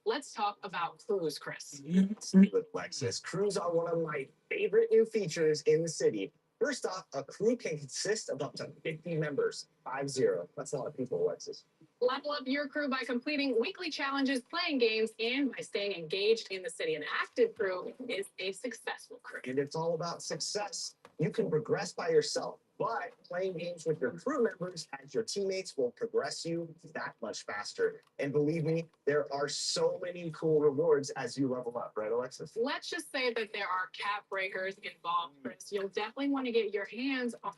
Let's talk about crews, Chris. With Lexus, crews are one of my favorite new features in the city. First off, a crew can consist of up to 50 members. 50. That's a lot of people, Lexus. Level up your crew by completing weekly challenges, playing games, and by staying engaged in the city. An active crew is a successful crew. And it's all about success. You can progress by yourself, but playing games with your crew members as your teammates will progress you that much faster. And believe me, there are so many cool rewards as you level up, right, Alexis? Let's just say that there are cap breakers involved, Chris. You'll definitely want to get your hands on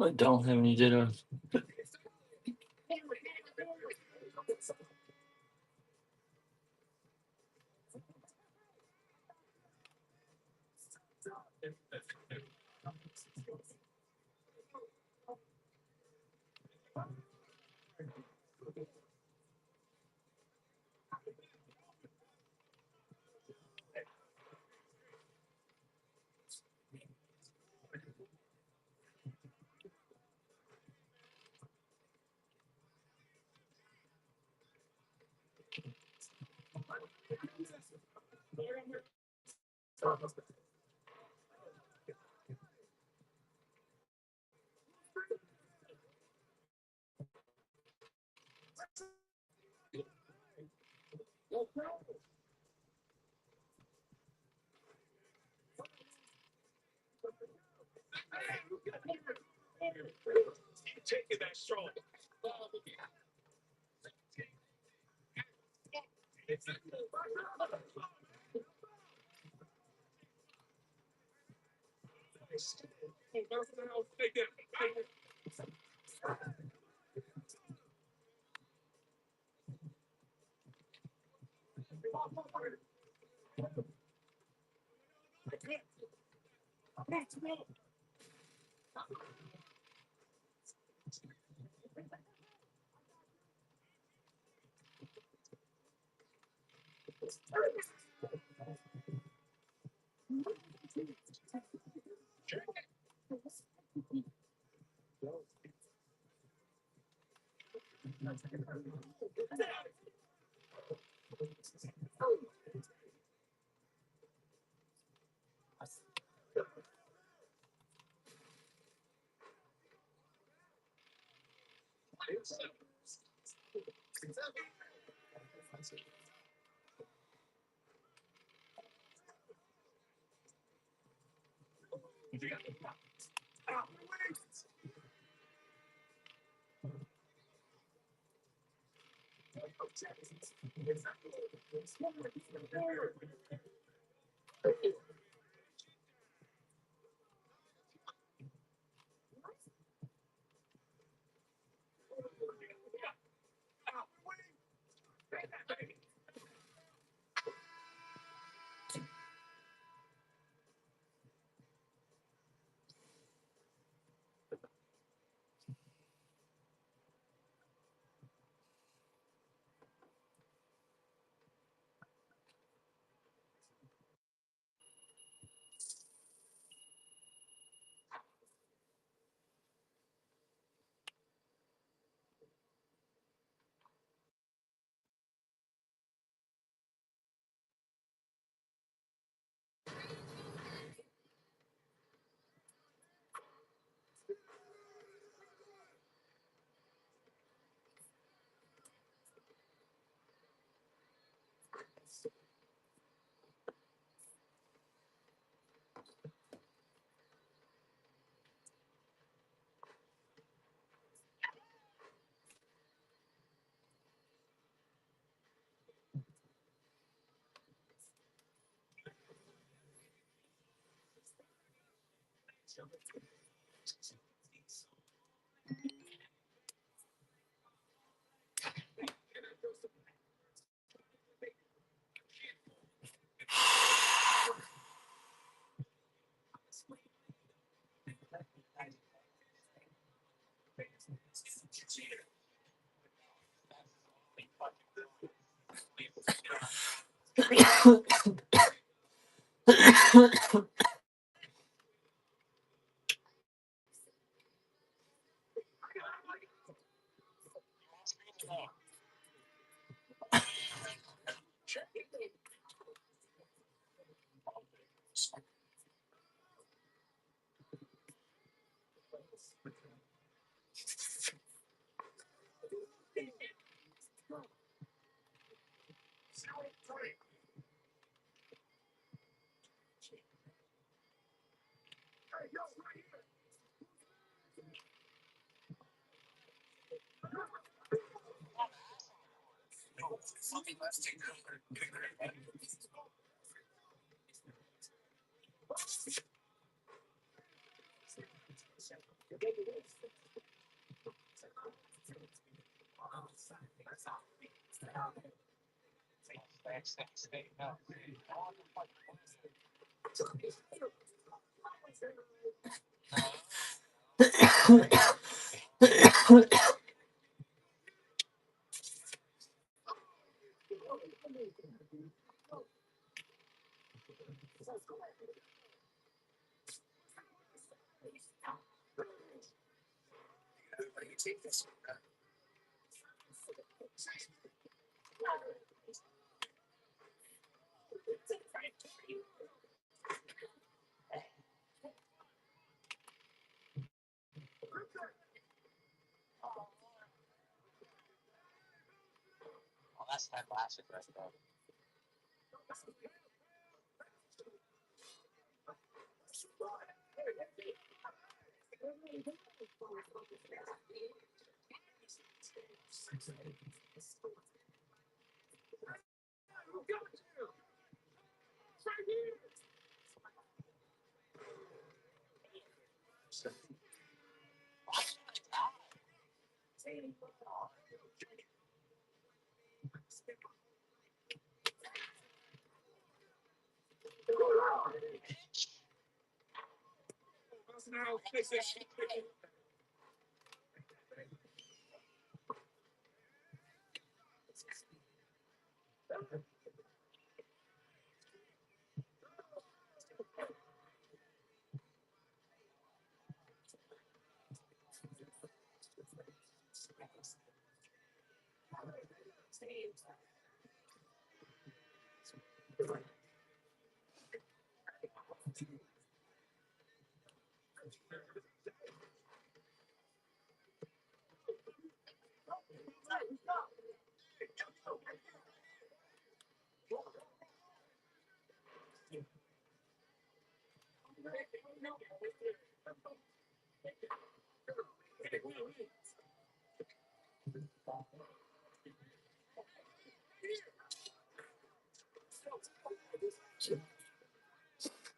I don't have any dinner.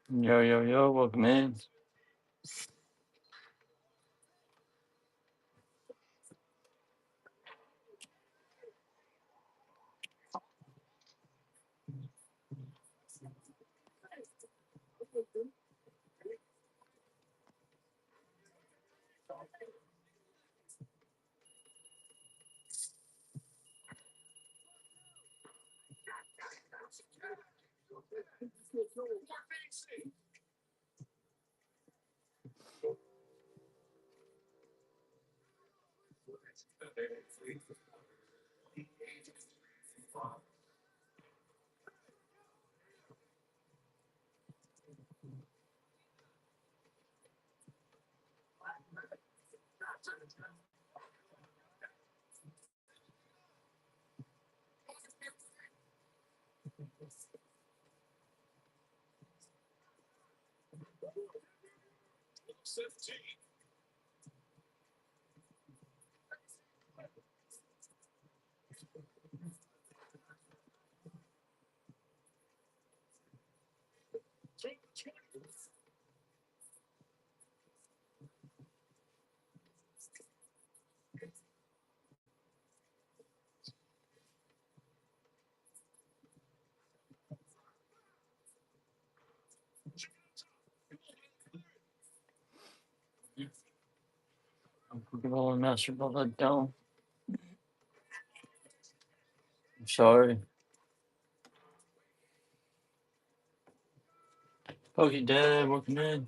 Yo, yo, yo, welcome in. Pokeball and Master Ball that down. I'm sorry. Pokey Dad, welcome in.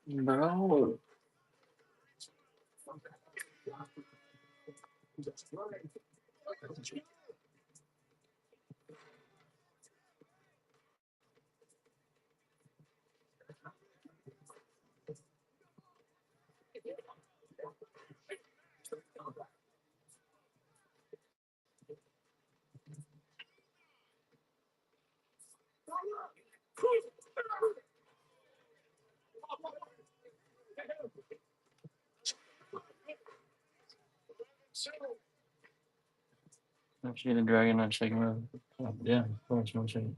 Bro. Actually, the dragon on second row. Oh, yeah, of course, no second.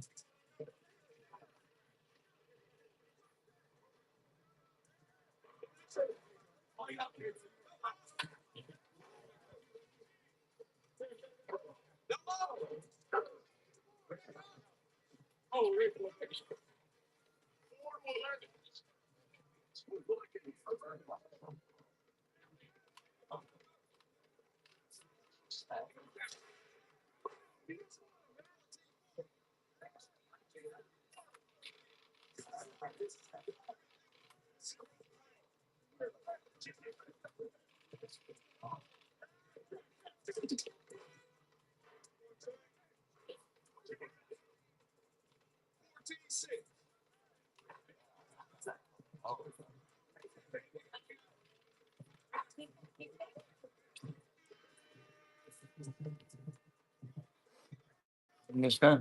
This guy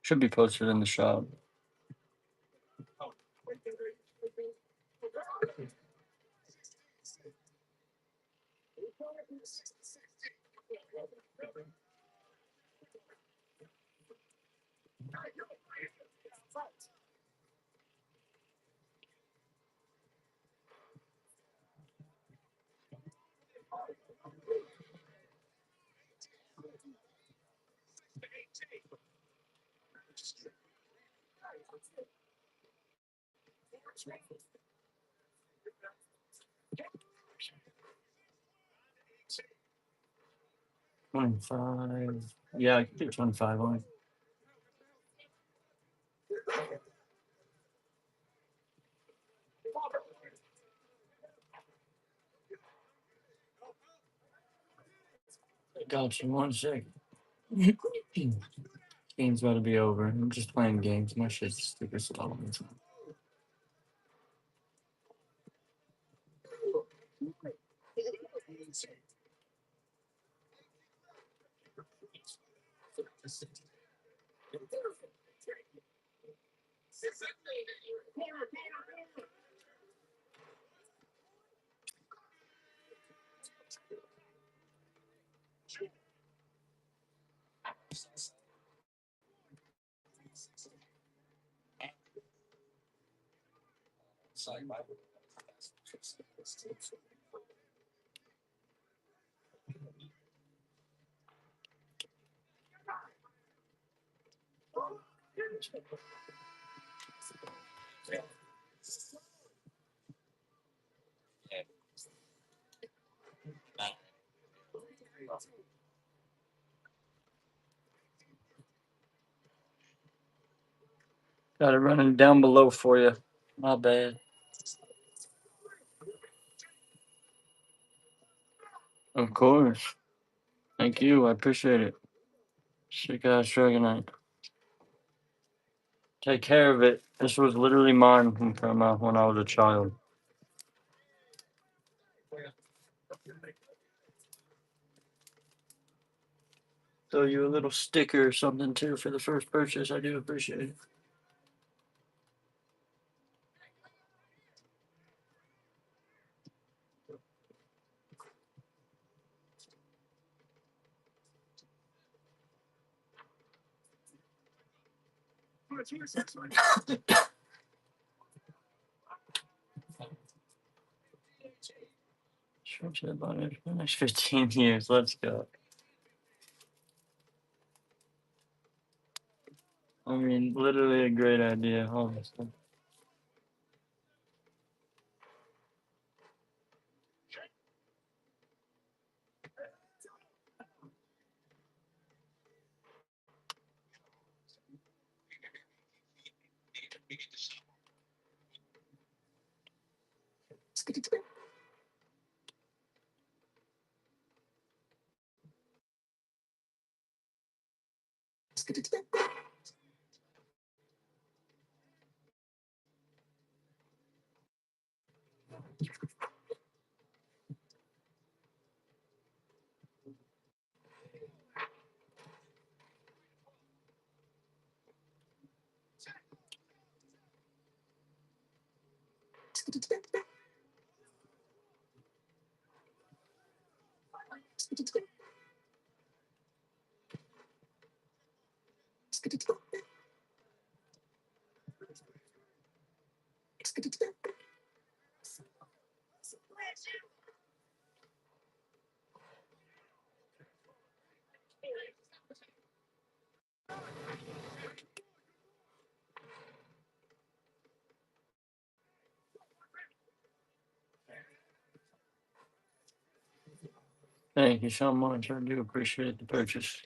should be posted in the shop. $25. Yeah, I can do 25 on it. Got you. 1 second. Game's about to be over. I'm just playing games. My shit's super slow. Got it running down below for you. My bad. Of course. Thank you. I appreciate it. Sick ass Dragonite. Take care of it. This was literally mine from when I was a child. Throw you a little sticker or something too for the first purchase. I do appreciate it. Stretch that about it for the next 15 years. Let's go. I mean, literally a great idea, honestly. Thank you so much. I do appreciate the purchase.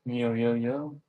Yo, yo, yo.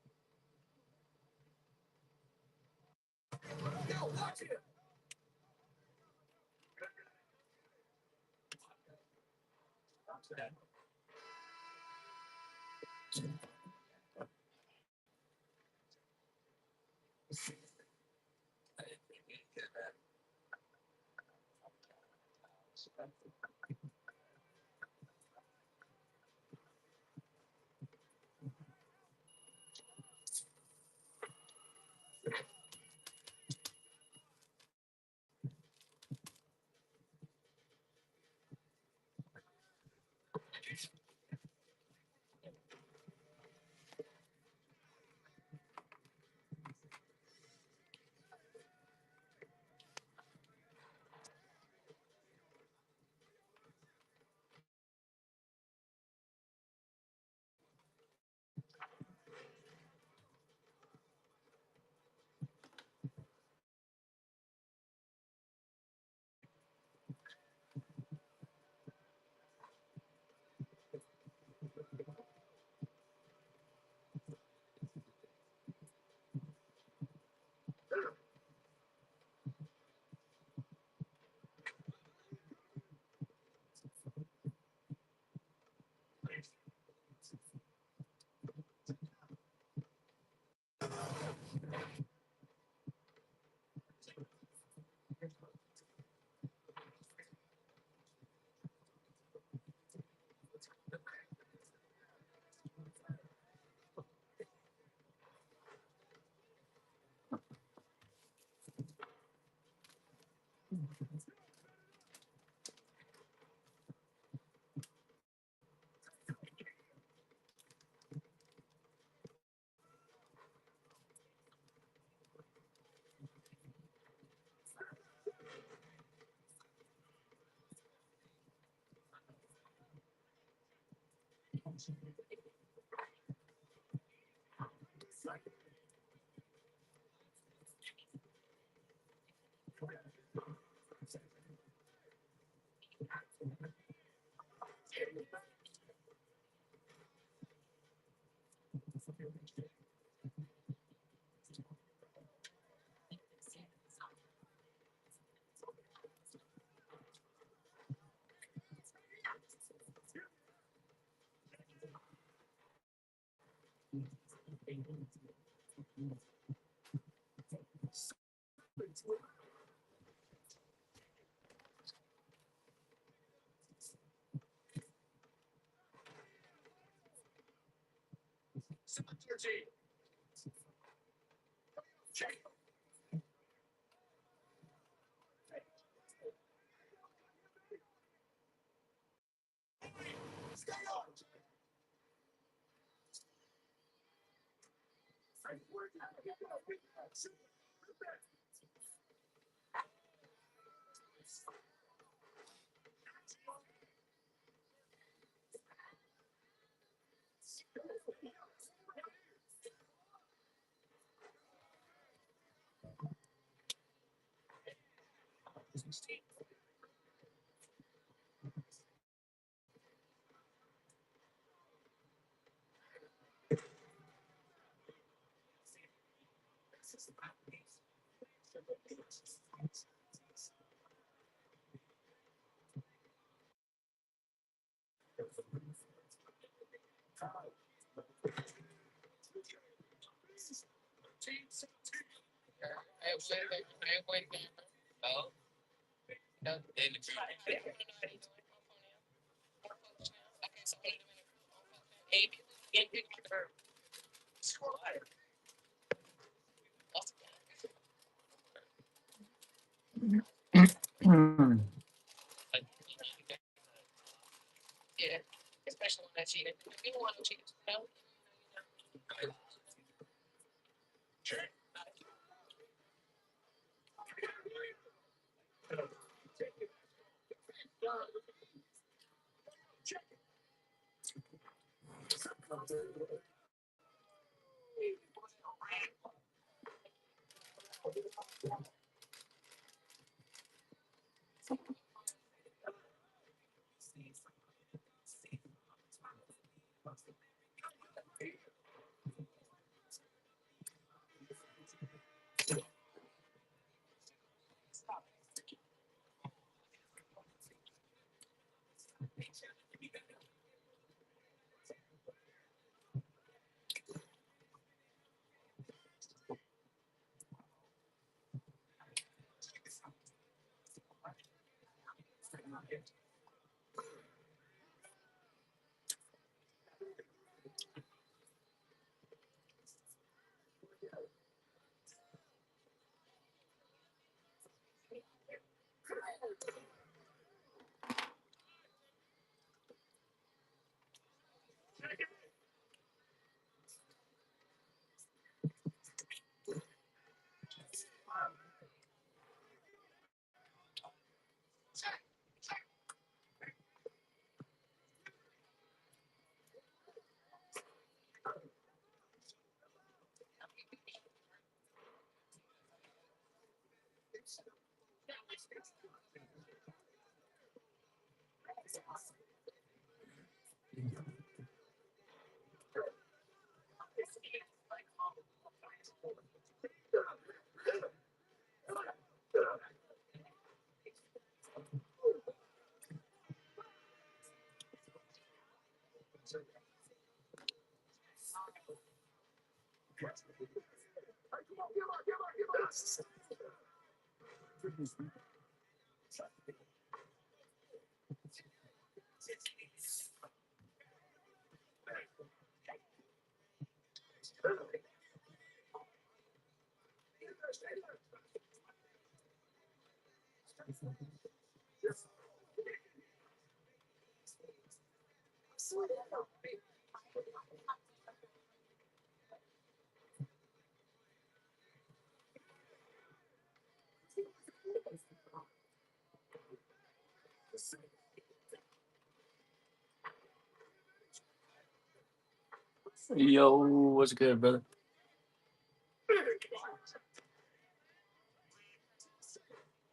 Yo, what's good, brother?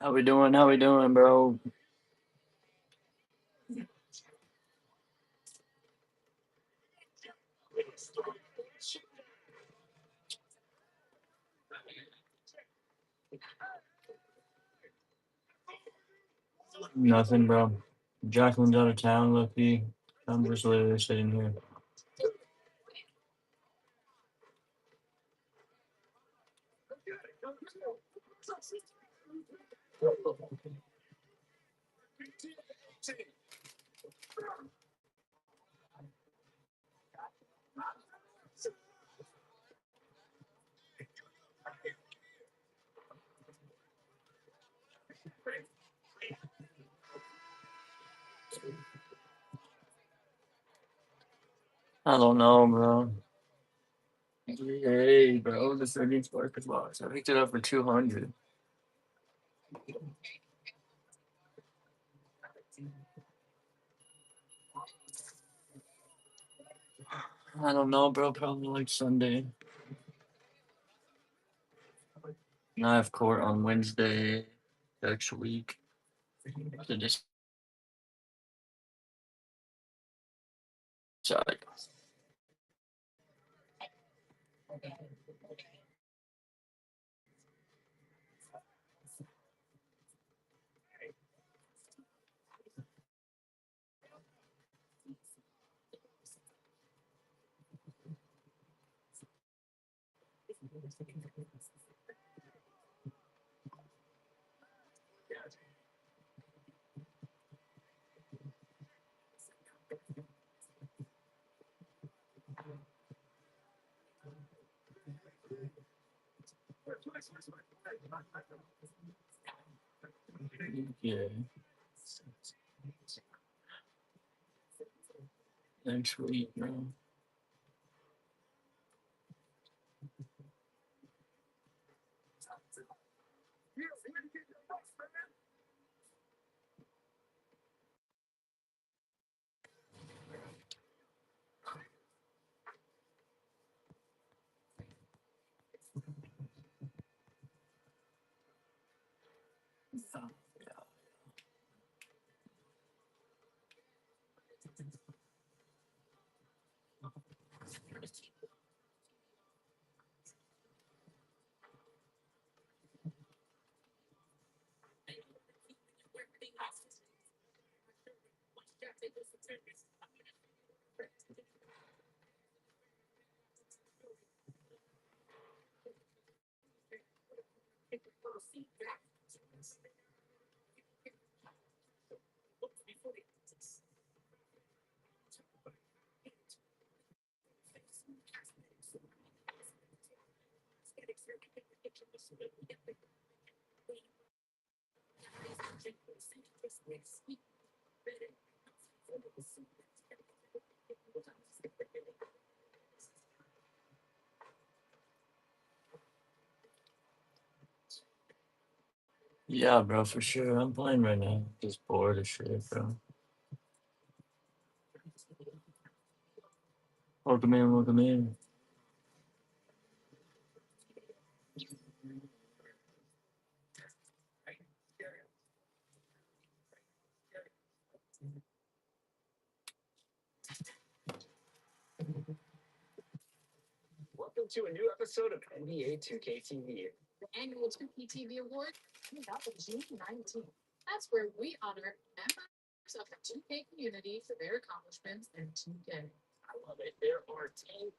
How we doing? How we doing, bro? Nothing, bro. Jacqueline's out of town, lucky. I'm just literally sitting here. I don't know, bro. Hey, bro, the 13 Sparkers box. I picked it up for 200. I don't know, bro. Probably like Sunday. And I have court on Wednesday next week to decide. Yeah, next week, bro. Yeah, bro, for sure. I'm playing right now. Just bored as shit, bro. Welcome in, welcome in. Welcome to a new episode of NBA 2K TV. The annual 2K TV Award comes out on June 19th. That's where we honor members of the 2K community for their accomplishments in 2K. I love it. There are 10.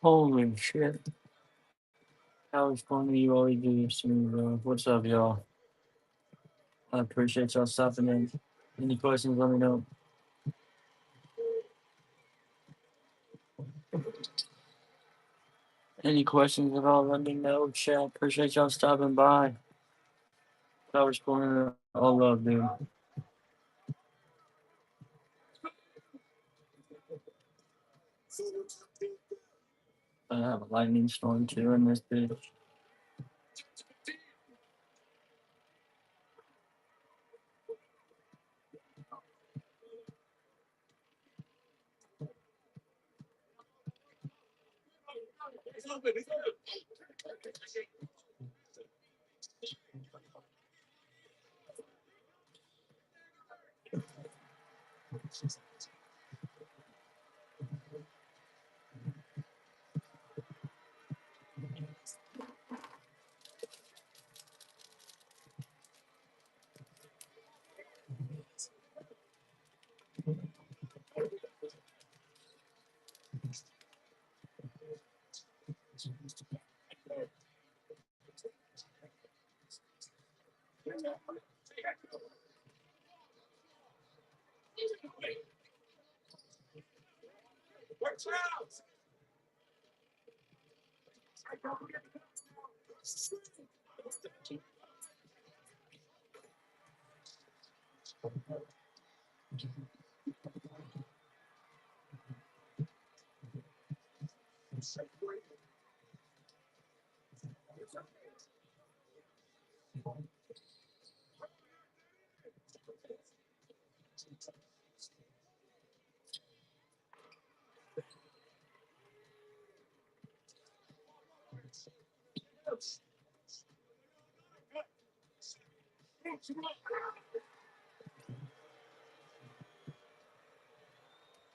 Holy shit. How funny you always do this to me, bro. What's up, y'all? I appreciate y'all stopping in. Any questions, let me know. Any questions at all, let me know. Chat. Appreciate y'all stopping by. Flowers Corner, all love, dude. I have a lightning storm too in this bitch.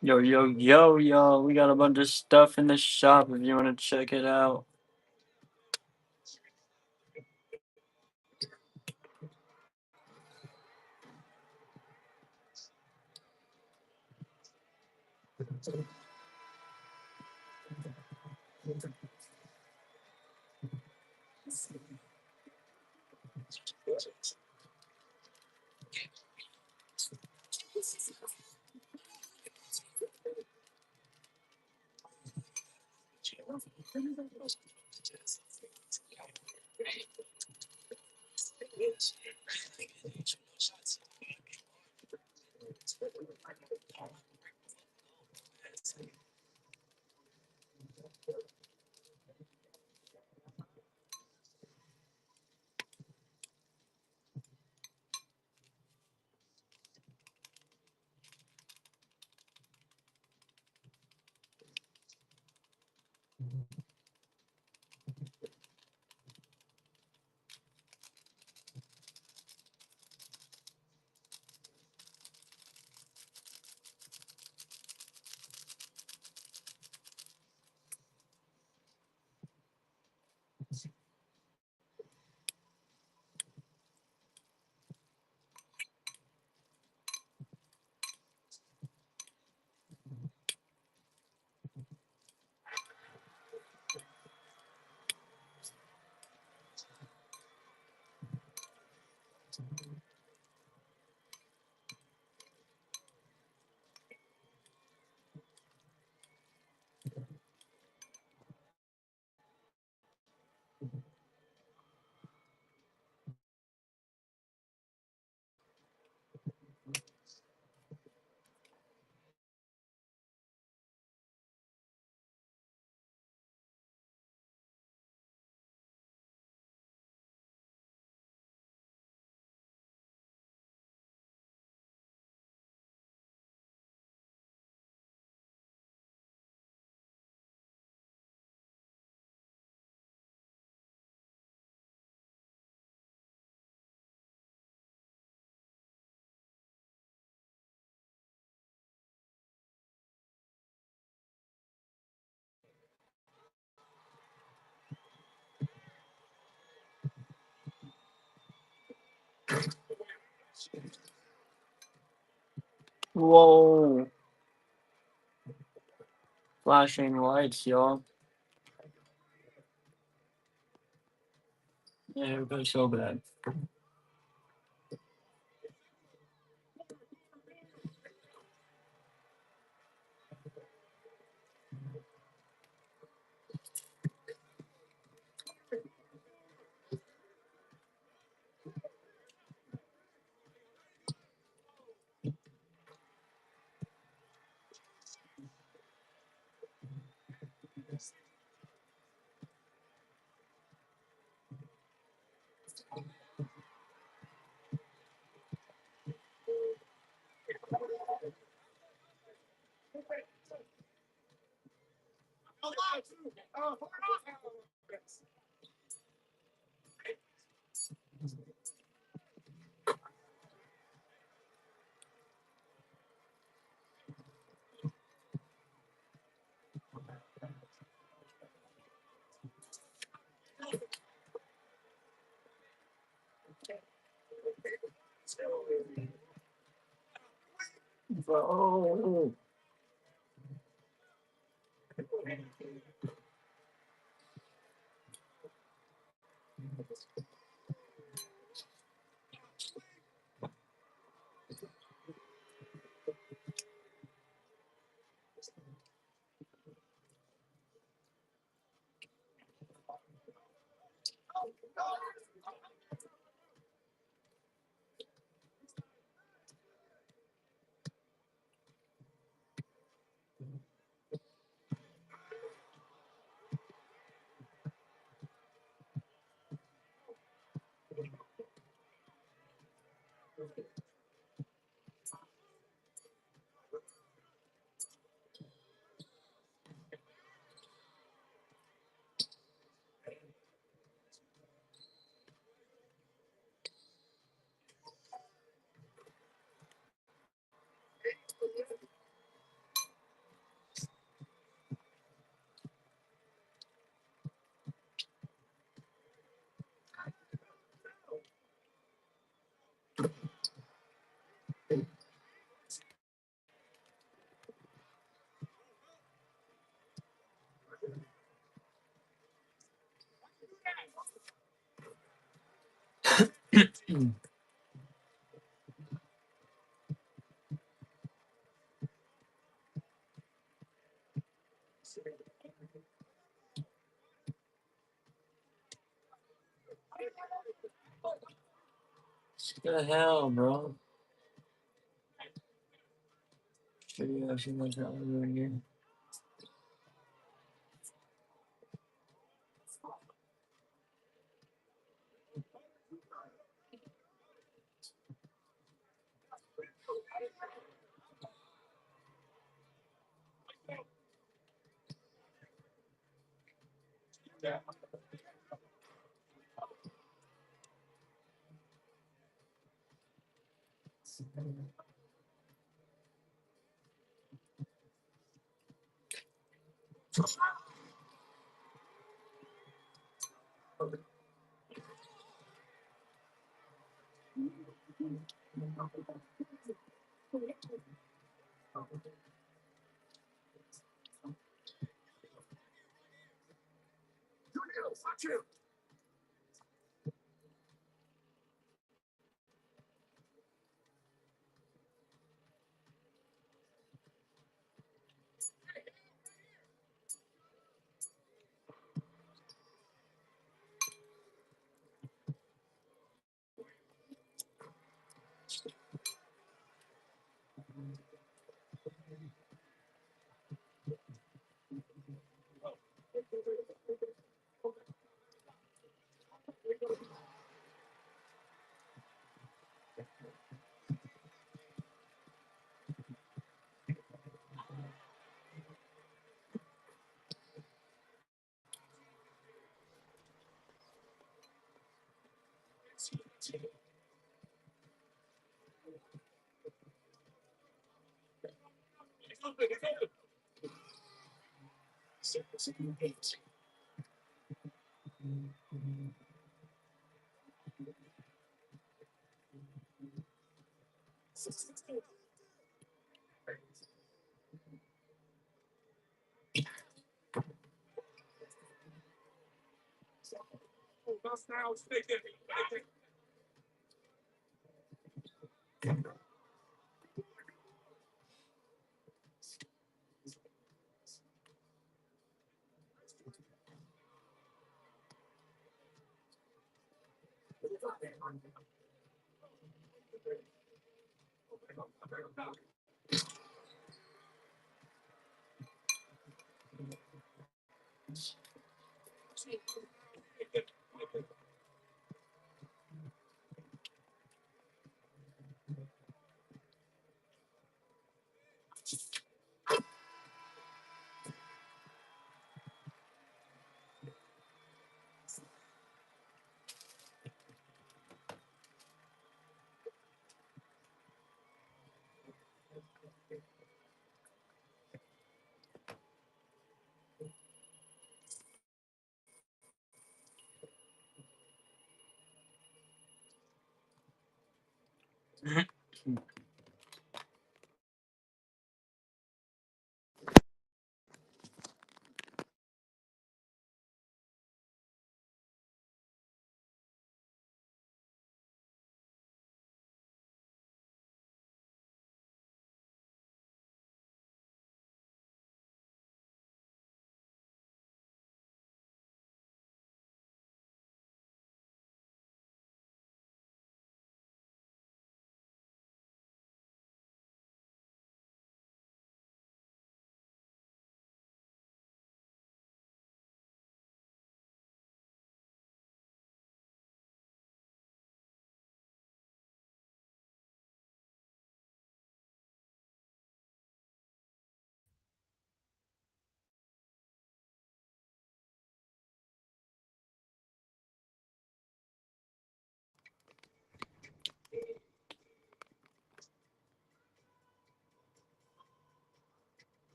Yo, yo, yo, yo, we got a bunch of stuff in the shop if you want to check it out. Whoa, flashing lights, y'all. Yeah, it goes so bad. Bro. What the hell, bro? Sure, yeah, she knows how to do it again.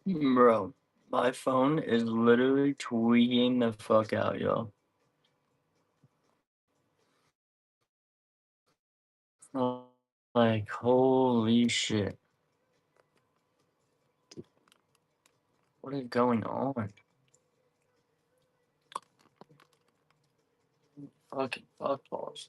Bro, my phone is literally tweaking the fuck out, yo. Like, holy shit. What is going on? Fucking fuck balls.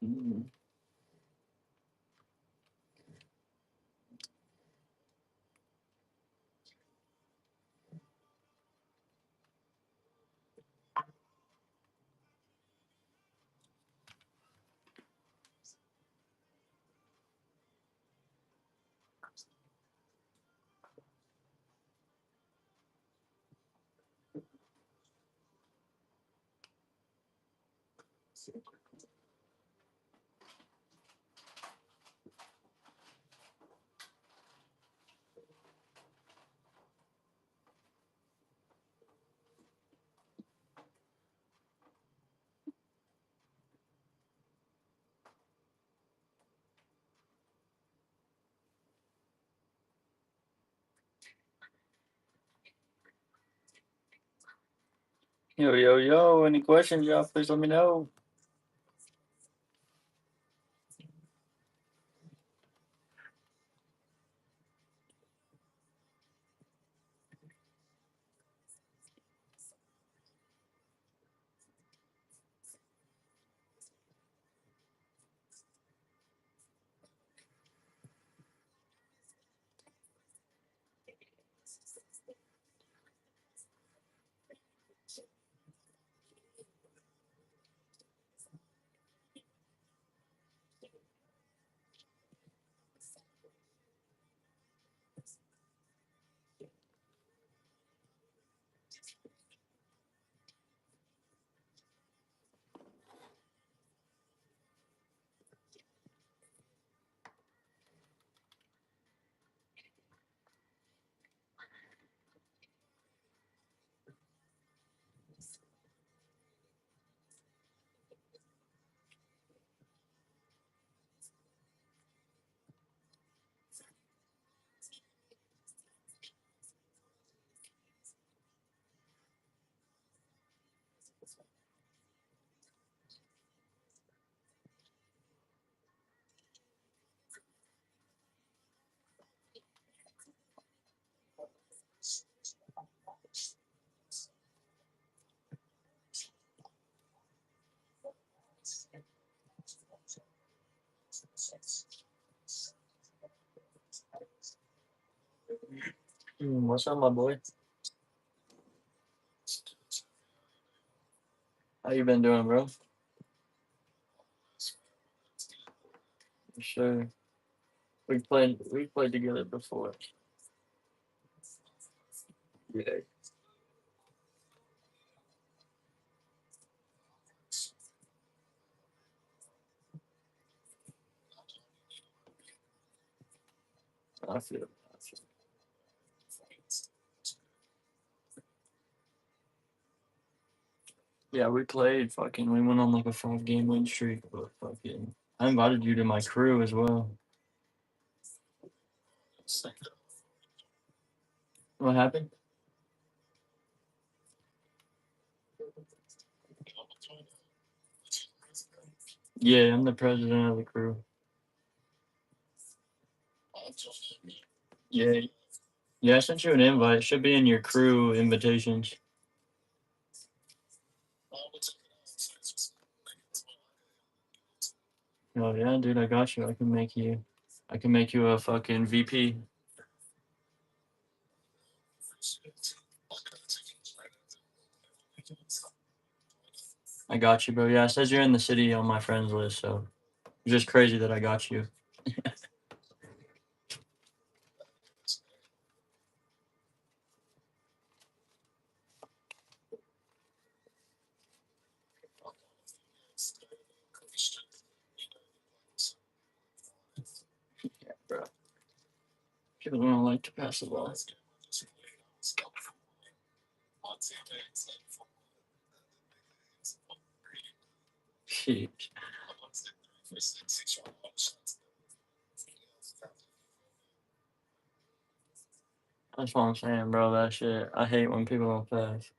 Mm. Yo, yo, yo, any questions, y'all? Please let me know. What's up, my boy? How you been doing, bro? Sure. We played together before. Yeah. I feel it. Yeah, we played fucking we went on like a 5 game win streak, but fucking I invited you to my crew as well. What happened? Yeah, I'm the president of the crew. Yeah. Yeah, I sent you an invite. It should be in your crew invitations. Oh yeah, dude, I got you. I can make you a fucking VP. I got you, bro. Yeah, it says you're in the city on my friends list, so it's just crazy that I got you. Yeah, bro. People don't like to pass the ball. Shit. That's what I'm saying, bro. That shit. I hate when people don't pass.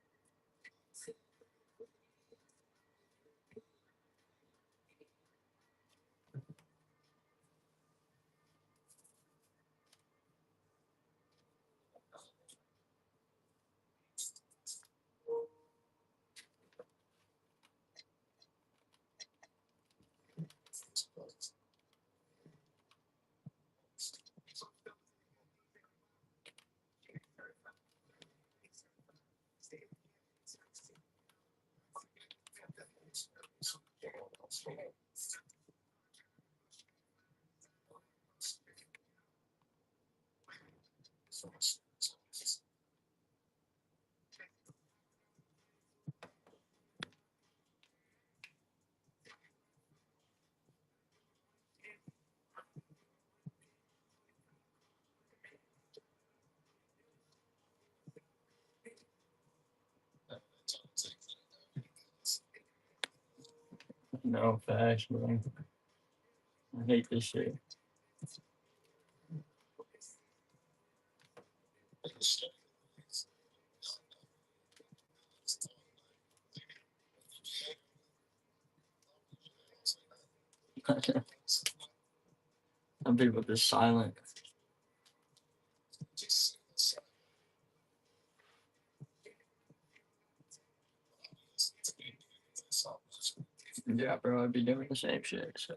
No, facts, bro. I hate this shit. Some people just silent. Yeah, bro, I'd be doing the same shit. So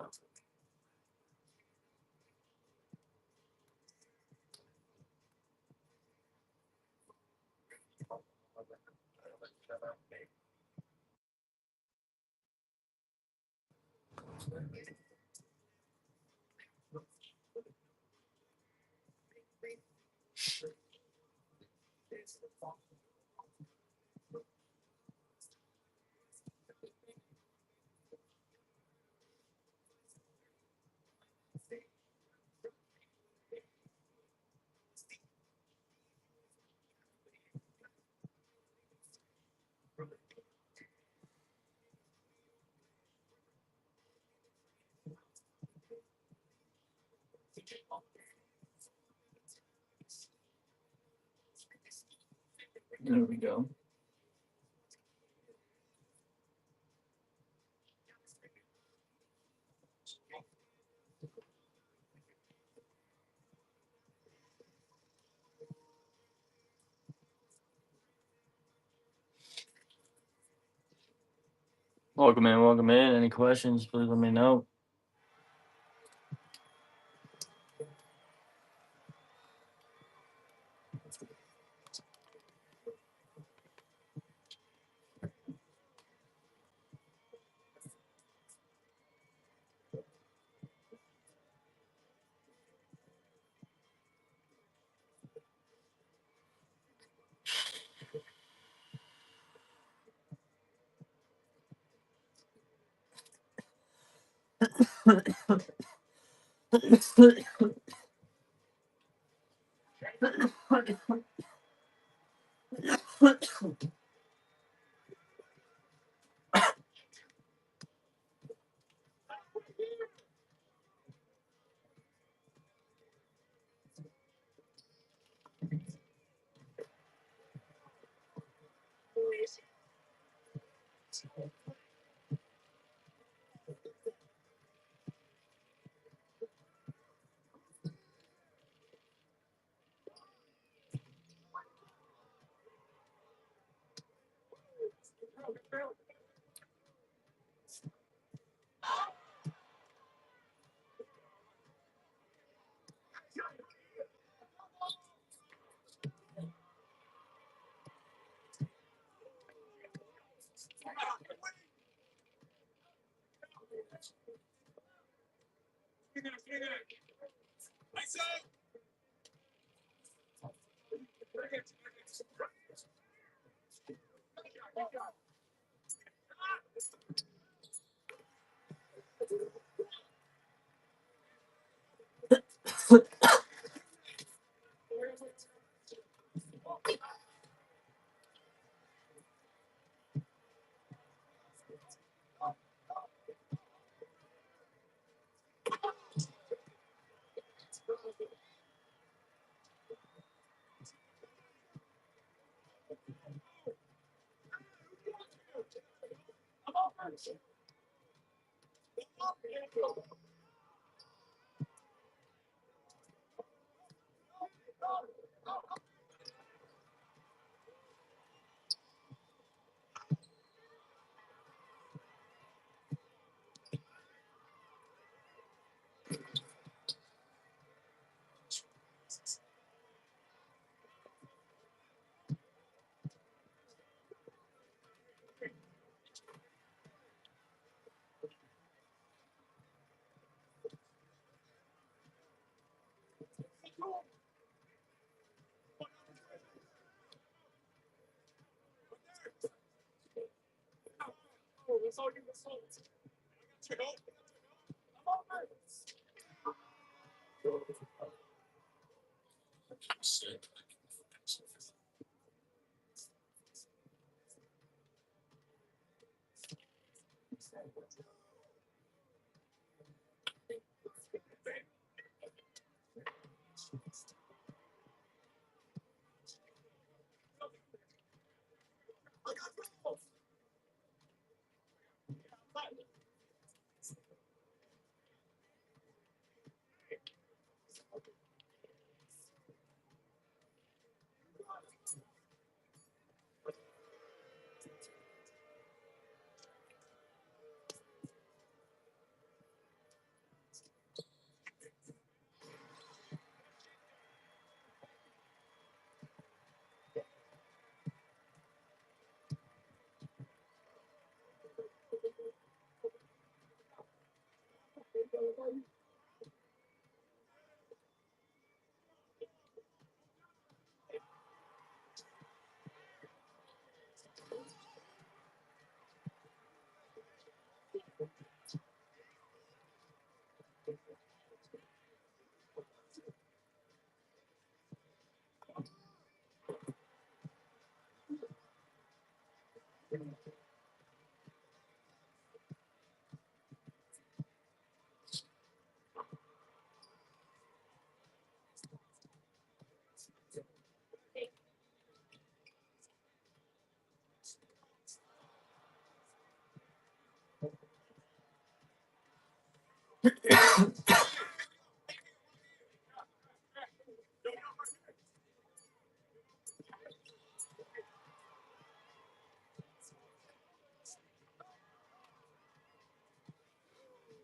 there we go. Welcome in, welcome in. Any questions, please let me know.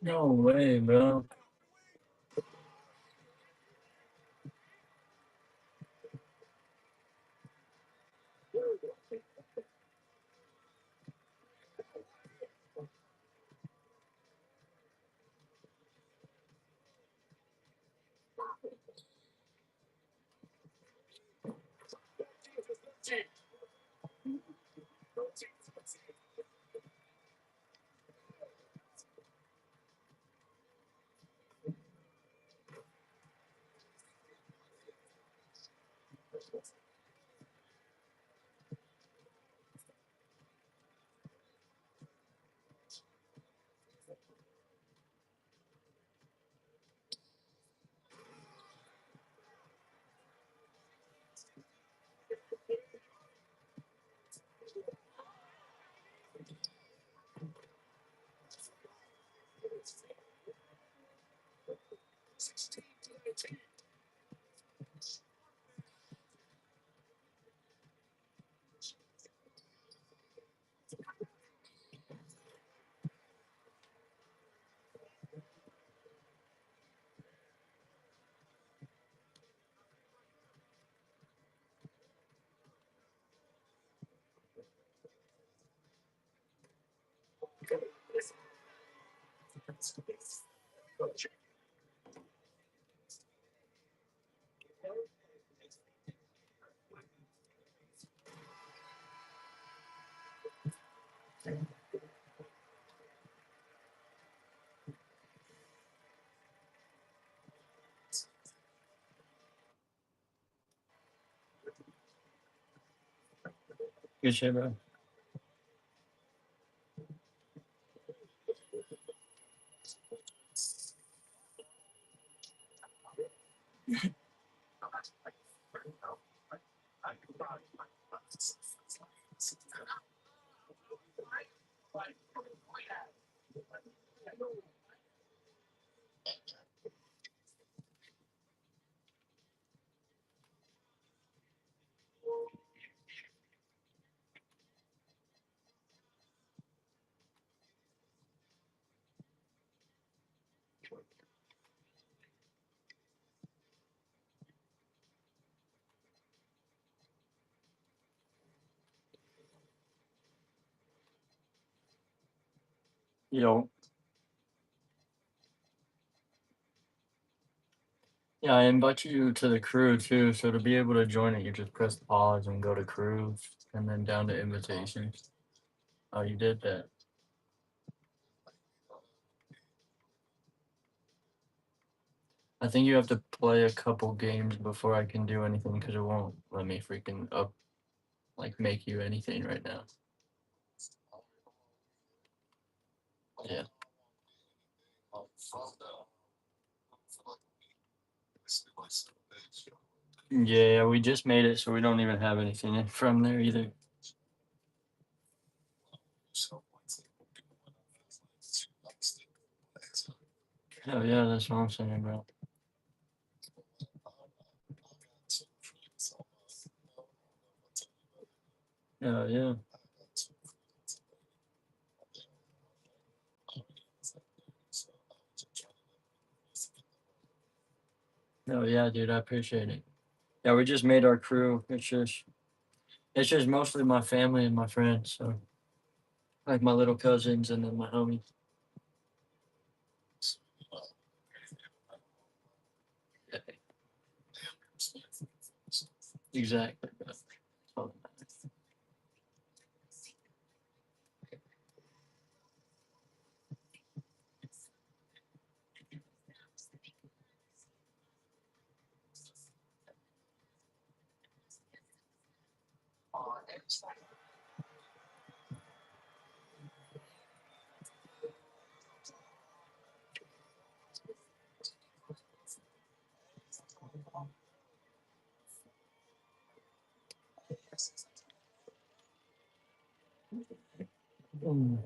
No way, bro. Good shit, bro. Yo. Yeah, I invite you to the crew too. So to be able to join it, you just press pause and go to crew and then down to invitations. Oh, you did that. I think you have to play a couple games before I can do anything because it won't let me freaking make you anything right now. Yeah. Yeah, we just made it, so we don't even have anything from there either. Hell yeah, that's what I'm saying, bro. Hell yeah. Hell yeah, dude. I appreciate it. Yeah, we just made our crew. It's just mostly my family and my friends. So like my little cousins and then my homies. Yeah, exactly. Bro. Mm.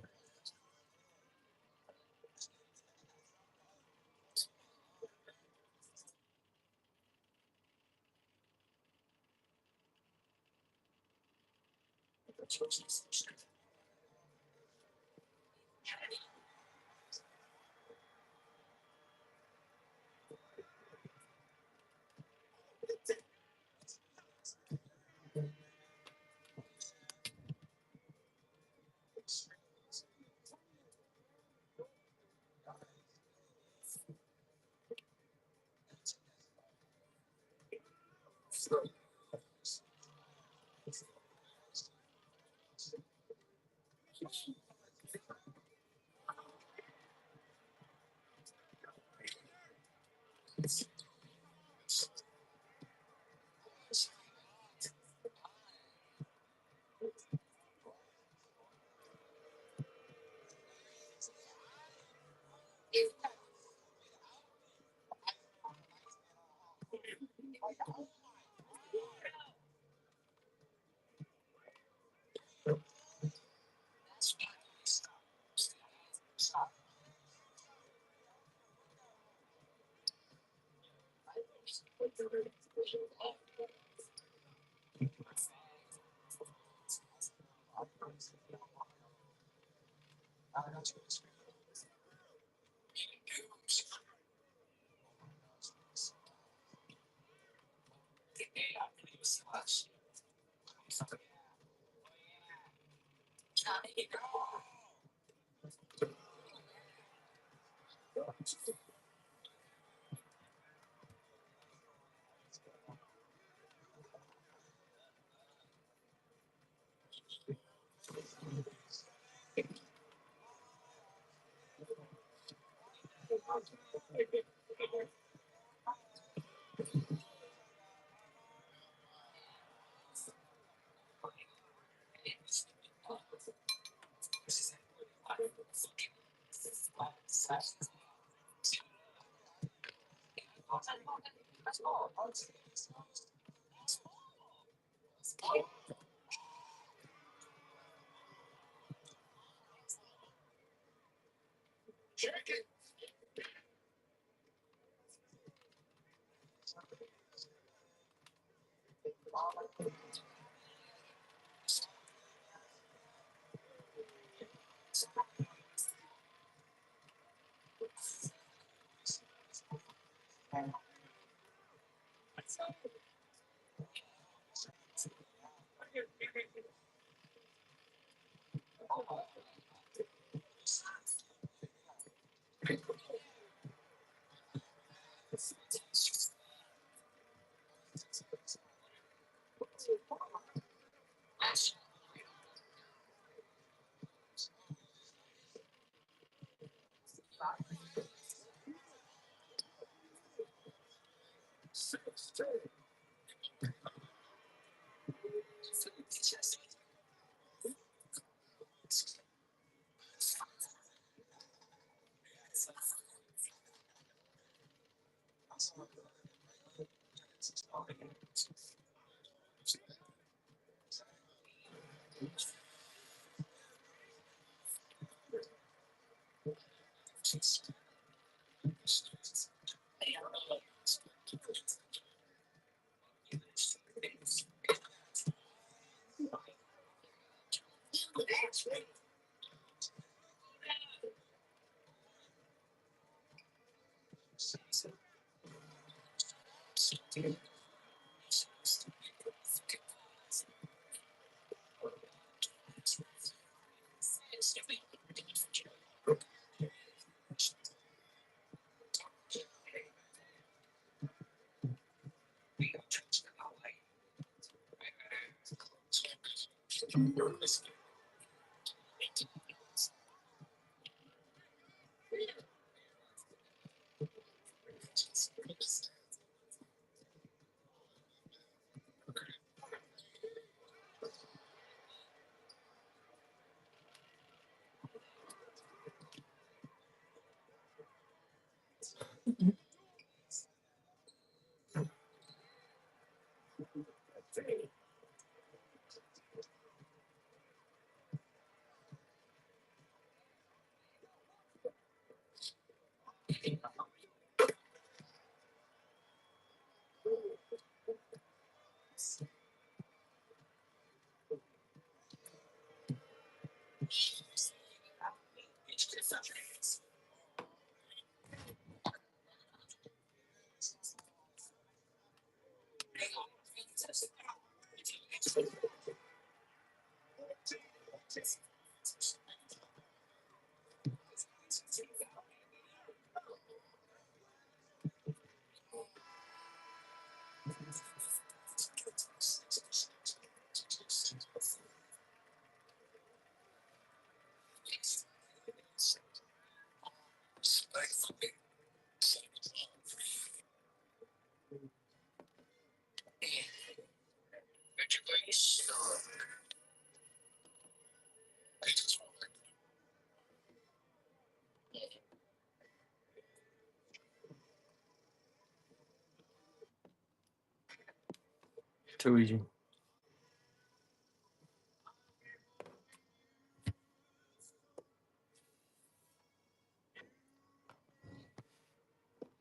Too easy.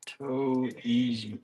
Too easy.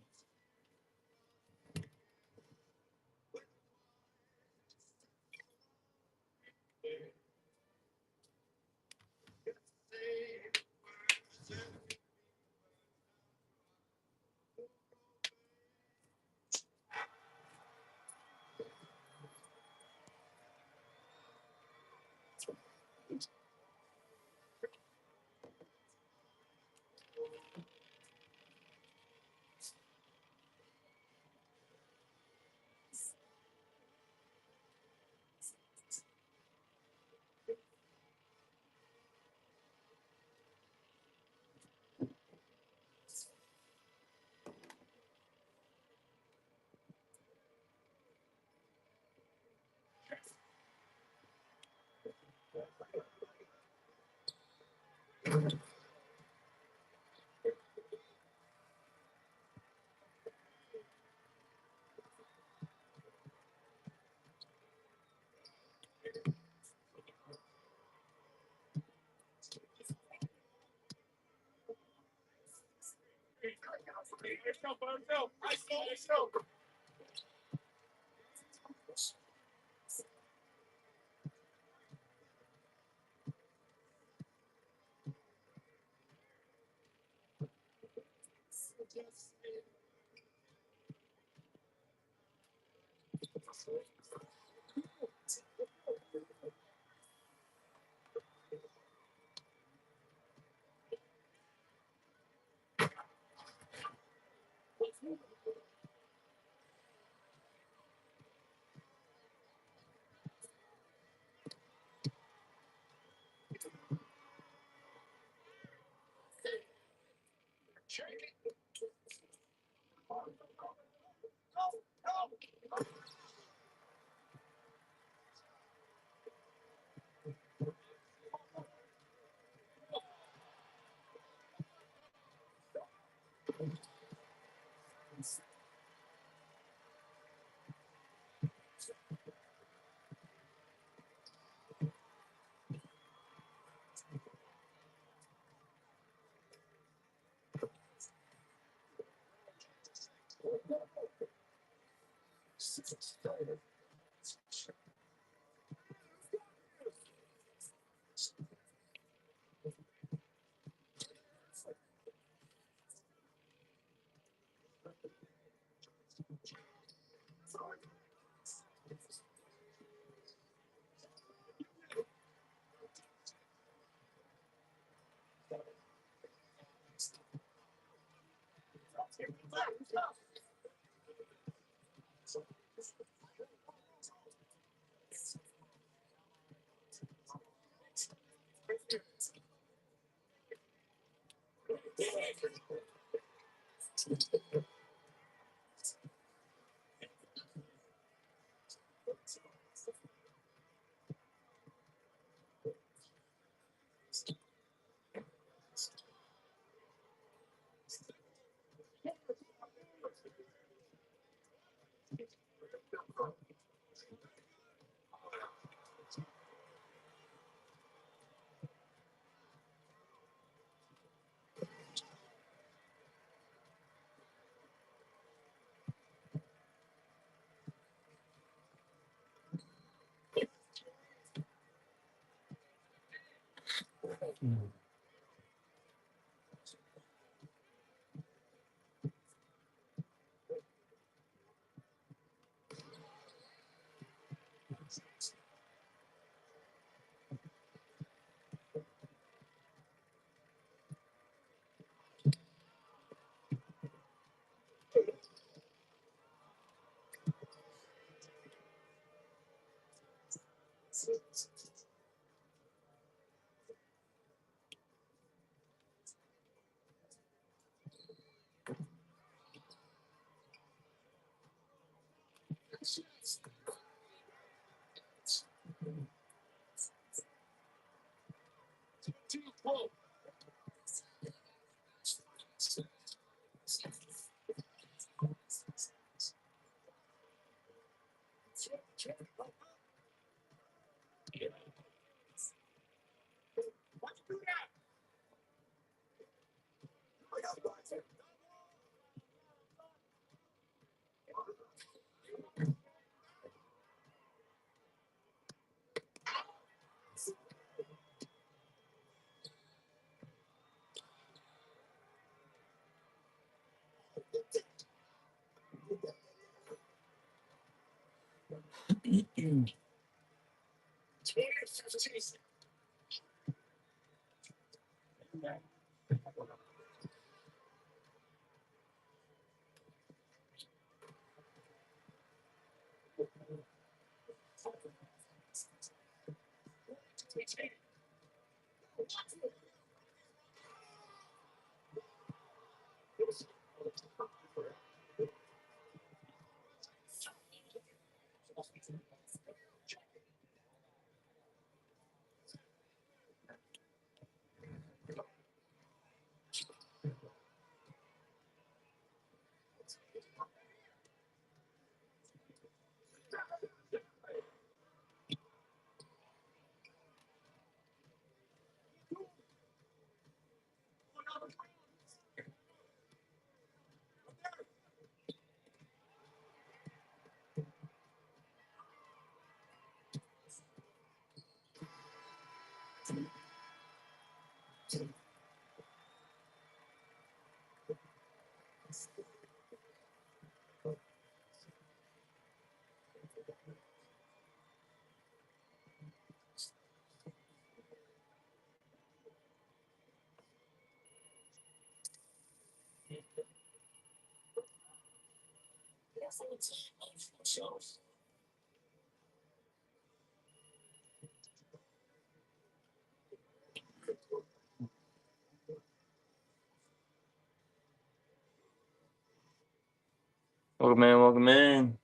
Welcome in, welcome in.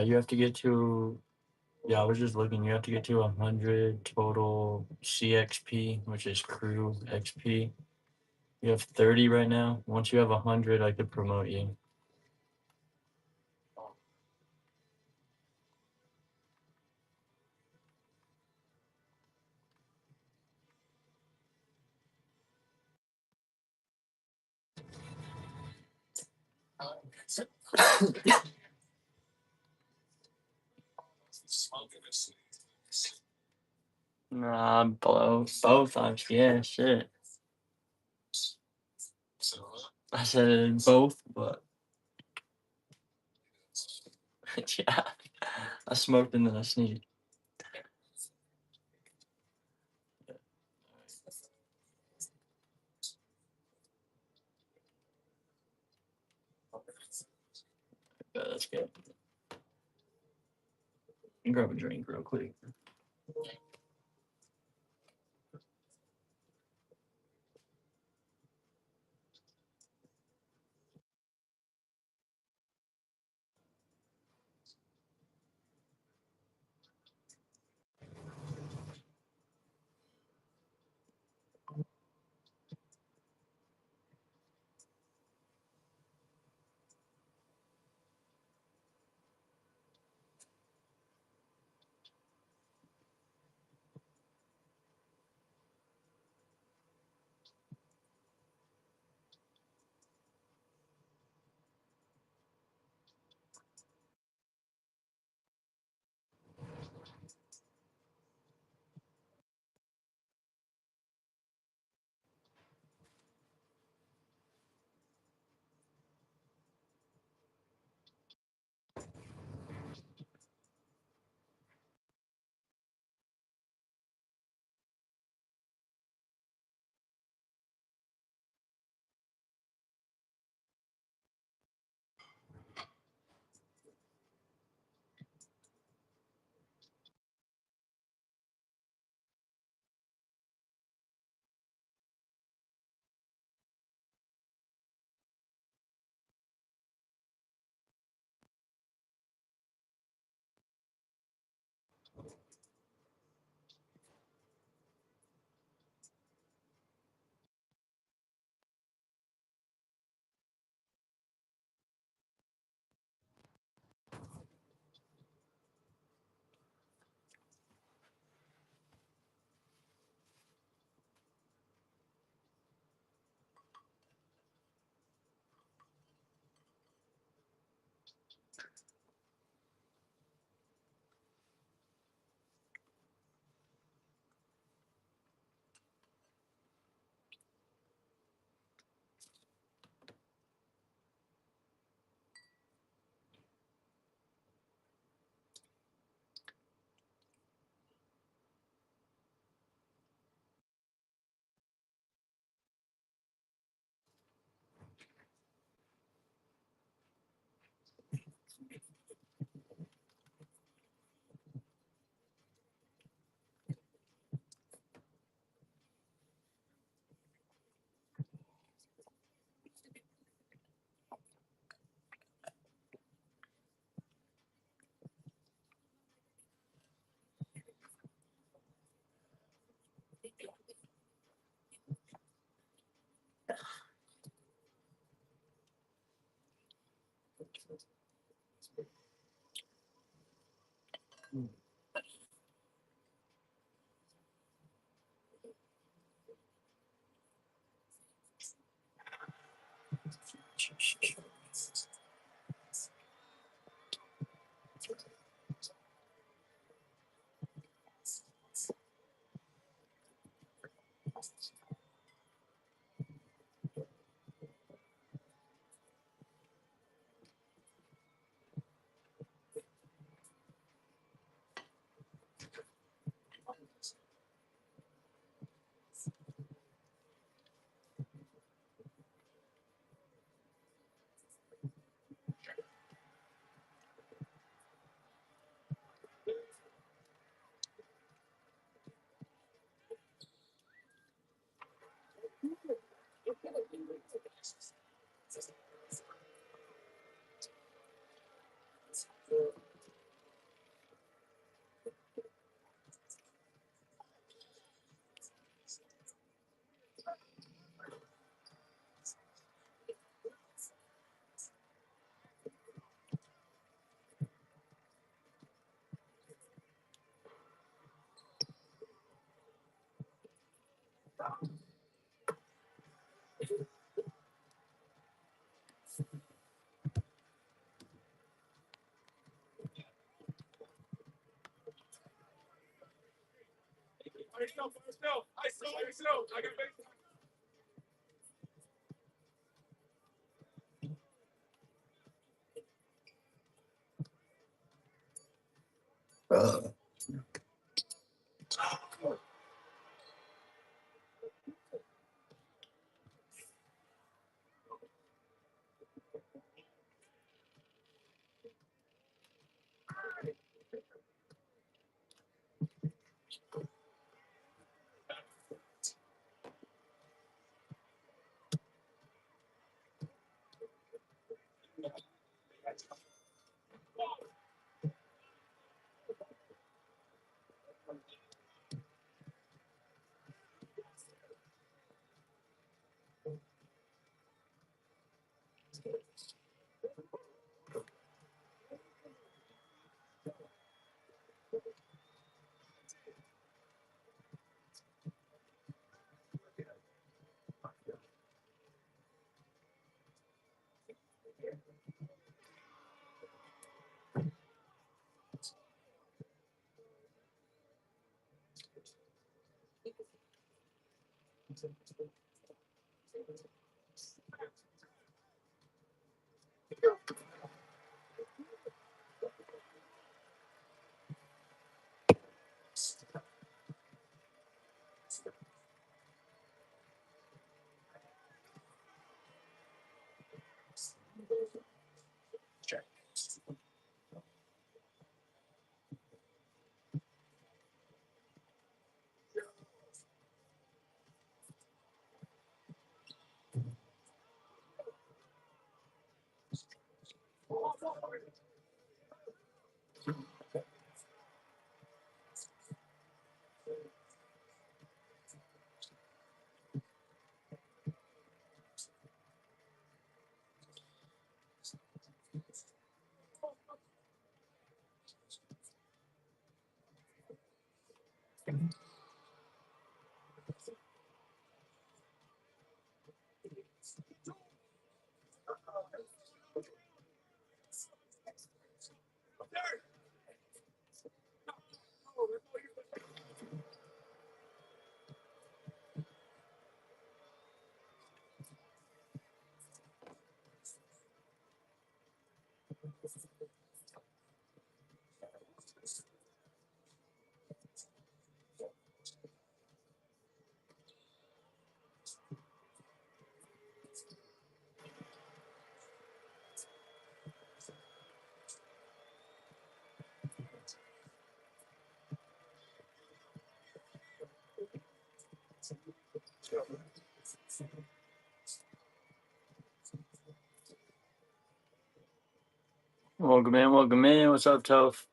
You have to get to, yeah, I was just looking, you have to get to 100 total CXP, which is crew XP. You have 30 right now. Once you have 100, I could promote you. Nah, both. Yeah, shit. I said both, but yeah, I smoked and then I sneezed. Yeah, that's good. Grab a drink real quick. Welcome in, welcome in. What's up, Toph?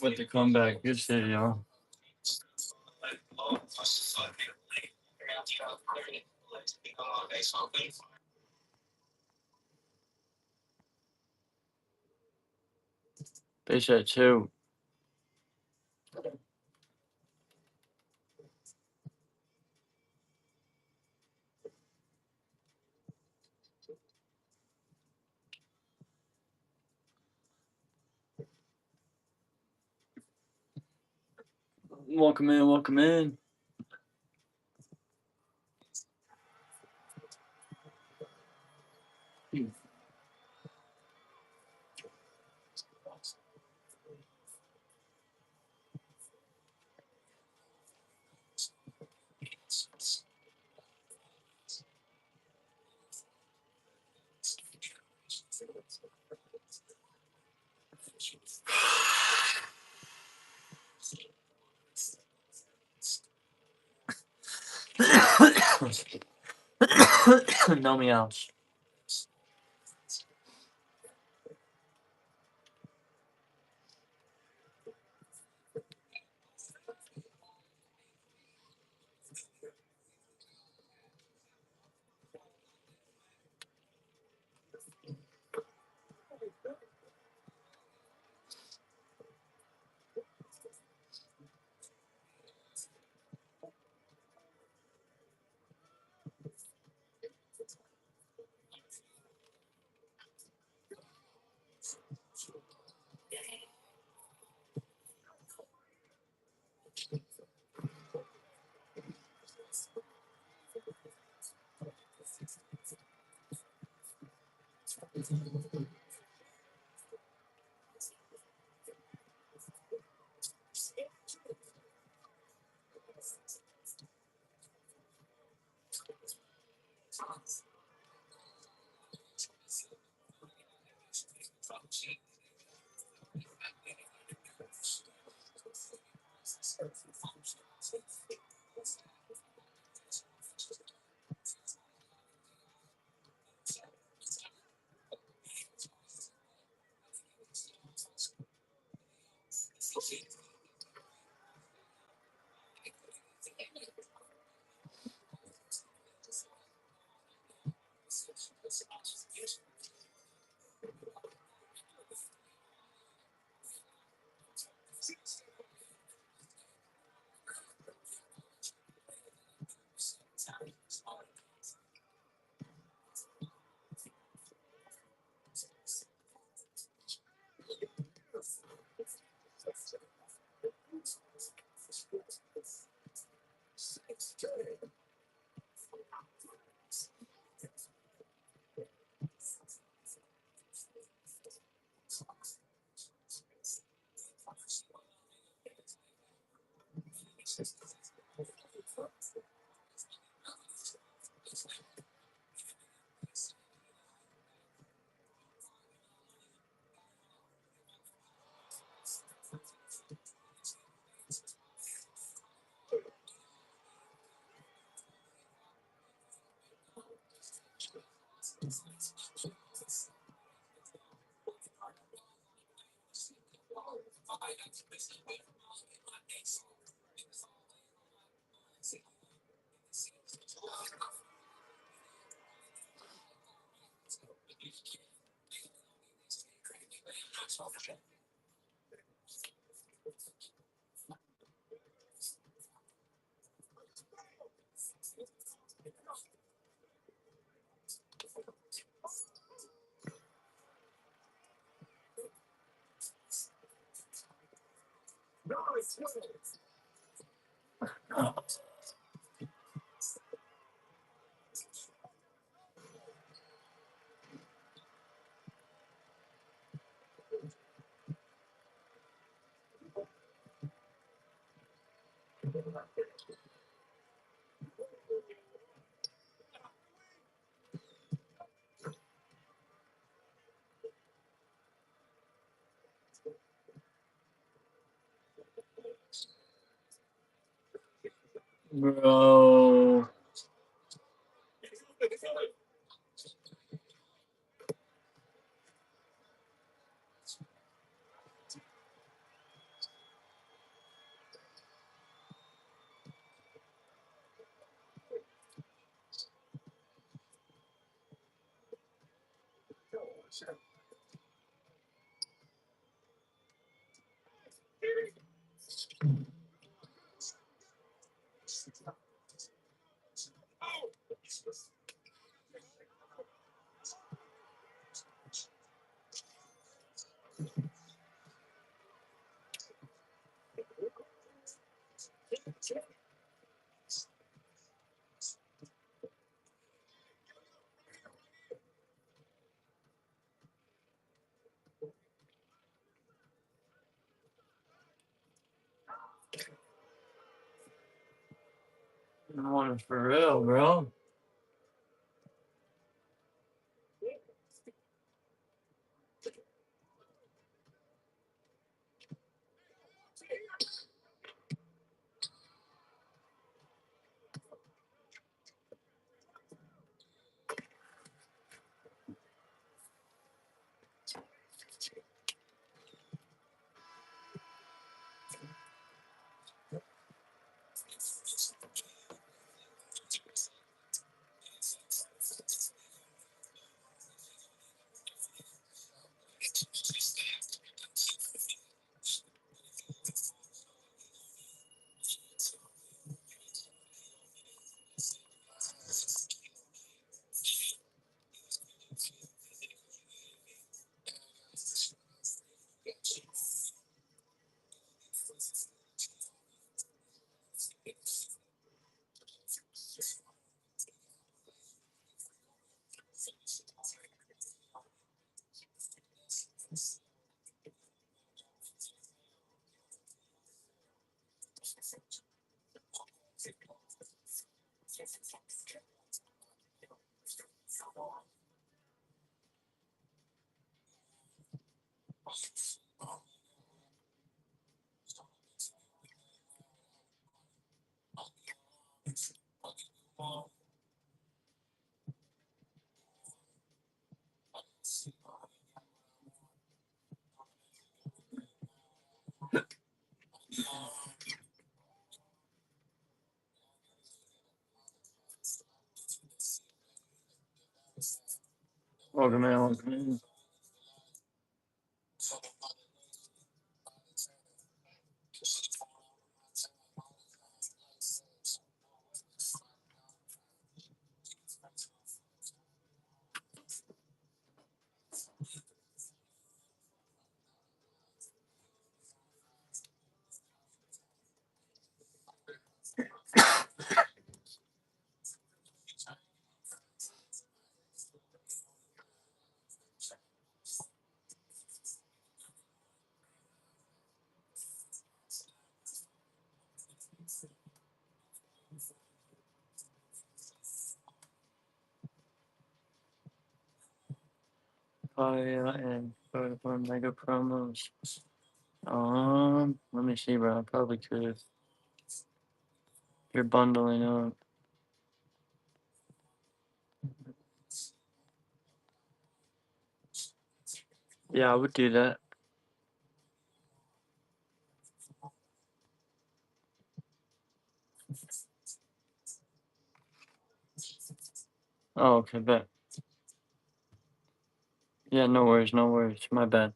With the comeback, good shit, y'all. Fish at 2. Welcome in, welcome in. No meows. Bro. I want it for real, bro. Welcome in, welcome in. Fire and for mega promos. Let me see, bro. I probably could if you're bundling up. Yeah, I would do that. Oh, okay, bet. Yeah, no worries, no worries. My bad.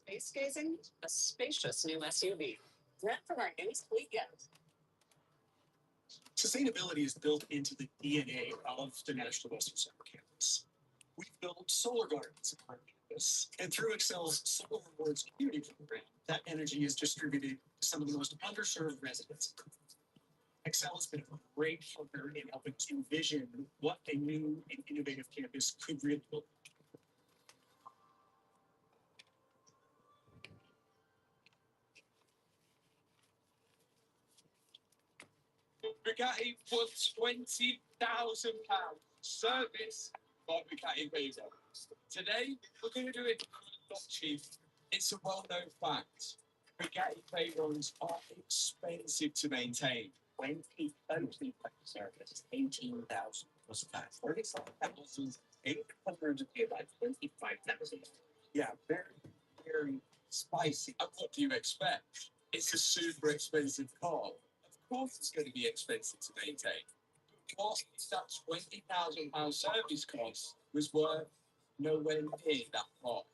Space gazing? A spacious new SUV. Rent from our newest fleet yet. Sustainability is built into the DNA of the National Western Summer Campus. We've built solar gardens on our campus, and through Excel's Solar Rewards community program, that energy is distributed to some of the most underserved residents. Excel has been a great partner in helping to envision what a new and innovative campus could really look like. Bugatti for £20,000 service by Bugatti Visa. Today, we're going to do it not cheap. It's a well-known fact. Bugatti Veyrons are expensive to maintain. 20,000 service, 18,000 plus tax. 37,800 like 25,000. Yeah, very, very spicy. And what do you expect? It's a super expensive car. Of course, it's going to be expensive to maintain. What that £20,000 service cost was worth nowhere near that price. All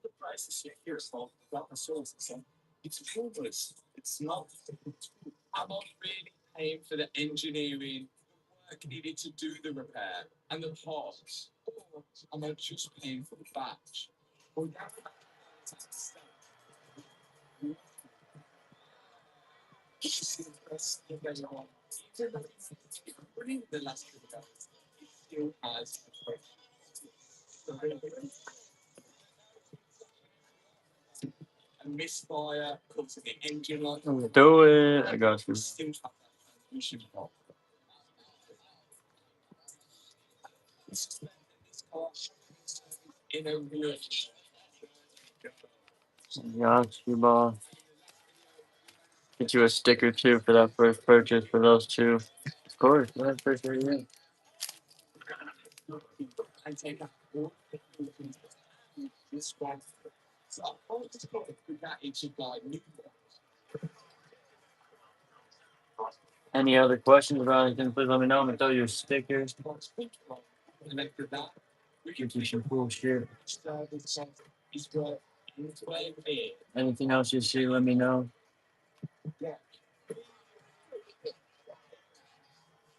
the prices you hear about the services, it's rumors. It's not. I'm not really paying for the engineering, I needed to do the repair and the parts, or am I just paying for the batch? Or the last video, it still has a misfire causing the engine light. Do it. I got you. Still have that transmission fault. In a real Got you, boss. Get you a sticker too for that first purchase for those two. Of course, that's for sure. Yeah. I take a this one. So I just got to put that into buy new Any other questions about anything, please let me know. I'm gonna throw you a sticker. and after that, we can Get you some cool shit. start with some is what it's way big. Anything else you see, let me know.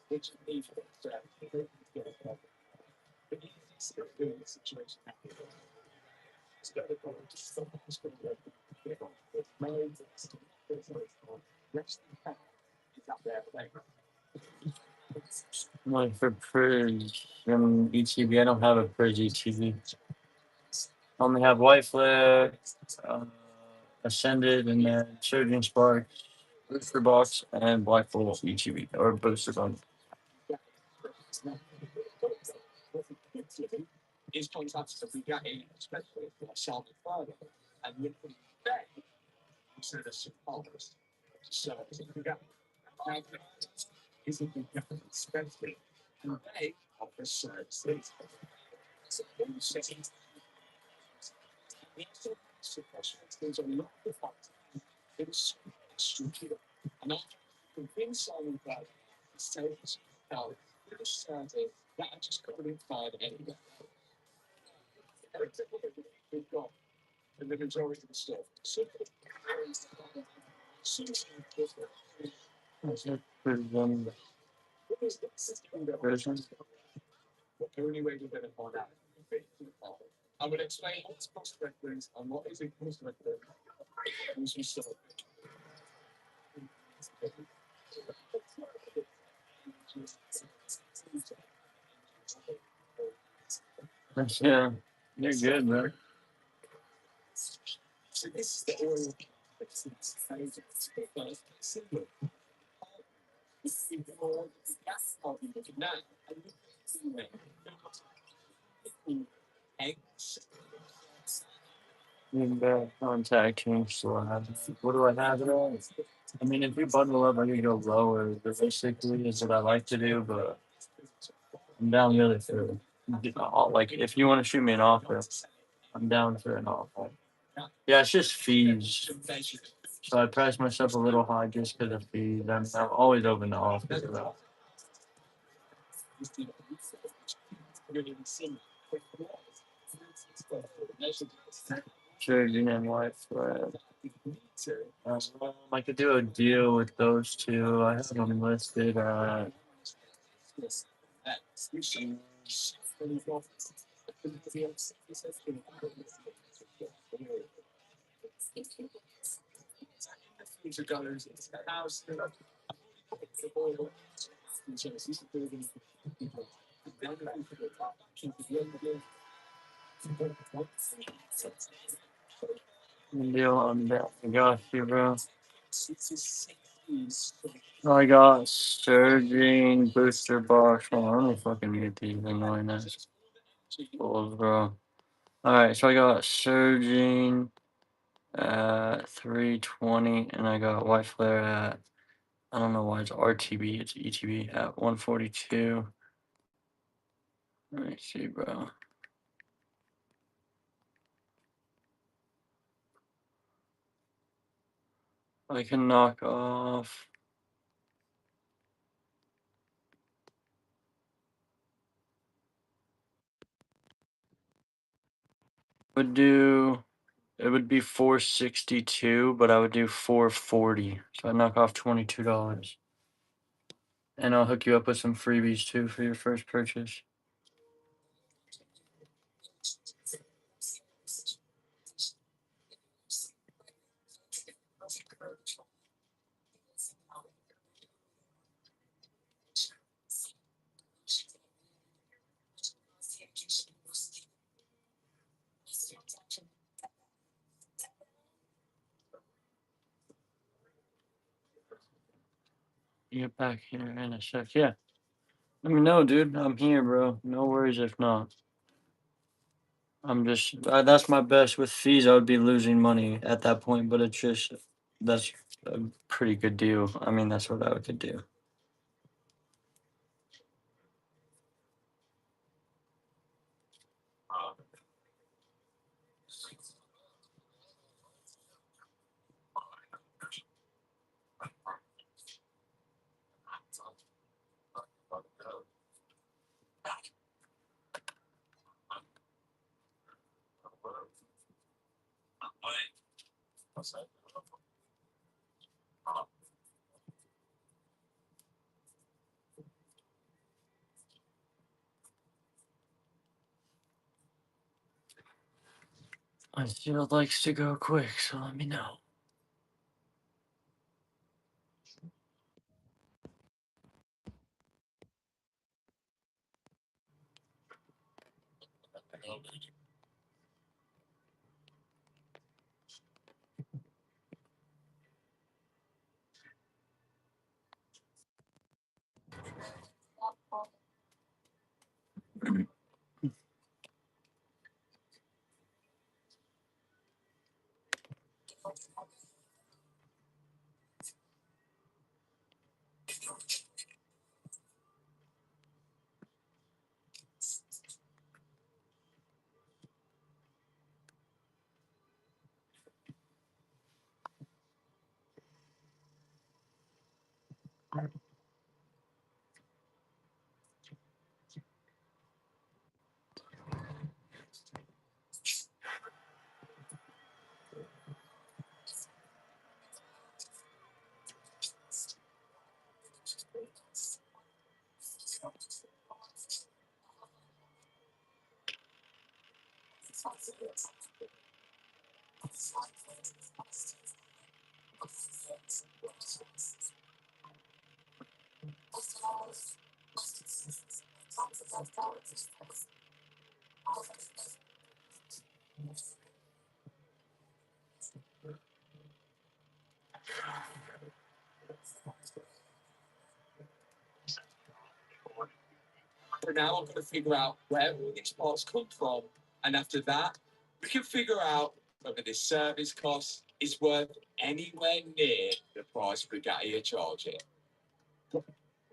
Which is the situation. Like for Prizz ETV, I don't have a Prizz ETV. I only have White Flare, Ascended, and then Surgeon Spark, Booster Box, and Black Bull ETV, or Booster Box. Is contacts that we get in, especially for South Florida, and we put back instead of supporters. So we got isn't expensive. And they offer services. There's a lot of factors. It's stupid. And I convince someone that sales out this survey that I just couldn't find anywhere. We've got the majority of the stuff. So, Version. the only way we're going to find out. I will explain what's cost reference and what is a cost reference. Once we start. Yeah, you're good, man. So this is the oil. Simple. Eggs. Contacting Slabby. What do I have it on? I mean, if you bundle up, I can go lower. Basically, is what I like to do, but I'm down really for like if you want to shoot me an offer, I'm down for an offer. Yeah, it's just fees. So I price myself a little high just because of fees. I'm always open to offers. Though. Surgeon and White Flare. I could do a deal with those two. I have them listed at deal on that. I got you, bro. I got Surging Booster Box. Hold on, let me fucking get these annoying ass balls, bro. Alright, so I got Surging at 320, and I got White Flare at, I don't know why it's RTB, it's ETB at 142. Let me see, bro. I can knock off. Would do, it would be 462, but I would do 440. So I knock off $22. And I'll hook you up with some freebies too for your first purchase. Get back here in a sec. Yeah. Let me know, dude. I'm here, bro. No worries if not. I'm just, that's my best. With fees, I would be losing money at that point, but it's just, that's a pretty good deal. I mean, that's what I could do. I still likes to go quick, so let me know. For now, I'm going to figure out where all these parts come from, and after that, we can figure out whether this service cost is worth anywhere near the price Bugatti are charging.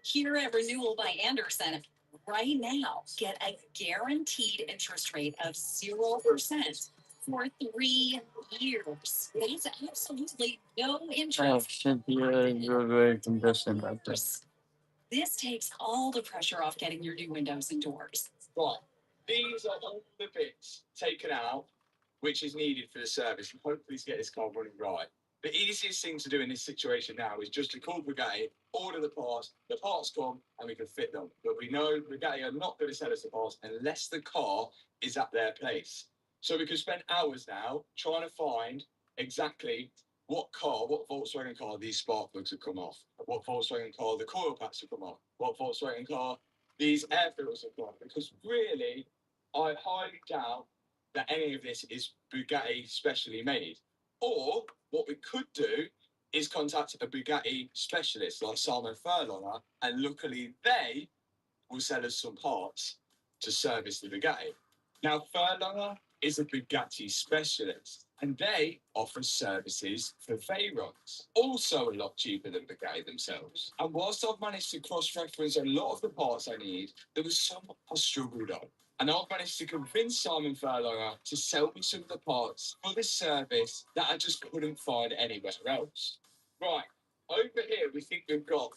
Here at Renewal by Anderson, right now, get a guaranteed interest rate of 0% for 3 years. That's absolutely no Oh, interest. Cynthia, you're very consistent right there. This takes all the pressure off getting your new windows and doors. Right, these are all the bits taken out which is needed for the service, and hopefully to get this car running right. The easiest thing to do in this situation now is just to call Bugatti, order the parts come, and we can fit them. But we know Bugatti are not going to sell us the parts unless the car is at their place. So we could spend hours now trying to find exactly what Volkswagen car these spark plugs have come off, what Volkswagen car the coil packs have come off, what Volkswagen car these air filters have come off. Because really, I highly doubt that any of this is Bugatti specially made. Or what we could do is contact a Bugatti specialist like Simon Furlonger, and luckily they will sell us some parts to service the Bugatti. Now, Furlonger is a Bugatti specialist, and they offer services for Veyrons, also a lot cheaper than Bugatti themselves. And whilst I've managed to cross-reference a lot of the parts I need, there was some I struggled on. And I've managed to convince Simon Furlonger to sell me some of the parts for this service that I just couldn't find anywhere else. Right, over here we think we've got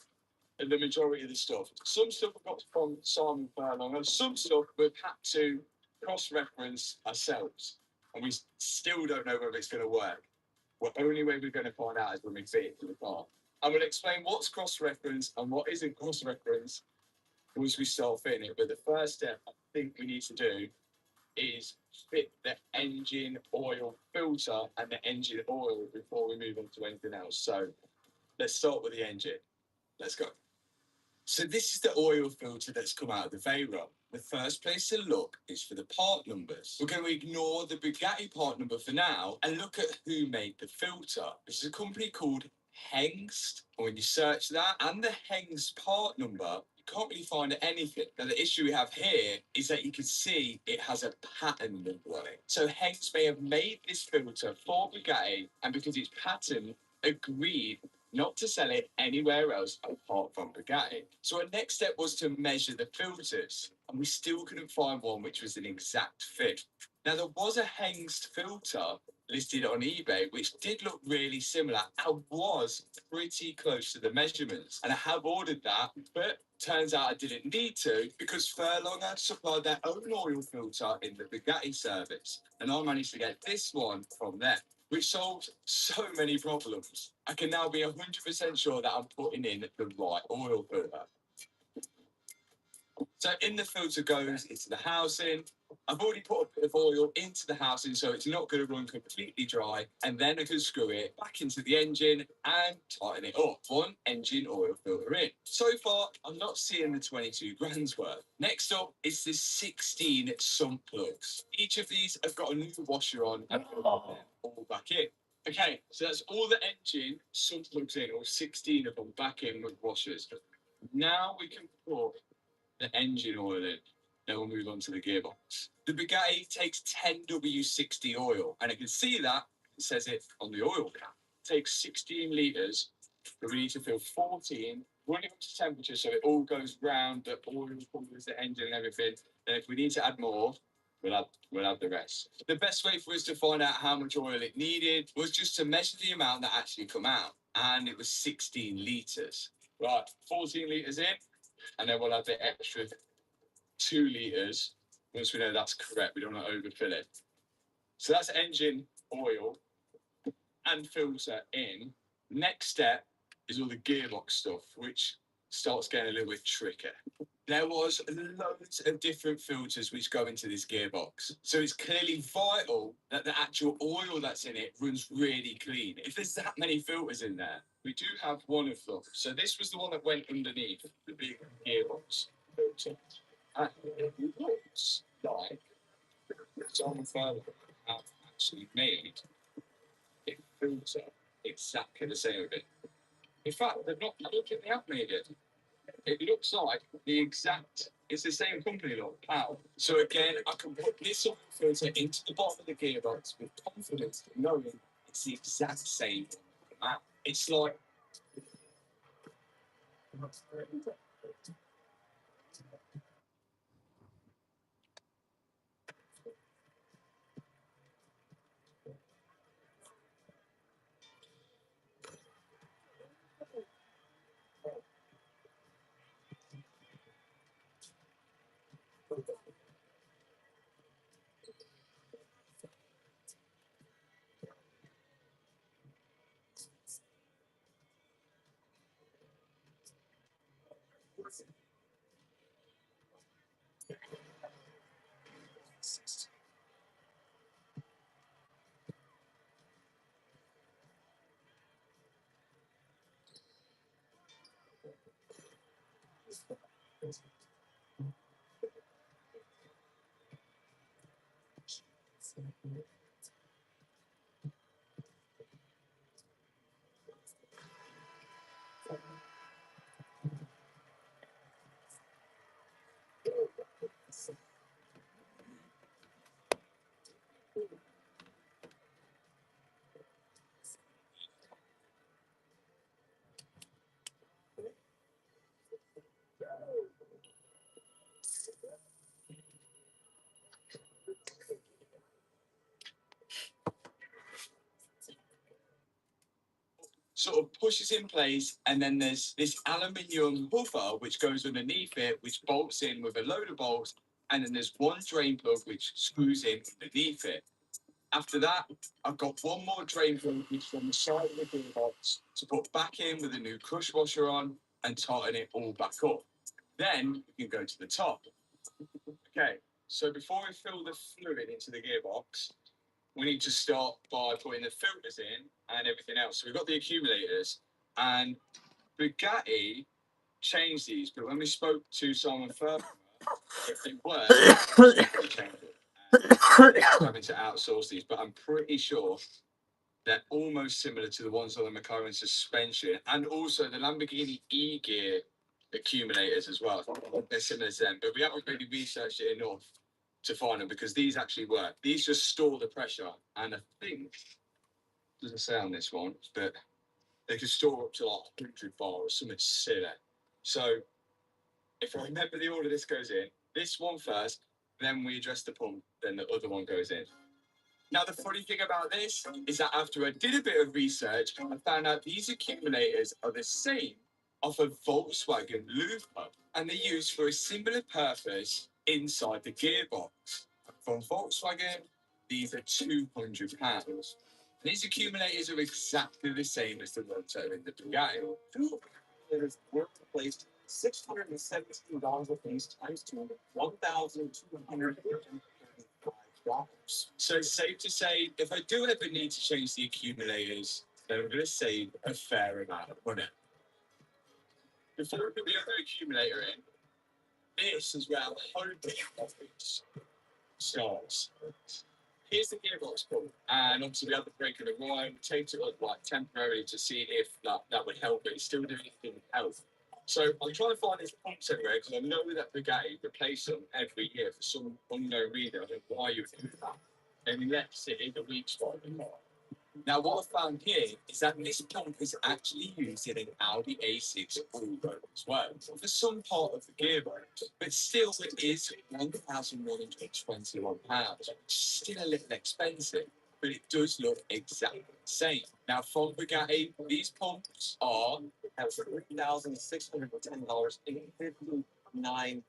the majority of the stuff. Some stuff we've got from Simon Furlong, and some stuff we've had to cross-reference ourselves. And we still don't know whether it's going to work. The only way we're going to find out is when we fit it to the car. I'm going to explain what's cross-reference and what isn't cross-reference once we start fitting it. But the first step I think we need to do is fit the engine oil filter and the engine oil before we move on to anything else. So let's start with the engine. Let's go. So this is the oil filter that's come out of the Veyron. The first place to look is for the part numbers. We're going to ignore the Bugatti part number for now and look at who made the filter. This is a company called Hengst. And when you search that and the Hengst part number, you can't really find anything. Now the issue we have here is that you can see it has a pattern number on it. So Hengst may have made this filter for Bugatti, and because it's patterned, agreed not to sell it anywhere else apart from Bugatti. So our next step was to measure the filters, and we still couldn't find one which was an exact fit. Now there was a Hengst filter listed on eBay which did look really similar and was pretty close to the measurements, and I have ordered that, but turns out I didn't need to because Furlong had supplied their own oil filter in the Bugatti service, and I managed to get this one from them, which solved so many problems. I can now be 100% sure that I'm putting in the right oil filter. So in the filter goes into the housing. I've already put a bit of oil into the housing so it's not going to run completely dry, and then I can screw it back into the engine and tighten it up. One engine oil filter in. So far, I'm not seeing the 22 grand's worth. Next up is the 16 sump plugs. Each of these have got a new washer on and all back in. Okay, so that's all the engine sump plugs in, or 16 of them back in with washers. Now we can put the engine oil in. Then we'll move on to the gearbox. The Bugatti takes 10W60 oil, and I can see that it says it on the oil cap. It takes 16 litres, but we need to fill 14, running up to temperature so it all goes round, the oil covers the engine and everything. Then if we need to add more, we'll add the rest. The best way for us to find out how much oil it needed was just to measure the amount that actually come out, and it was 16 litres. Right, 14 litres in, and then we'll add the extra 2 litres. Once we know that's correct, we don't want to overfill it. So that's engine oil and filter in. Next step is all the gearbox stuff, which starts getting a little bit tricky. There was loads of different filters which go into this gearbox. So it's clearly vital that the actual oil that's in it runs really clean. If there's that many filters in there, we do have one of them. So this was the one that went underneath the big gearbox filter. And it looks like some further have actually made a filter exactly the same of it. In fact, they've not, I don't think they have made it. It looks like it's the same company, look, Pow. So again, I can put this oil filter into the bottom of the gearbox with confidence, knowing it's the exact same amount. It's like, sort of pushes in place, and then there's this aluminium hover which goes underneath it, which bolts in with a load of bolts, and then there's one drain plug which screws in underneath it. After that, I've got one more drain voltage from the side of the gearbox to put back in with a new crush washer on and tighten it all back up. Then we can go to the top. Okay, so before we fill the fluid into the gearbox, we need to start by putting the filters in and everything else. So we've got the accumulators, and Bugatti changed these, but when we spoke to someone further, if they were, they changed it. And they're having to outsource these, but I'm pretty sure they're almost similar to the ones on the McLaren suspension, and also the Lamborghini E-Gear accumulators as well. They're similar to them, but we haven't really researched it enough to find them because these actually work. These just store the pressure, and I think it doesn't say on this one, but they can store up to like 100 bar or something silly. So if I remember the order this goes in, this one first, then we address the pump, then the other one goes in. Now, the funny thing about this is that after I did a bit of research, I found out these accumulators are the same of a Volkswagen looper, and they're used for a similar purpose inside the gearbox. From Volkswagen, these are £200. These accumulators are exactly the same as the ones that are in the Bugatti. Two accumulators were replaced $617 a piece times 2, $1,235. So it's safe to say, if I do ever need to change the accumulators, then I'm going to save a fair amount of money. Before we put the other accumulator in, this is where the whole thing starts. Here's the gearbox pump, and obviously we have the brake and the wire. We taped it up like temporarily to see if that would help, but it's still doing it, didn't help. So I'm trying to find these pumps everywhere because I know that Bugatti replace them every year for some unknown reason. I don't know why you would do that. And left it in the weak spot. Now, what I found here is that this pump is actually used in an Audi A6 all-road as well, for some part of the gearbox, but still it is £1,121, which is still a little expensive, but it does look exactly the same. Now, from Bugatti, these pumps are $3,610.59.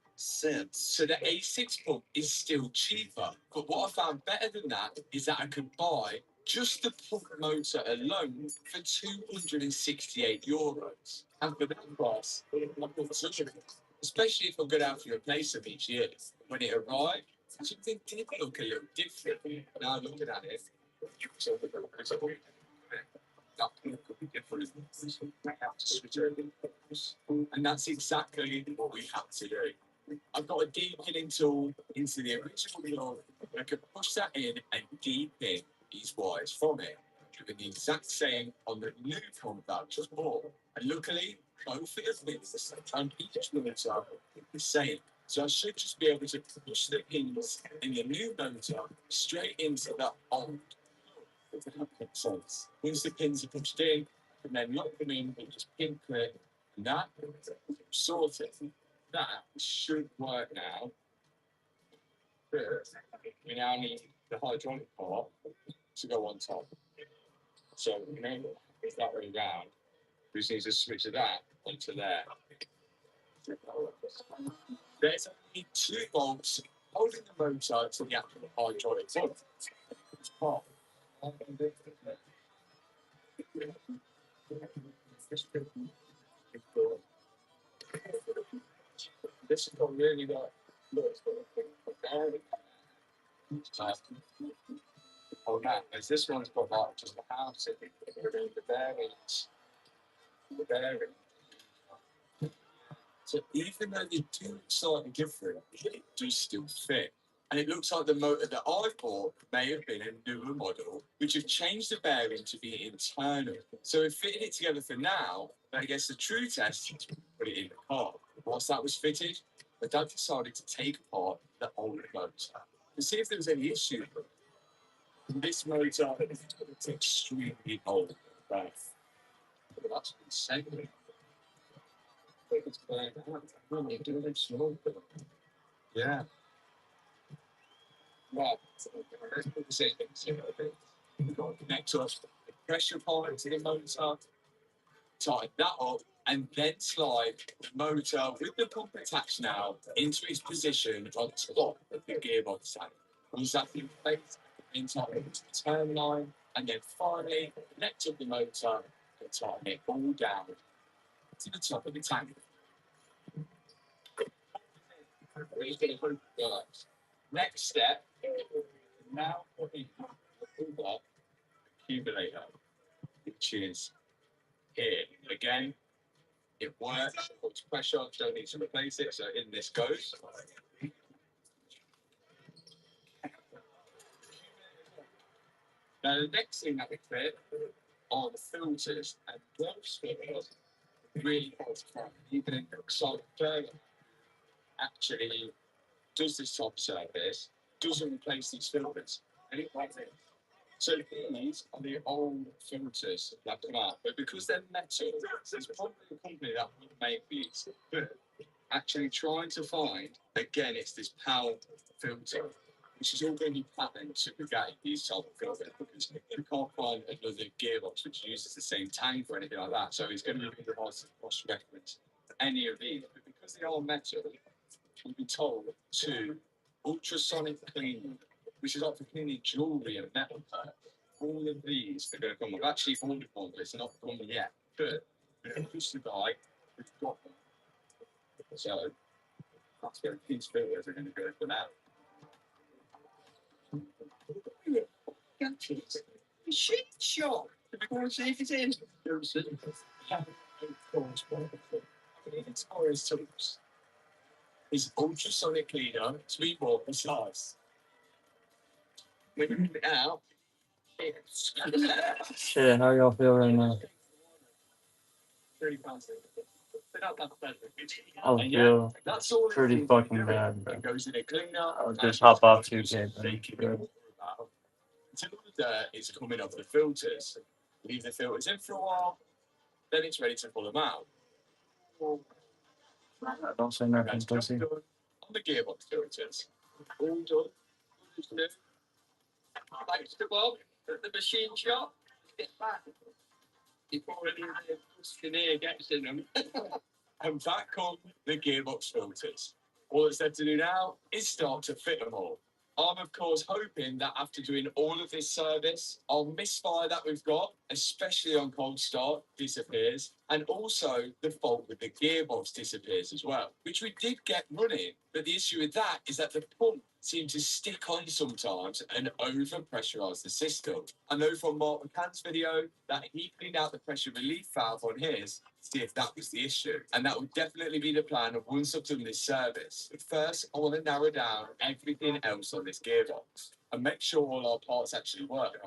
So the A6 pump is still cheaper, but what I found better than that is that I could buy just the pump motor alone for €268. And for that price, I'm not touching it. Especially if I'm going to have to replace them each year. When it arrived, something did look a little different. Now looking at it, so that could be different. I have to switch over. And that's exactly what we have to do. I've got a deepening tool into the original wheel. I can push that in and deepen these wires from it, doing the exact same on the new pump that just bought. And luckily, both of them and each motor the same. So I should just be able to push the pins in the new motor straight into the old. If that makes sense. Once the pins are pushed in, I can then lock them in and just pin clip, and that sorted. That should work now. We now need the hydraulic part to go on top. So remember, it's that way round. We just need to switch that onto there. There's only 2 bolts holding the motor to the actual hydraulic pump. It's part. This is not really like on that, as this one's got like just the house in it, the bearings, So even though they do look slightly different, it does still fit. And it looks like the motor that I bought may have been a newer model, which have changed the bearing to be internal. So we're fitting it together for now, but I guess the true test is to put it in the car. Once that was fitted, my dad decided to take apart the old motor to see if there was any issue. This motor is extremely old, right? But that's insane. Yeah. Right. Connect to us the pressure point to the motor, tighten that up, and then slide the motor with the pump attached now into its position on top of the gearbox tank. Once that's in place, inside the turn line, and then finally connect up the motor and tighten it all down to the top of the tank. Next step, now putting the accumulator, which is here. Again, it works, puts pressure on, don't need to replace it, so in this goes. Now the next thing that we fit are the filters, and those filters really help even solid further. Actually does this top surface, doesn't replace these filters. So these are the old filters that come out, but because they're metal, there's probably a company that would make these. But actually trying to find, again, it's this power filter, which is all going to be patented to create these type of filters, because you can't find another gearbox which uses the same tank or anything like that. So it's going to be really hard to cross reference any of these. But because they are metal, we've been told to ultrasonic clean, which is like for cleaning jewelry and metal parts. All of these are going to come. We've actually ordered one, but it's not come yet. But just the guy, we've got them. So that's where these filters are going to go for now. Machine shop. We're going to see if it's in. It's orange tools. It's ultrasonic cleaner, 3 more precise. When you put it out, it's Shit, how y'all feel right now? £30. They're not that bad. I feel That's all pretty fucking bad, bro. it goes in a cleaner. I'll just hop off 2K, bro. Until the dirt is coming off the filters. Leave the filters in for a while, then it's ready to pull them out. Don't say nothing, That's pussy. done on the gearbox filters. All done. Thanks to Bob at the machine shop. Get back. Before any of the engineer gets in them. And back on the gearbox filters. All it's left to do now is start to fit them all. I'm, of course, hoping that after doing all of this service, our misfire that we've got, especially on cold start, disappears. And also the fault with the gearbox disappears as well, which we did get running. But the issue with that is that the pump seemed to stick on sometimes and over-pressurize the system. I know from Mark McCann's video that he cleaned out the pressure relief valve on his to see if that was the issue. And that would definitely be the plan of once I've done this service. But first, I want to narrow down everything else on this gearbox and make sure all our parts actually work.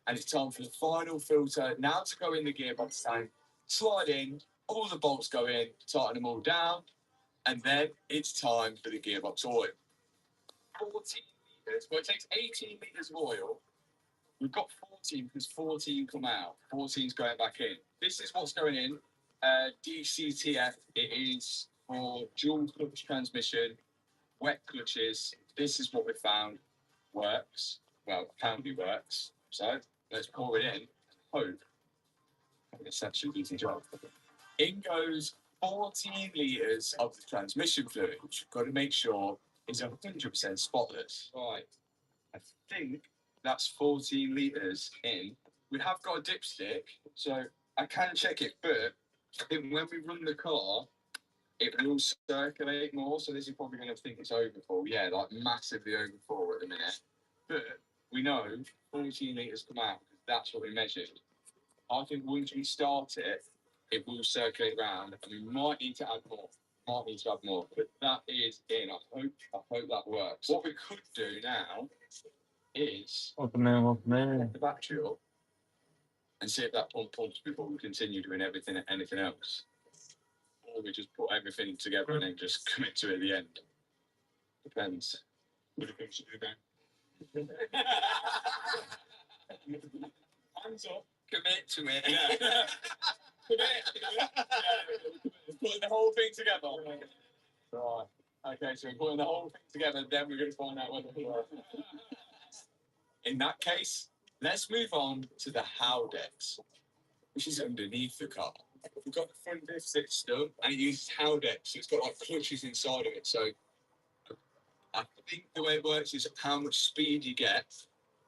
And it's time for the final filter now to go in the gearbox tank, slide in, all the bolts go in, tighten them all down, and then it's time for the gearbox oil. 14 litres. Well, it takes 18 litres of oil. We've got 14 because 14 come out. 14's going back in. This is what's going in. DCTF. It is for dual clutch transmission, wet clutches. This is what we found works. Well, apparently works. So let's pour it in. Hope it's actually an easy job. In goes 14 litres of the transmission fluid, which you've got to make sure is 100% spotless. Right. I think that's 14 litres in. We have got a dipstick, so I can check it, but I think when we run the car, it will circulate more, so this is probably going to think it's overfull. Yeah, like massively overfull at the minute. But we know 14 litres come out, because that's what we measured. I think once we start it, it will circulate around, and we might need to add more. But that is in. I hope that works. What we could do now is Welcome in. get the battery up and see if that pump pumps before we continue doing anything else. Or we just put everything together and then just commit to it at the end. Depends. What do you think should do then? Hands up. Commit to it. Yeah. Putting the whole thing together. Right. Okay, so we're putting the whole thing together, then we're going to find out whether it works. In that case, let's move on to the Howdex, which is underneath the car. We've got the front diff system, and it uses Howdex, so it's got like clutches inside of it. So I think the way it works is how much speed you get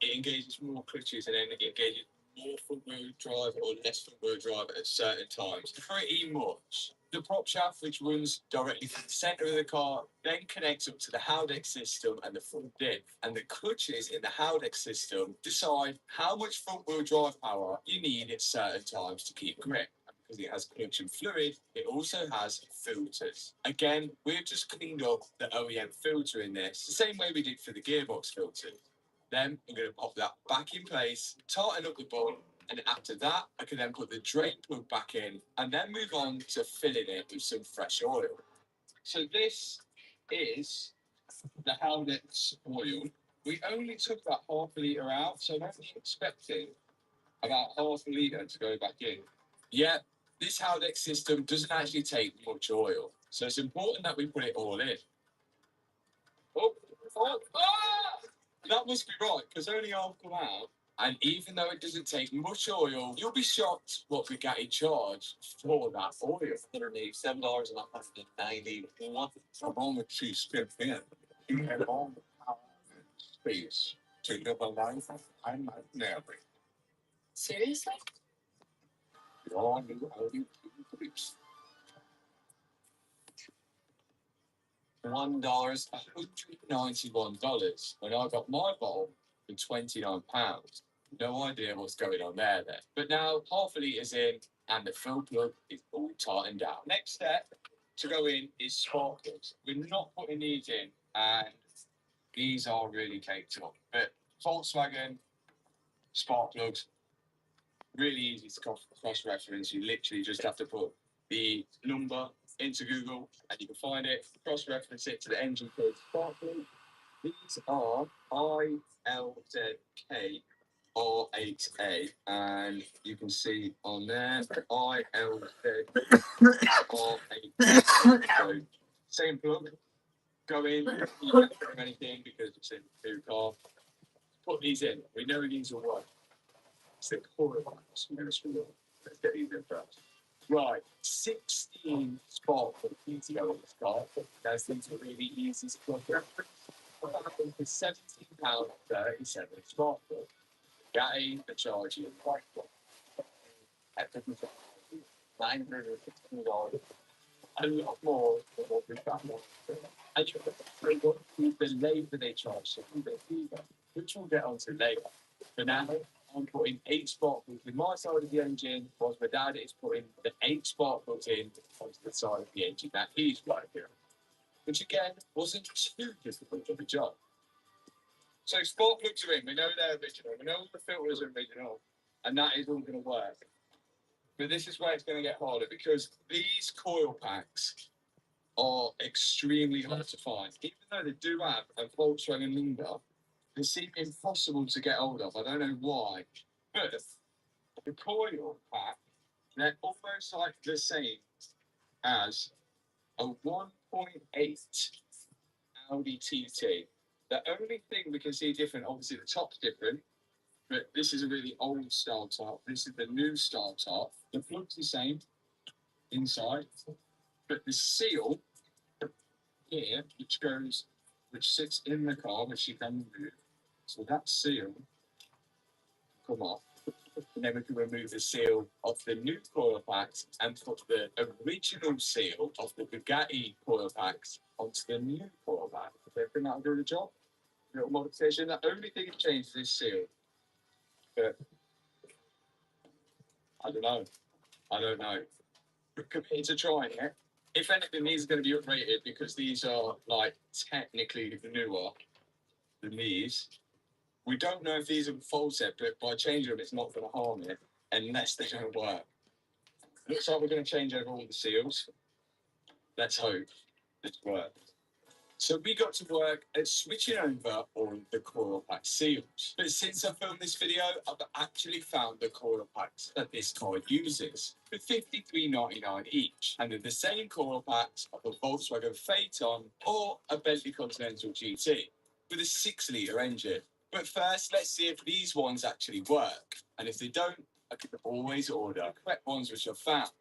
it engages more clutches and then it engages more front-wheel drive or less front-wheel drive at certain times. Pretty much. The prop shaft, which runs directly from the center of the car, then connects up to the Howdex system and the front diff. And the clutches in the Howdex system decide how much front-wheel drive power you need at certain times to keep grip. Because it has clutch and fluid, it also has filters. Again, we've just cleaned up the OEM filter in this, the same way we did for the gearbox filters. Then I'm going to pop that back in place, tighten up the bolt, and after that, I can then put the drain plug back in and then move on to filling it with some fresh oil. So this is the Howdex oil. We only took about half a litre out, so I'm only expecting about half a litre to go back in. Yeah, this Howdex system doesn't actually take much oil, so it's important that we put it all in. That must be right, because only half come out. And even though it doesn't take much oil, you'll be shocked what Bugatti charge for that oil. $187 and $191. I'm on the cheap spin in. You have all the power and space to live a life I might never. Seriously? You all knew how you please. $191 when I got my bottle for £29. No idea what's going on there then. But now half a litre's in and the fill plug is all tightened down. Next step to go in is spark plugs. We're not putting these in and these are really caked up. But Volkswagen spark plugs, really easy to cross-reference. You literally just have to put the number into Google and you can find it, cross-reference it to the engine code spark plug. These are ILZK R8A, and you can see on there ILZK R8A. So same plug, go in, you can't do anything because it's in the new car. Put these in, we know these will work. It's the core ones. Let's get these in first. Right, 16 spark plugs need to go in this car. Those things are really easy to plug in. What happens is £17.37 spark plug. Getting the charge in quite well. At $916. A lot more than what we found. And you can the labour they charge, so which we'll get onto later. For now, I'm putting 8 spark plugs in my side of the engine, whilst my dad is putting the 8 spark plugs in onto the side of the engine that he's working. Which again wasn't too difficult of a job. So spark plugs are in, we know they're original, we know the filters are original, and that is all going to work. But this is where it's going to get harder, because these coil packs are extremely hard to find. Even though they do have a Volkswagen number, they seem impossible to get hold of. I don't know why. But the coil pack, they're almost like the same as a 1.8 Audi TT. The only thing we can see different, obviously the top's different, but this is a really old style top. This is the new style top. The plug's the same inside, but the seal here, which sits in the car, which you can remove. So that seal come off. And then we can remove the seal of the new coil packs and put the original seal of the Bugatti coil packs onto the new coil pack. Does everything that'll do the job? Little modification. The only thing that changes is seal. But I don't know. We're committed to trying it. If anything, these are going to be uprated because these are like technically newer than these. We don't know if these are full set, but by changing them, it's not going to harm it unless they don't work. Looks like we're going to change over all the seals. Let's hope this works. So we got to work at switching over all the coil pack seals. But since I filmed this video, I've actually found the coil packs that this car uses for $53.99 each. And they're the same coil packs of a Volkswagen Phaeton or a Bentley Continental GT with a 6-litre engine. But first, let's see if these ones actually work. And if they don't, I can always order the correct ones which I've found.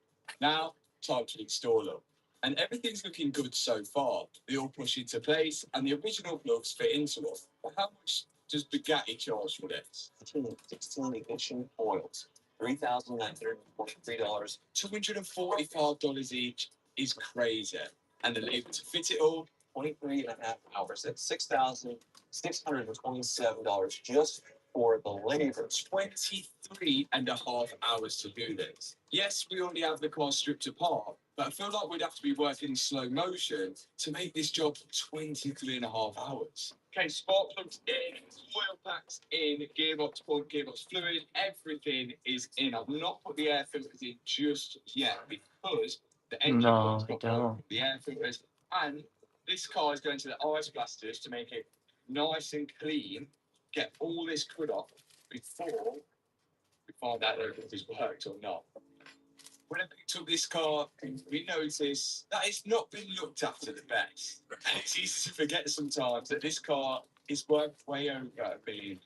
Now, time to install them. And everything's looking good so far. They all push into place and the original plugs fit into them. But how much does Bugatti charge for this? 16 ignition oils, $3,943. $245 each is crazy. And the labor to fit it all, 23.5 hours. That's $6,627 just for the labor. 23.5 hours to do this. Yes, we already have the car stripped apart, but I feel like we'd have to be working in slow motion to make this job 23.5 hours. Okay, spark plugs in, oil packs in, gearbox pump, gearbox fluid, everything is in. I've not put the air filters in just yet because the engine No, block's got don't. the air filters, and this car is going to the ice blasters to make it nice and clean, get all this crud off before we find out if it's worked or not. When I picked up this car, we noticed that it's not been looked after the best. And it's easy to forget sometimes that this car is worth way over £1 million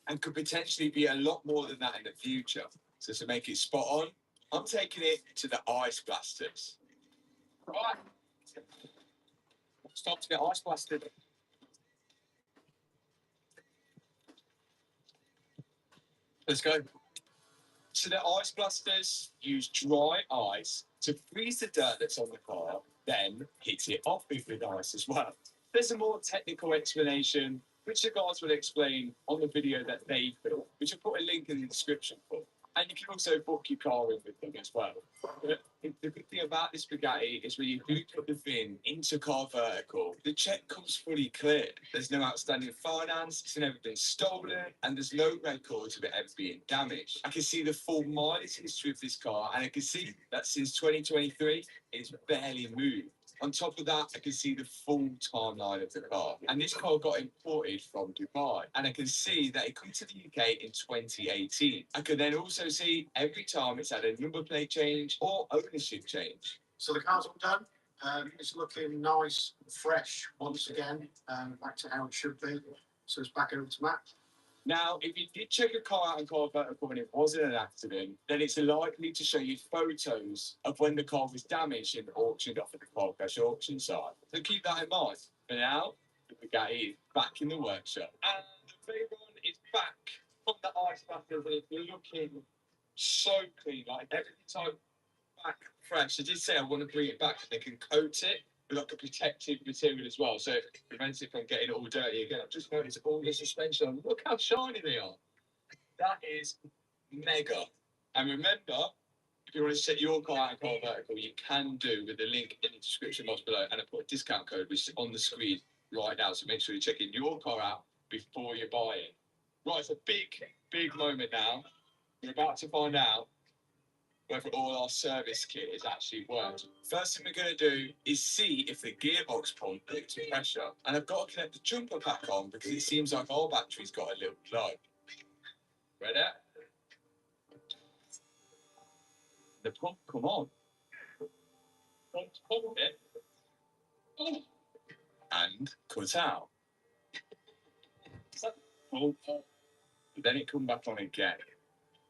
and could potentially be a lot more than that in the future. So to make it spot on, I'm taking it to the ice blasters. Right. Stop to get ice blasted. Let's go. So the ice blasters use dry ice to freeze the dirt that's on the car, then hit it off with ice as well. There's a more technical explanation, which the guys will explain on the video that they built, which I'll put a link in the description for. And you can also book your car in with them as well. But the good thing about this Bugatti is when you do put the VIN into car vertical, the check comes fully clear. There's no outstanding finance, it's never been stolen, and there's no records of it ever being damaged. I can see the full mileage history of this car, and I can see that since 2023, it's barely moved. On top of that, I can see the full timeline of the car. And this car got imported from Dubai. And I can see that it came to the UK in 2018. I can then also see every time it's had a number plate change or ownership change. So the car's all done. It's looking nice, fresh once again, back to how it should be. So it's back over to Matt. Now, if you did check a car out on Car Vertical and it wasn't an accident, then it's likely to show you photos of when the car was damaged and auctioned off at the car crash auction site. So keep that in mind. For now, the Bugatti is back in the workshop. And the Veyron is back from the ice blasters and it's looking so clean. Like everything's like back fresh. I did say I want to bring it back so they can coat it with like a protective material as well, so it prevents it from getting all dirty again. I've just noticed all the suspension on. Look how shiny they are. That is mega. And remember, if you want to set your car out in Car Vertical, you can do with the link in the description box below, and I put a discount code which is on the screen right now. So make sure you're checking your car out before you buy it. Right, it's a big moment now. We're about to find out whether all our service kit is actually worked. First thing we're going to do is see if the gearbox pump puts pressure. And I've got to connect the jumper pack on because it seems like our battery's got a little low. Ready? The pump come on. Pump's pumped it. And cut out. But then it come back on again,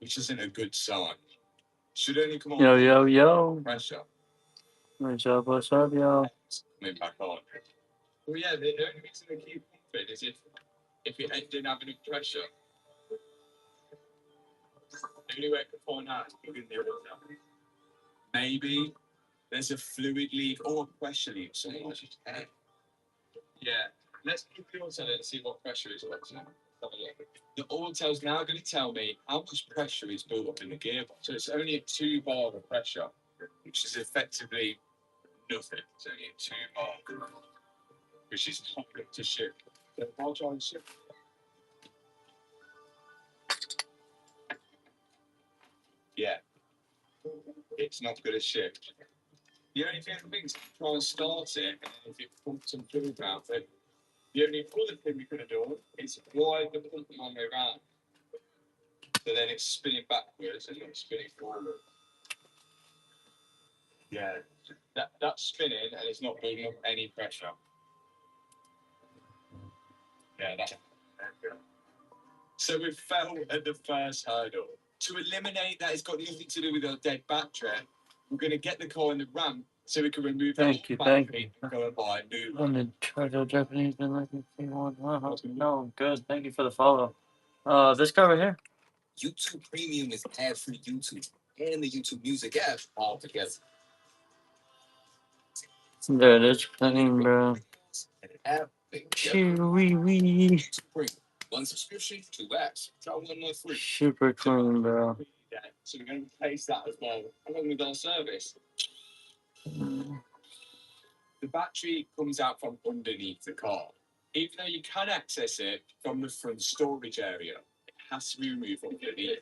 which isn't a good sign. Should only come on Yo. pressure. What's up, yo? Coming back on. Well, yeah, the only reason they keep pumping is if it didn't have enough pressure. The only way I can find out is plugging the oil down. Maybe there's a fluid leak or a pressure leak somewhere. Yeah, let's keep the oil and see what pressure is. The oil tell's now going to tell me how much pressure is built up in the gearbox. So it's only a 2 bar of pressure, which is effectively nothing. It's only a 2 bar, which is not good to ship. So if I'll try and ship. Yeah, it's not going to shift. The only thing I think is to try and start it, and if it pumps some fluid out, then the only other thing we could have done is wired the pump the wrong way around. So then it's spinning backwards and not spinning forward. Yeah, that's spinning and it's not building up any pressure. Yeah, that's. So we fell at the first hurdle. To eliminate that, it's got nothing to do with our dead battery. We're going to get the car in the ramp so we can remove Thank you, thank you. and go and buy a new On the Charger Japanese been looking for one. No, good. Thank you for the follow. This guy right here. YouTube Premium is ad-free YouTube and the YouTube Music app all together. There it is. Clean, bro. And an app Chewy wee. YouTube Premium. One subscription, 2 apps. Try one month free. Super clean, bro. So we're going to replace that as well, along with our service. The battery comes out from underneath the car. Even though you can access it from the front storage area, it has to be removed from underneath.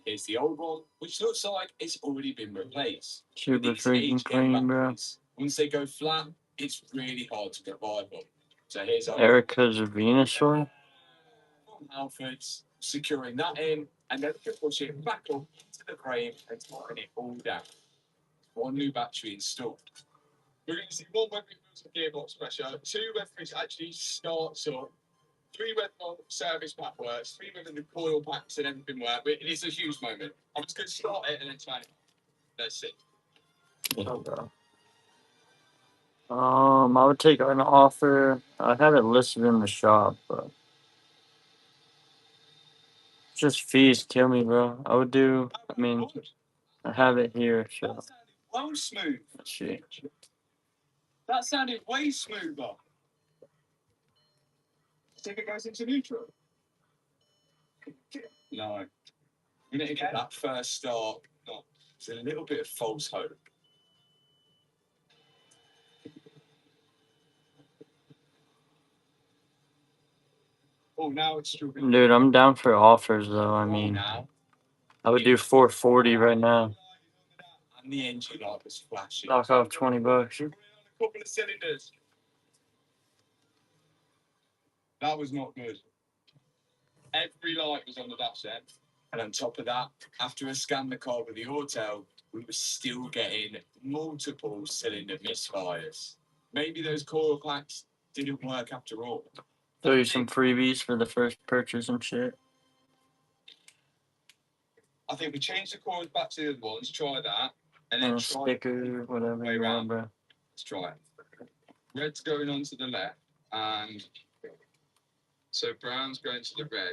Here's the old one, which looks like it's already been replaced. Super These freaking HM clean, bro. batteries, once they go flat, it's really hard to revive them. So here's our Erica's Venusaur. from Alfred's, securing that in, and then we can push it back up into the frame and tighten it all down. One new battery installed. We're going to see one when we move some gearbox pressure, 2 when it actually starts up, 3 when the service pack works, 3 when the coil packs and everything work. It is a huge moment. I'm just going to start it and then try it. Let's see. I would take an offer. I have it listed in the shop, but just fees kill me, bro. I would do. I mean, I have it here, so That sounded well smooth. let's see. That sounded way smoother. See if it goes into neutral. No. We need to get that first start. No. It's a little bit of false hope. Oh, now it's struggling. Dude, I'm down for offers though. I Oh, mean, now. I would do 440 right now. And the engine light was flashing. Knock off $20. A couple of cylinders. That was not good. Every light was on the dash end. And on top of that, after I scanned the car with the auto, we were still getting multiple cylinder misfires. Maybe those coil packs didn't work after all. Throw you some freebies for the first purchase and shit. I think we changed the coils back to the other ones, try that, and then And a try sticker, whatever way you want, round. bro. Let's try it. Red's going on to the left, and so brown's going to the red,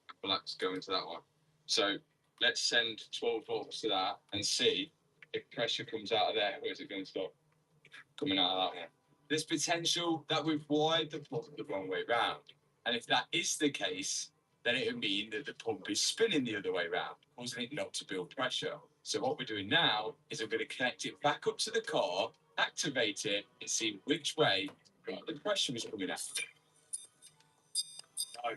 and black's going to that one. So let's send 12 volts to that and see if pressure comes out of there, or is it going to stop coming out of that one? There's potential that we've wired the pump the wrong way round. And if that is the case, then it would mean that the pump is spinning the other way round, causing it not to build pressure. So what we're doing now is I'm going to connect it back up to the car, activate it, and see which way the pressure is coming out. No,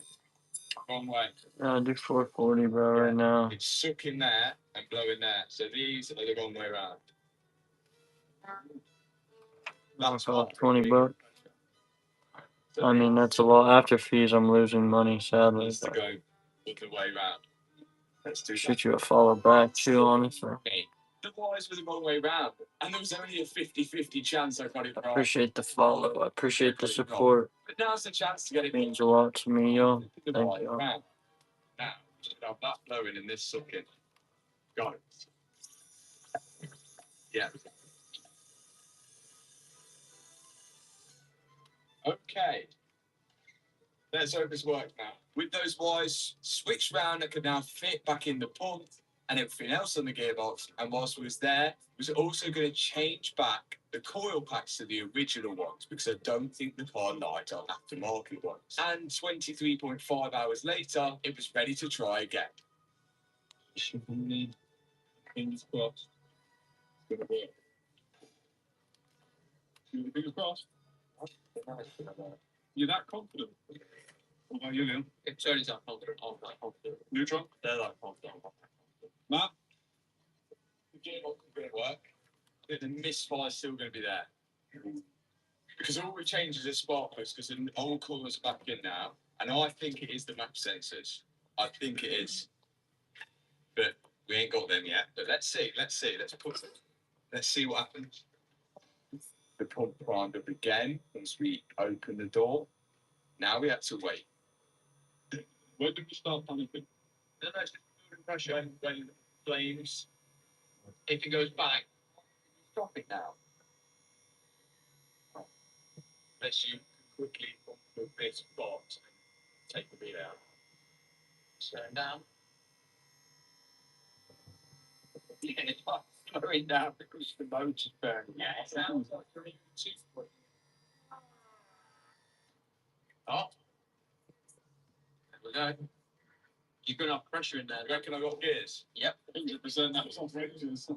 wrong way. I'll do 440, bro, right now. It's sucking there and blowing there. So these are the wrong way around. Knock off $20. I mean, that's a lot. After fees, I'm losing money, sadly. Needs to go the way round. Let's do Shoot you a follow back, too, honestly. Okay. The wires were the wrong way round, and there was only a 50-50 chance I got it I right. appreciate the follow. I appreciate the support. But now's the chance to get It it means a lot to me, yo. the Thank right you. round. Now, just have that blowing and this sucking. Got it. Yeah. Okay. Let's hope this works now. With those wires switched round, I could now fit back in the pump and everything else on the gearbox. And whilst we was there, was also going to change back the coil packs to the original ones because I don't think the car liked our aftermarket ones. And 23.5 hours later, it was ready to try again. Fingers crossed. It's gonna work. Fingers crossed. You're that confident? What about you, Liam? It's only that confident. I'm that confident. Neutron? They're that confident. Matt? The gearbox is going to work. The misfire's still going to be there. Because all we changed is the spark plugs because the old colours are back in now. And I think it is the map sensors. I think it is. But we ain't got them yet. But let's see. Let's see what happens. The pump primed up again once we open the door. Now we have to wait. When did we start panicking? The next building pressure when flames, if it goes back, stop it now. Unless you quickly put this box and take the beat out. Stand down. Yeah, it's like slowing down because the motor's burning. Yeah, it sounds like you're in two. Up. There we go. You've got enough pressure in there. I reckon I got gears. Yep. 100%. That was on for ages.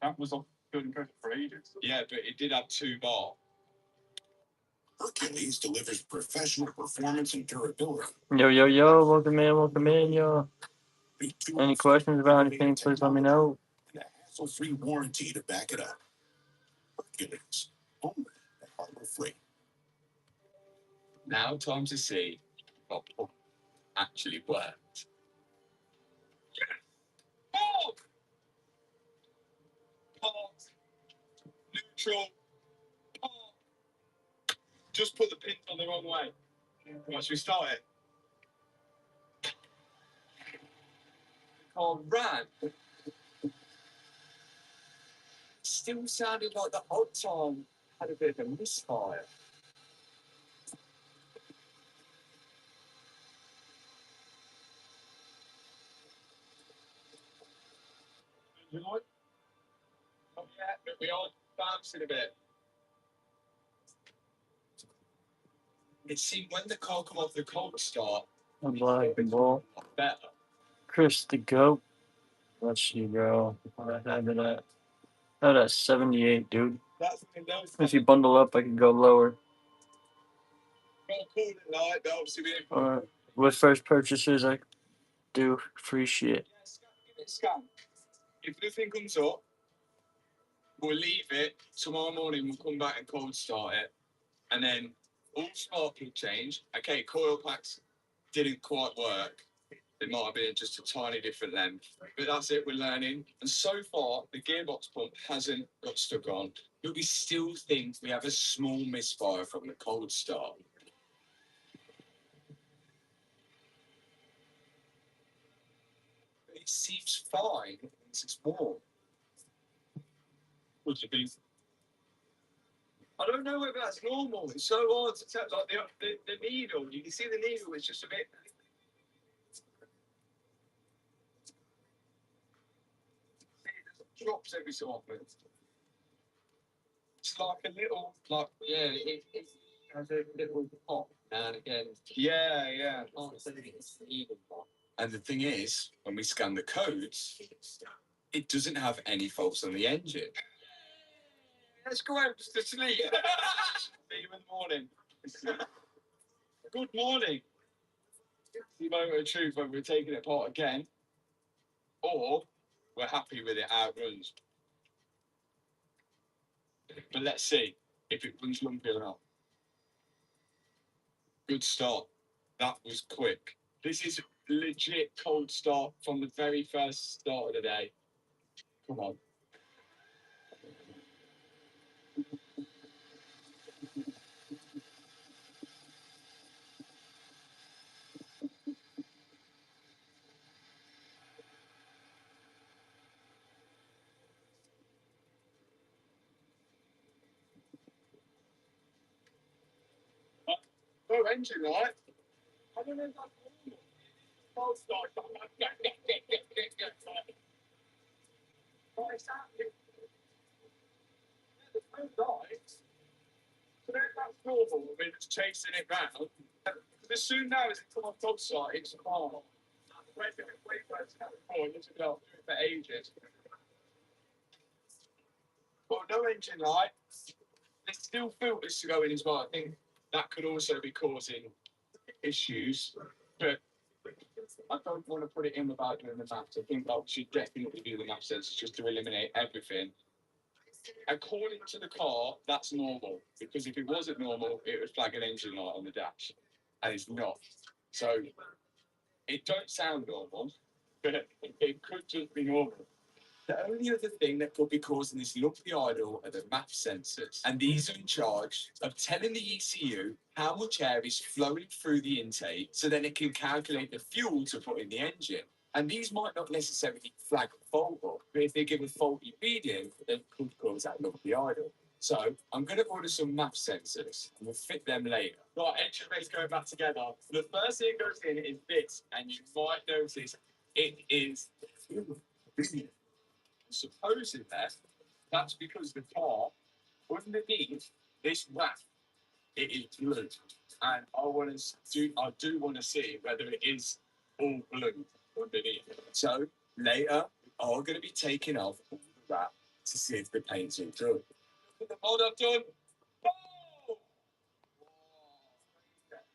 That was on good pressure for ages. Yeah, but it did have 2 bar. Hercules delivers professional performance and durability. Yo, yo, yo, welcome in, yo. Any questions about anything, please let me know. And a hassle-free warranty to back it up. Hercules, only at Harbor Freight. Now time to see what actually worked. Oh! Park. Neutral. Park. Just put the pins on the wrong way. Right, should we start it? Oh, ran. Still sounded like the odd time had a bit of a misfire. You know what? Oh, yeah, but we are bouncing a bit. It seemed when the car come off the cold start, I'm like the ball. better. Chris the goat. Let's see, bro. That's 78, dude. That's the thing. If you bundle up, I can go lower. Got a cool light, but obviously we didn't. Alright. With first purchases, I do free shit. Scan. If nothing comes up, we'll leave it. Tomorrow morning, we'll come back and cold start it. And then all spark will change. Okay, coil packs didn't quite work. They might have been just a tiny different length. But that's it, we're learning. And so far, the gearbox pump hasn't got stuck on. But we still think we have a small misfire from the cold start. But it seems fine once it's warm. What do you think? I don't know whether that's normal. It's so hard to tell. Like the needle, you can see the needle. It's just a bit. It drops every so often. It's like a little, like yeah, it has a little pop now and again. Yeah, yeah. Oh, it's even pop. And the thing is, when we scan the codes, it doesn't have any faults on the engine. Let's go out to sleep. See you in the morning. Good morning. The moment of truth whether we're taking it apart again or we're happy with it how it runs. But let's see if it runs lumpy or not. Good start. That was quick. This is legit cold start from the very first start of the day. Come on. No engine light. I don't know if that's normal. Cold start. What is happening? There's no lights. So that's normal. We're just chasing it round. As soon now as it come off top side, it's calm. Wait for it to come forward. It's about for ages. Well, no engine light. There's still filters to go in as well. I think that could also be causing issues. But I don't want to put it in without doing the maths. I think I should definitely do the maths sense just to eliminate everything. According to the car, that's normal. Because if it wasn't normal, it would flag an engine light on the dash. And it's not. So it don't sound normal, but it could just be normal. The only other thing that could be causing this lumpy idle are the MAP sensors, and these are in charge of telling the ECU how much air is flowing through the intake so then it can calculate the fuel to put in the engine. And these might not necessarily flag a fault up, but if they give a faulty reading, then it could cause that lumpy idle. So I'm going to order some math sensors and we'll fit them later. Right, engine bay's going back together. The first thing that goes in is this, and you might notice it is supposedly that's because the car underneath this wrap it is blue, and I do want to see whether it is all blue underneath. So later, we are going to be taking off all the wrap to see if the paint's all good. Look at the mod I've done. Oh!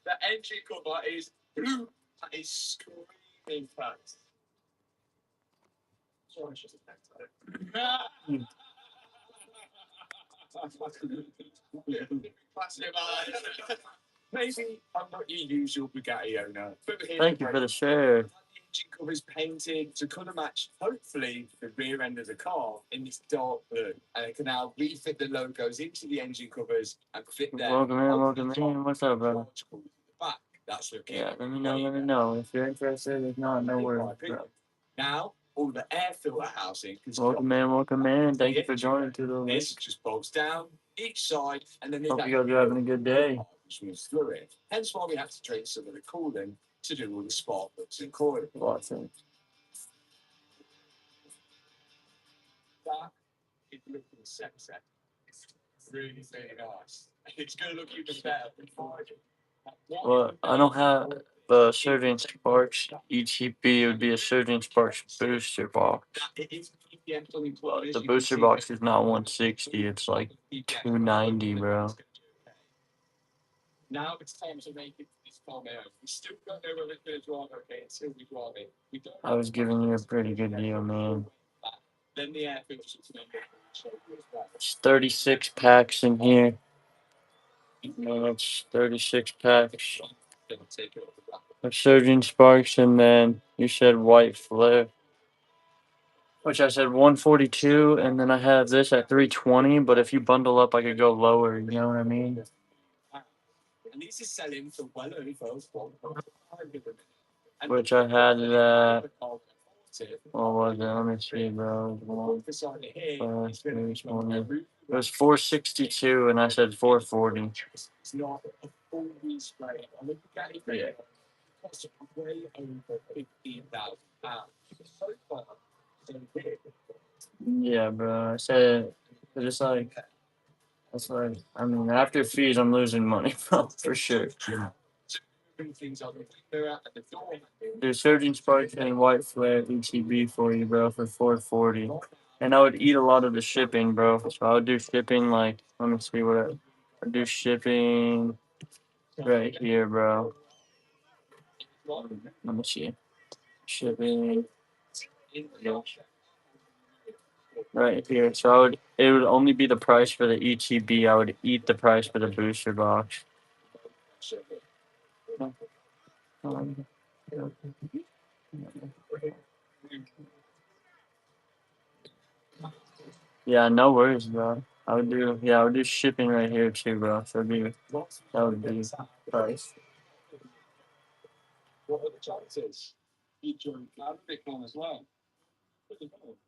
The engine cover is blue. That is screaming fast. Sorry, it's just a text. Maybe I'm not your usual Bugatti owner. Thank you for the share. The engine cover is painted to colour match, hopefully, the rear end of the car in this dark blue. And I can now refit the logos into the engine covers and fit them. Welcome in, welcome in. What's up, brother? The back. That's looking. Yeah, let me know. If you're interested, if not, no worries, bro. Now, all the air filter housing. Welcome in. Thank you for joining to the This list. just bolts down each side, and then Hope you guys are having a good day. which moves through it. Hence why we have to drain some of the cooling to do all the spark plugs and coiling. Awesome. That is looking sexy. It's really nice. It's going to look even better before Well, I don't have the Surgeon Sparks ETP. It would be a Surgeon Sparks booster box. But the booster box is not 160. It's like 290, bro. Now it's time to make it this time out. We still got no other good drive, okay, until we drive it. We don't I was giving you a pretty good deal, man. then the air filters to make it show you as well. It's 36 packs in here. No, it's 36 packs Then take it off the back. of Surgeon Sparks, and then you said white flare, which I said 142, and then I have this at 320. But if you bundle up, I could go lower. You know what I mean? And these are selling for well over 1,500. Which I had it at. What was it? Let me see, bro. It was 462, and I said 440. It's not a full respray. I look at it. Yeah. It costs way over £15,000. So far, so big. Yeah, bro. I said, it's like, that's like, I mean, after fees, I'm losing money, bro, for sure. Things are they're out at the door. There's Surgeon Sparks and white flare ETB for you, bro, for 440. And I would eat a lot of the shipping, bro. So I would do shipping like, let me see what I do shipping right here, bro. Let me see. Shipping right here. So it would only be the price for the ETB. I would eat the price for the booster box. Yeah, no worries, bro. I would do shipping right here too, bro. So that would be price. What are the chances? You join Arabic one as well.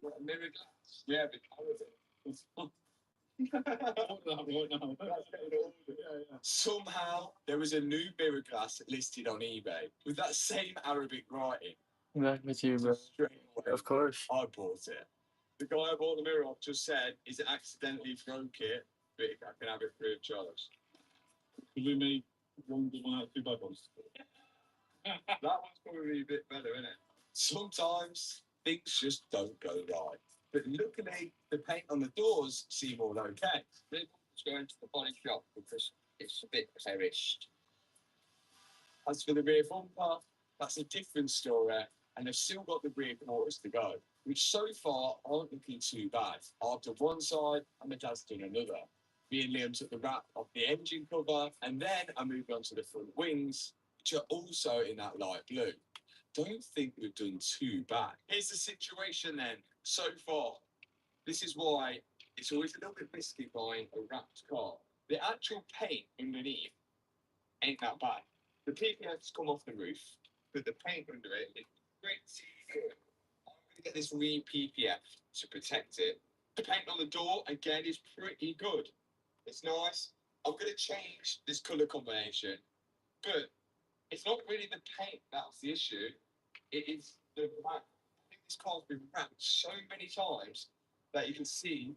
What, mirror glass? Yeah, the Arabic. Somehow there was a new mirror glass listed on eBay with that same Arabic writing. Back with you, bro. Straight away, Of course. I bought it. The guy I bought the mirror off just said he's accidentally broke it, but I can have it free of charge. Could we make one out of 2 bubbles? That one's probably a bit better, isn't it? Sometimes things just don't go right. But luckily, the paint on the doors seem all okay. Let's go into the body shop because it's a bit perished. As for the rear bumper, that's a different story, and they've still got the rear quarters to go, which so far aren't looking too bad. I've done one side, and my dad's done another. Me and Liam took the wrap off the engine cover, and then I moved on to the front wings, which are also in that light blue. Don't think we've done too bad. Here's the situation then, so far. This is why it's always a little bit risky buying a wrapped car. The actual paint underneath ain't that bad. The PPF's come off the roof, but the paint under it is pretty good. I'm going to get this re-PPF to protect it. The paint on the door, again, is pretty good. It's nice. I'm going to change this colour combination, but it's not really the paint that's the issue. It is the wrap. I think this car's been wrapped so many times that you can see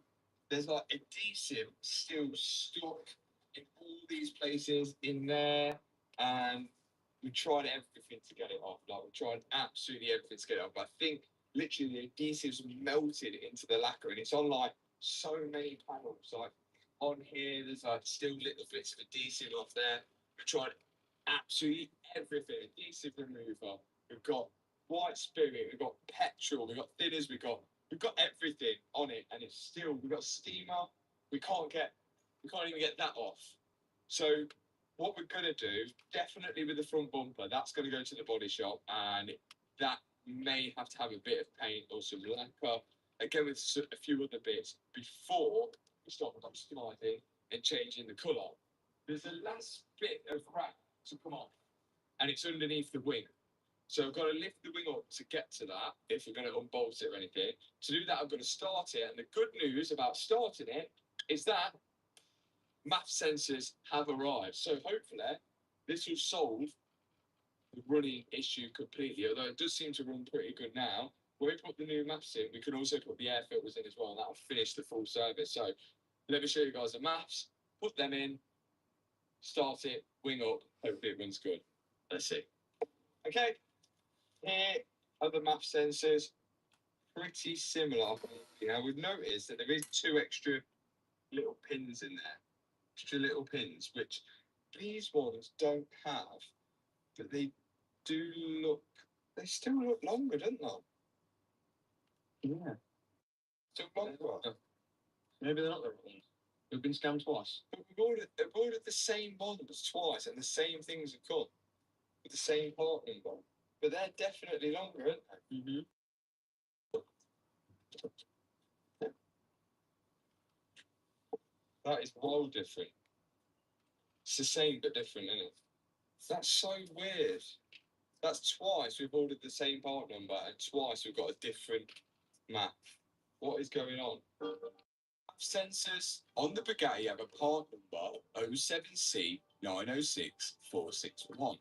there's like adhesive still stuck in all these places in there, and we tried everything to get it off. Like we tried absolutely everything to get it off. But I think literally the adhesive's melted into the lacquer, and it's on like so many panels. Like on here, there's like still little bits of adhesive off there. We tried absolutely everything. Adhesive remover. We've got white spirit. We've got petrol. We've got thinners. We've got everything on it, and it's still we've got steamer. We can't even get that off. So what we're gonna do, definitely with the front bumper, that's gonna go to the body shop, and that may have to have a bit of paint or some lacquer. Again, with a few other bits before we start customizing and changing the colour. There's a last bit of wrap to come off, and it's underneath the wing. So I've got to lift the wing up to get to that if we're going to unbolt it or anything. To do that, I'm going to start it. And the good news about starting it is that MAF sensors have arrived. So hopefully this will solve the running issue completely, although it does seem to run pretty good now. When we put the new MAFs in, we can also put the air filters in as well, and that'll finish the full service. So let me show you guys the MAFs, put them in, start it, wing up, hopefully it runs good. Let's see. Okay. Here are the MAF sensors, pretty similar. We've noticed that there is 2 extra little pins in there, extra little pins, which these ones don't have, but they still look longer, don't they? Yeah. Still longer. Maybe they're not the right ones. They've been scammed twice. But we've ordered the same ones twice, and the same things have come with the same part number. But they're definitely longer, aren't they? Mm-hmm. That is wild different. It's the same but different, isn't it? That's so weird. That's twice we've ordered the same part number and twice we've got a different map. What is going on? Sensors on the Bugatti have a part number 07C906461.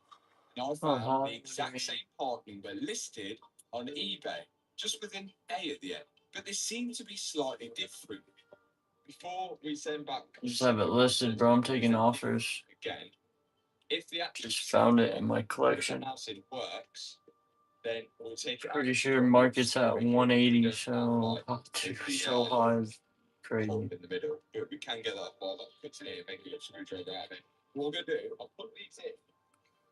Now I found the exact same part number listed on eBay, just with an A at the end, but they seem to be slightly different. Before we send back, Just have it listed, bro. I'm taking offers. Again, if the actual Just found it in my collection. housing works, then we'll take it. Pretty sure market's at 180, so so high is crazy. In the middle, but we can get that bar that fits in here and make a little screwdriver out of it. What we're gonna do, I'll put these in,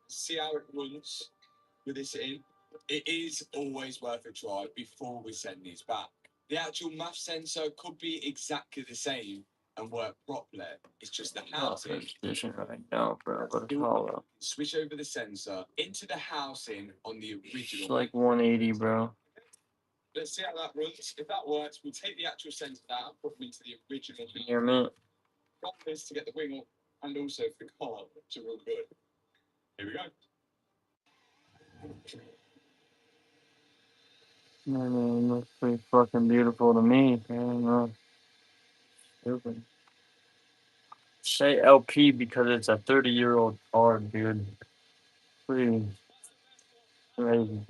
see how it runs with this in. It is always worth a try before we send these back. The actual MAF sensor could be exactly the same and work properly. It's just the housing. Position right now, bro. But it's hollow. Switch over the sensor into the housing on the original. It's like 180, bro. Let's see how that runs. If that works, we'll take the actual sensor out and put them into the original. Hear me? Got this to get the wing up and also for the car to run good. Here we go. Man, looks pretty fucking beautiful to me, man. Stupid. Say LP because it's a 30-year-old car, dude. Pretty crazy.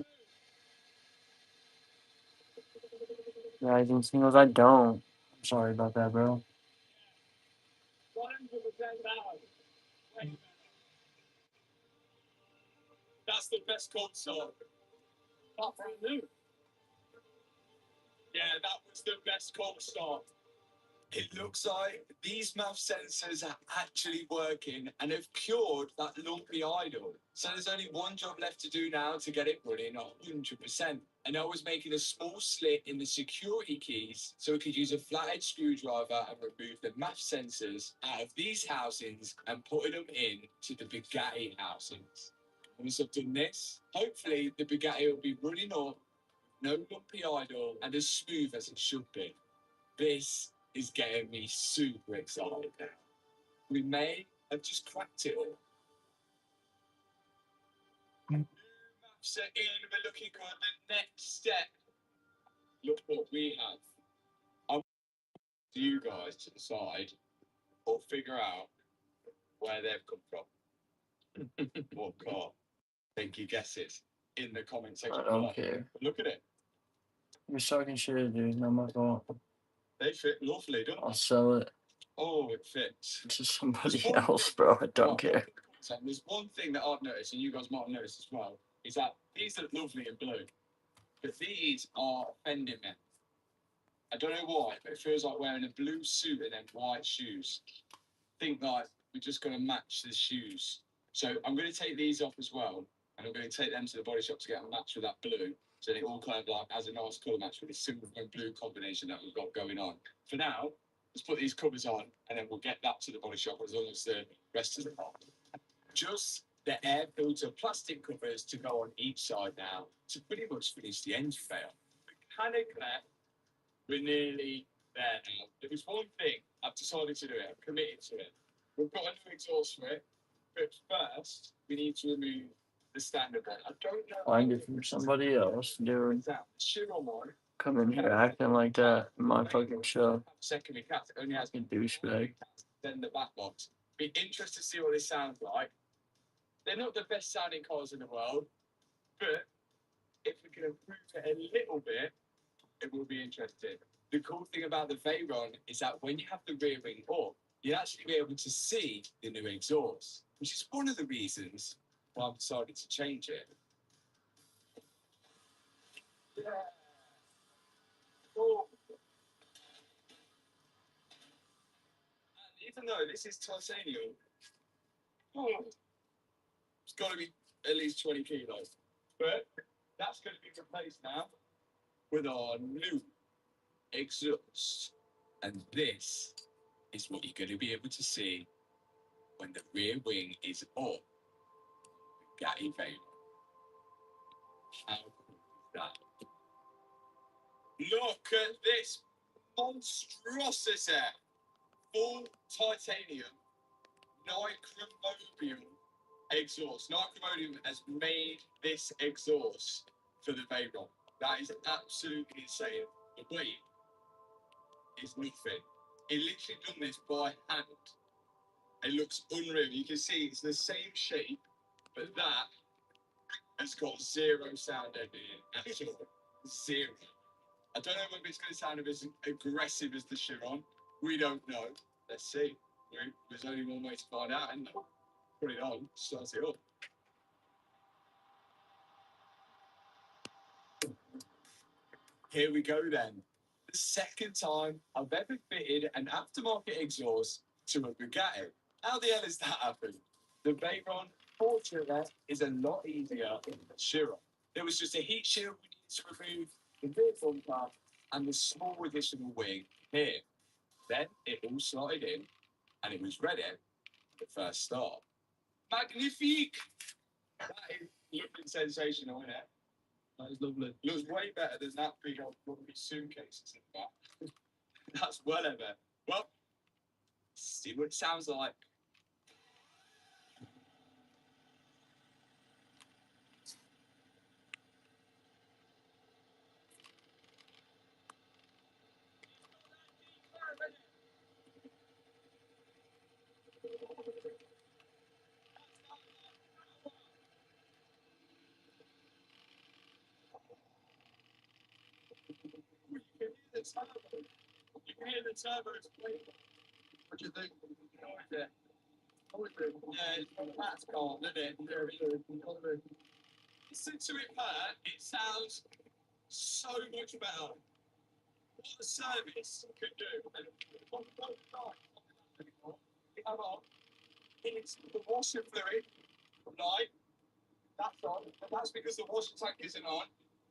Rising singles, I don't. I'm sorry about that, bro. 100% That's the best console. Not brand new. Yeah, that was the best cold start. It looks like these MAF sensors are actually working and have cured that lumpy idle. So there's only one job left to do now to get it running 100%. And I was making a small slit in the security keys so we could use a flathead screwdriver and remove the MAF sensors out of these housings and putting them in to the Bugatti housings. Once I've done this, hopefully the Bugatti will be running up, no lumpy idle, and as smooth as it should be. This is getting me super excited now. We may have just cracked it all. Set in, we're looking good. The next step, look what we have. I want you guys to decide, or figure out where they've come from. What car? Think your guesses in the comment section. I don't below. care. Look at it. You're talking shit, dude. Not my fault. They fit lovely, don't I'll they? sell it Oh, it fits. to somebody There's one else, thing- bro. I don't Right, care. so there's one thing that I've noticed, and you guys might have noticed as well, is that these are lovely in blue, but these are offending me. I don't know why, but it feels like wearing a blue suit and then white shoes. Think like we're just going to match the shoes. So I'm going to take these off as well, and I'm going to take them to the body shop to get a match with that blue. So it all kind of like has a nice colour match with the silver and blue combination that we've got going on. For now, let's put these covers on, and then we'll get that to the body shop as long as the rest of the part. Just the air filter plastic covers to go on each side now to pretty much finish the engine fail. Mechanically, we're nearly there now. There was one thing I've decided to do it. I've committed to it. We've got a new exhaust for it, but first we need to remove the standard one. I don't know. Find it from somebody else, dude. That shit on one. Come in here acting like that in my fucking show. Secondary cat only has You douchebag. then the back box. Be interested to see what this sounds like. They're not the best sounding cars in the world, but if we can improve it a little bit, it will be interesting. The cool thing about the Veyron is that when you have the rear wing up, you'll actually be able to see the new exhaust, which is one of the reasons why I've decided to change it. Yeah. Oh. And even though this is titanium, it's got to be at least 20 kilos. But that's going to be replaced now with our new exhaust. And this is what you're going to be able to see when the rear wing is up. Gatti Veyron. How cool is that? Look at this monstrosity. Full titanium nitromobium exhaust. Nitromobium has made this exhaust for the Veyron. That is absolutely insane. The weight is nothing. It literally done this by hand. It looks unreal. You can see it's the same shape, but that has got zero sound editing at all. Zero. I don't know whether it's going to sound as aggressive as the Chiron. We don't know. Let's see. There's only one way to find out, and put it on, start it up. Here we go then. The second time I've ever fitted an aftermarket exhaust to a Bugatti. How the hell has that happened? The Veyron, fortunately, is a lot easier than the Chiron. There was just a heat shield we needed to remove, the rear bumper, and the small additional wing here. Then it all slotted in, and it was ready for the first start. Magnifique! That is looking sensational, isn't it? That is lovely. Looks way better than that big old rugby suitcases in the back. That's well ever. Well, see what it sounds like. You can hear the turbos playing. What do you think? Yeah, that's calm, isn't it? Listen to it, Pat. It sounds so much better. What the service could do. And what we don't like anymore, we have on, it's the washer fluid, right? That's on, but that's because the washer tank isn't on.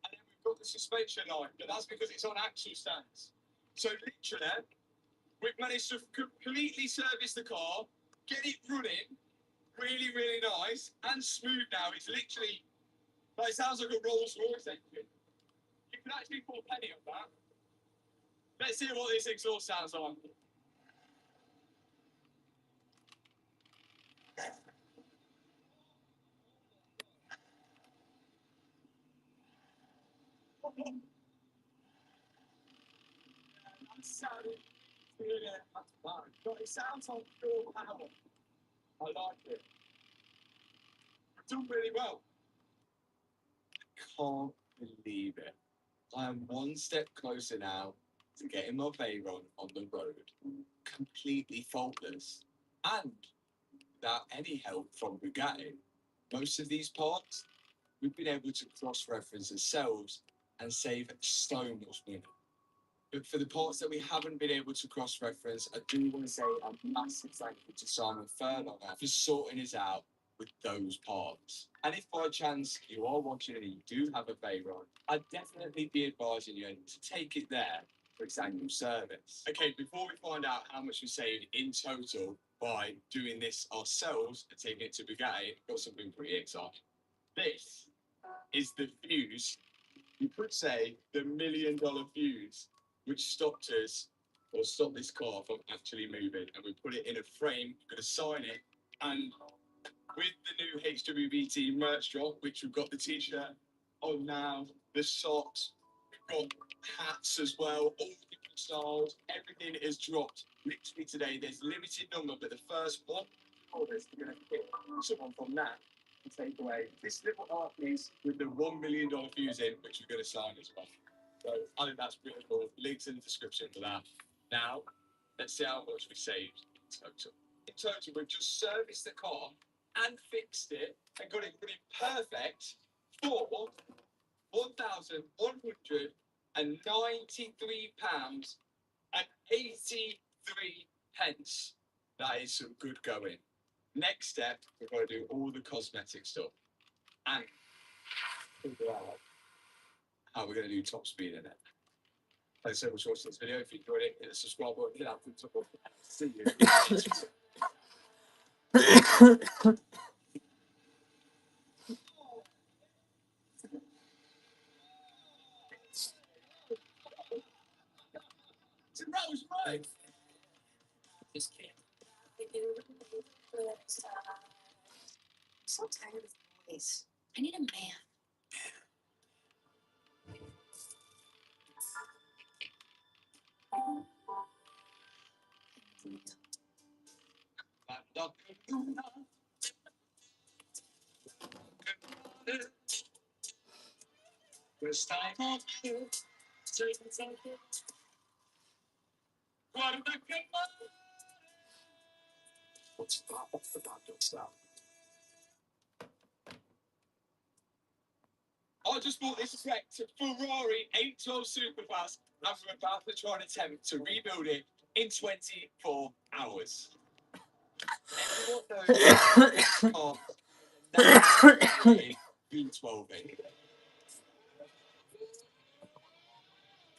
And then we've got the suspension on, but that's because it's on axle stands. So literally, we've managed to completely service the car, get it running, really, really nice and smooth now. It's literally, like, it sounds like a Rolls Royce engine. You can actually put a penny on that. Let's see what this exhaust sounds like. That sounded Yeah, that's fine. But it sounds like pure power. I like it. You've done really well. Can't believe it. I am one step closer now to getting my Veyron on the road, completely faultless, and without any help from Bugatti. Most of these parts, we've been able to cross-reference ourselves and save so much money. But for the parts that we haven't been able to cross-reference, I do want to say a massive thank you to Simon Furlong for sorting us out with those parts. And if by chance you are watching and you do have a Veyron, I'd definitely be advising you to take it there for its annual service. Okay, before we find out how much we saved in total by doing this ourselves and taking it to Bugatti, I've got something pretty exciting. This is the fuse, you could say the $1 million fuse, which stopped us or stopped this car from actually moving. And we put it in a frame, we're going to sign it. And with the new HWBT merch drop, which we've got the t-shirt on now, the socks, we've got hats as well, all different styles, everything is dropped literally today. There's limited number, but the first one orders are going to pick someone from that and take away this little art piece with the $1 million fuse in, which we're going to sign as well. So I think that's pretty cool. Links in the description for that. Now, let's see how much we saved in total. In total, we've just serviced the car and fixed it and got it pretty perfect for £1,193 and 83 pence. That is some good going. Next step, we're going to do all the cosmetic stuff and figure out how we're going to do top speed in it. Thanks so much for watching this video. If you enjoyed it, hit the subscribe button, hit that thumbs up button. See you. Rose, right? Just can't. So tired of boys. I need a man. First time on you, certain something. What am I going? What's about your style? I just bought this wrecked Ferrari 812 Superfast and we're about to try and attempt to rebuild it in 24 hours. Everyone knows V12 engine.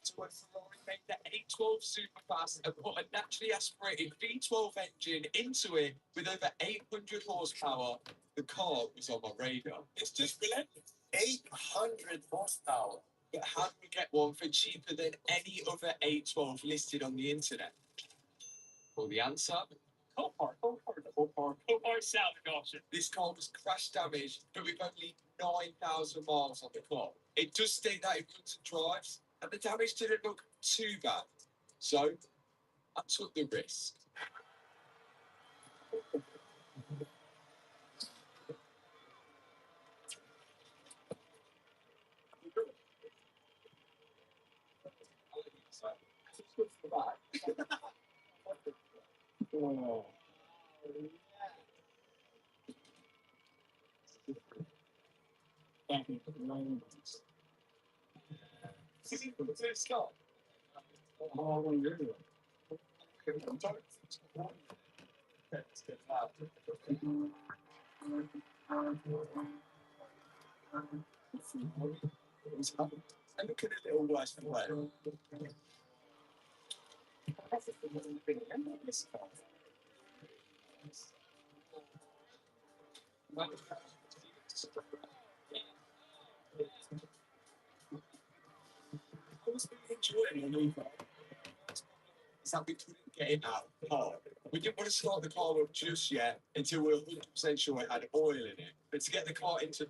So when Ferrari made the 812 Superfast and put a naturally aspirated V12 engine into it with over 800 horsepower, the car was on my radar. It's just relentless. 800 horsepower. But how do we get one for cheaper than any other 812 listed on the internet? Well, the answer? Copart salvage option. This car was crash damaged, but with only 9,000 miles on the clock. It does state that it runs and drives, and the damage didn't look too bad. So, I took the risk. Oh. I'm looking a little worse than well. Is that we couldn't get it out of the car. We didn't want to start the car up just yet until we were 100% sure it had oil in it. But to get the car into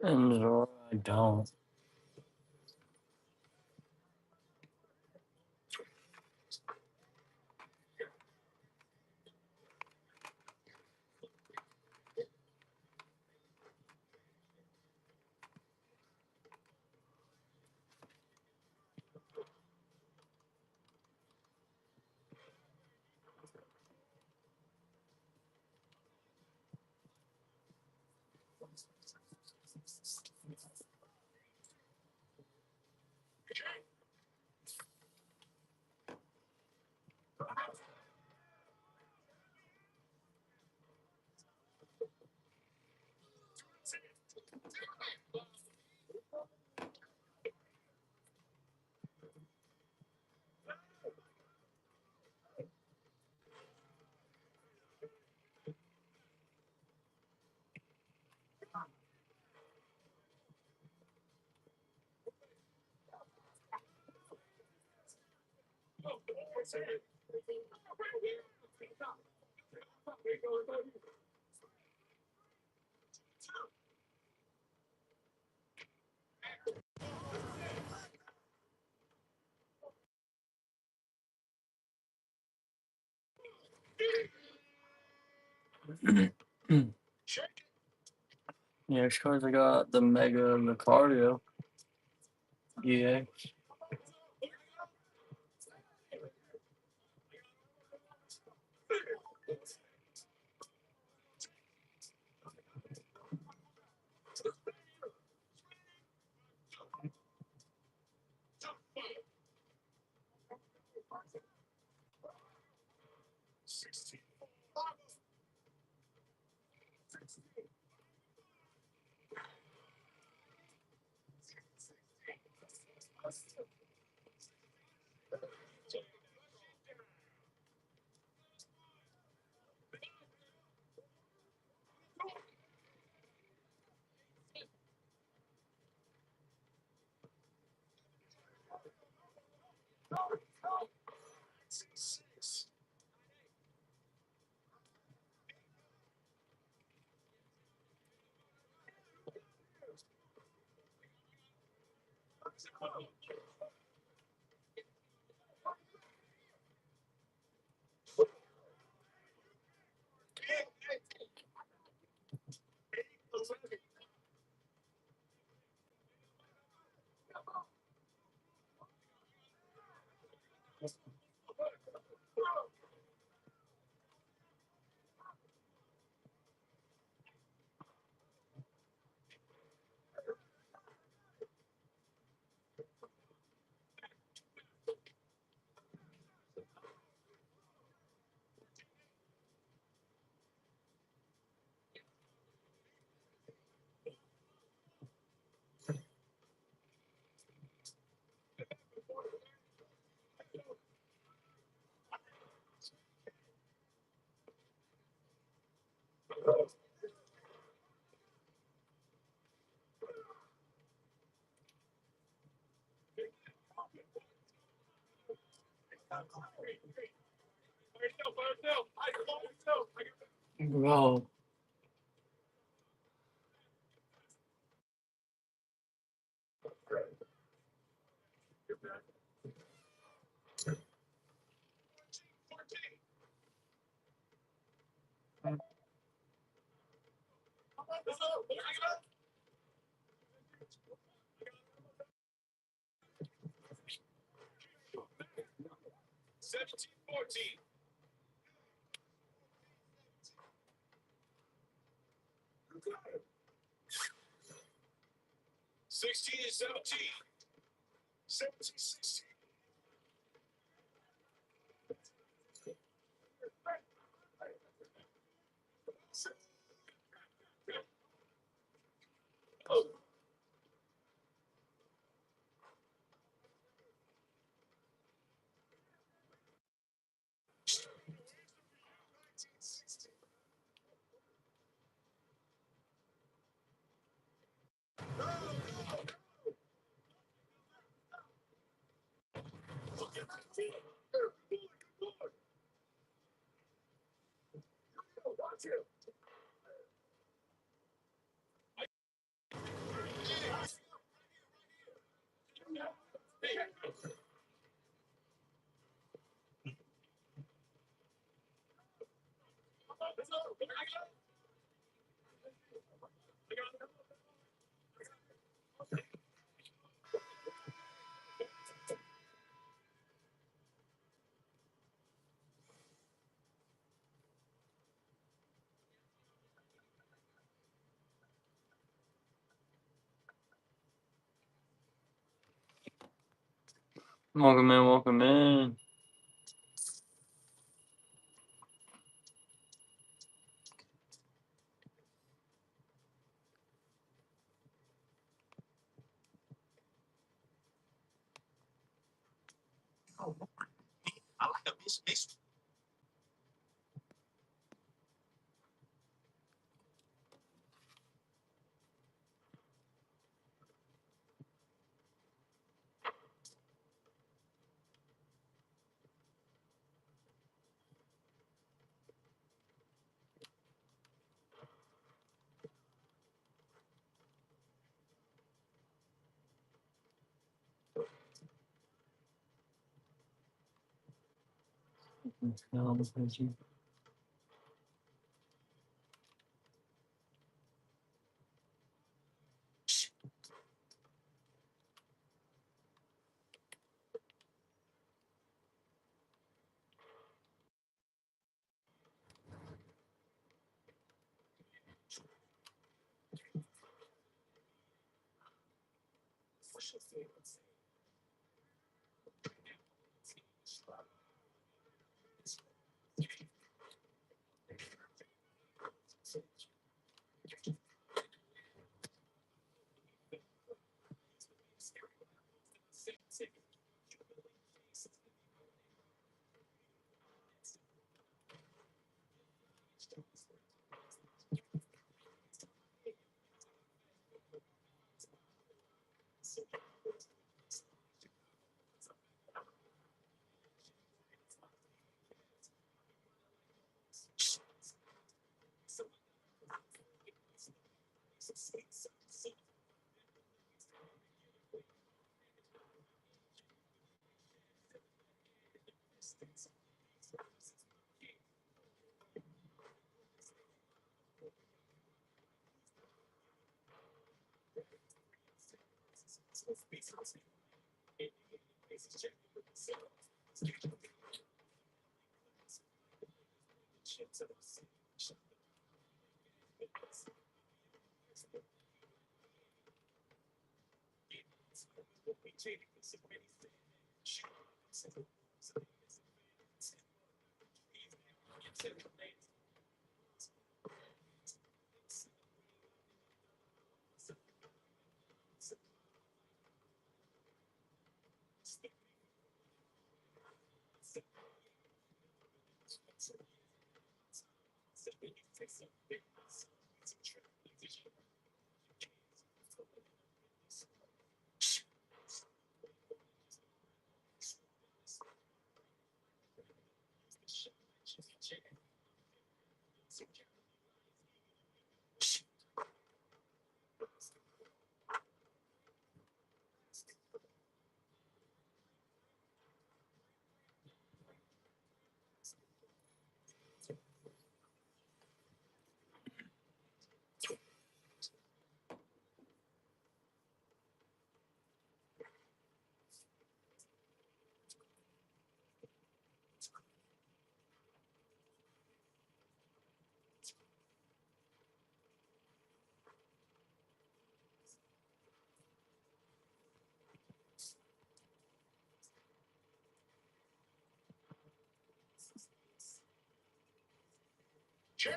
And Zora, I don't. Next cards, I got the Mega Lucario. Yeah. Bro. 17-14. 16-17. 17-16. Welcome in, welcome in. I like a miss. You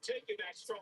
taking that strong.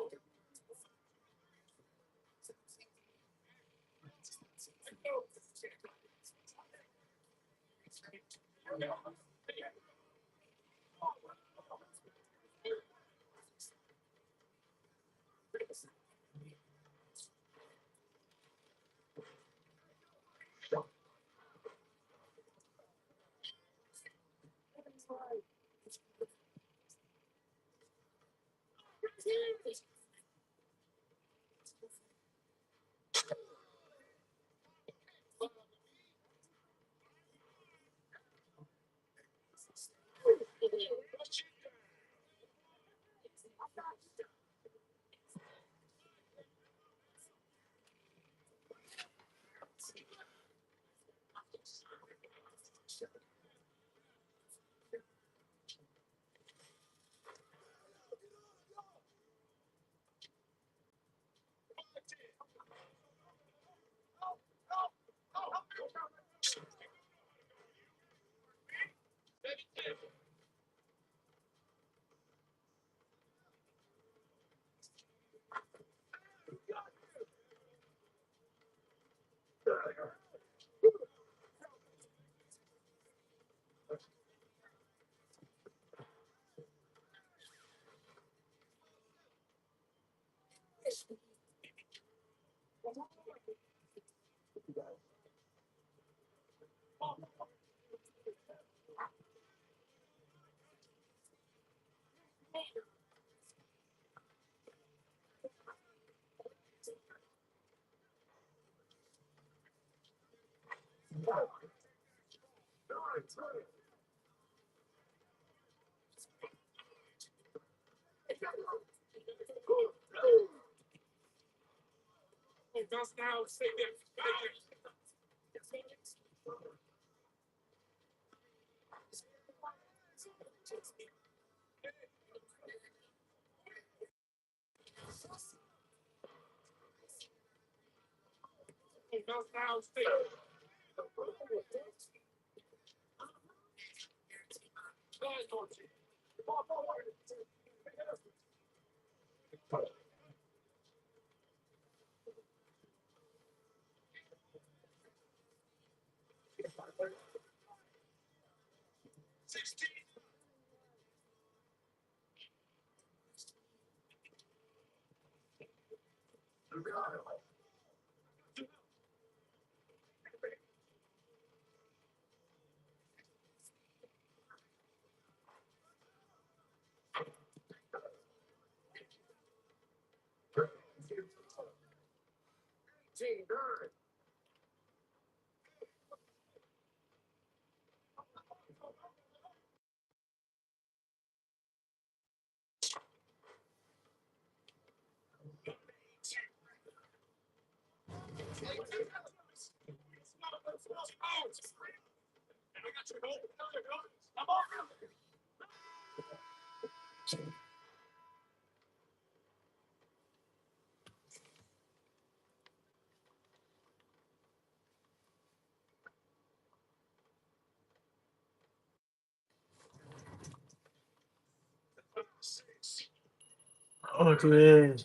Okay.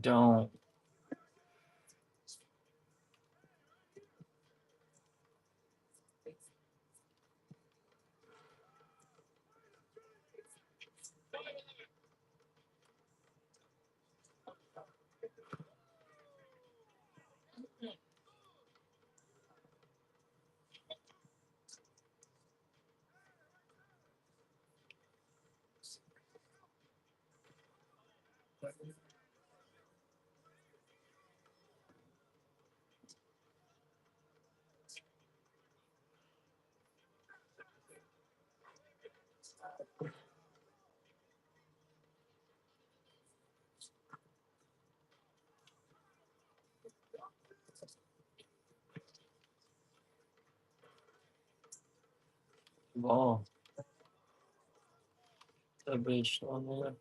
Don't. Ball. The bitch on there.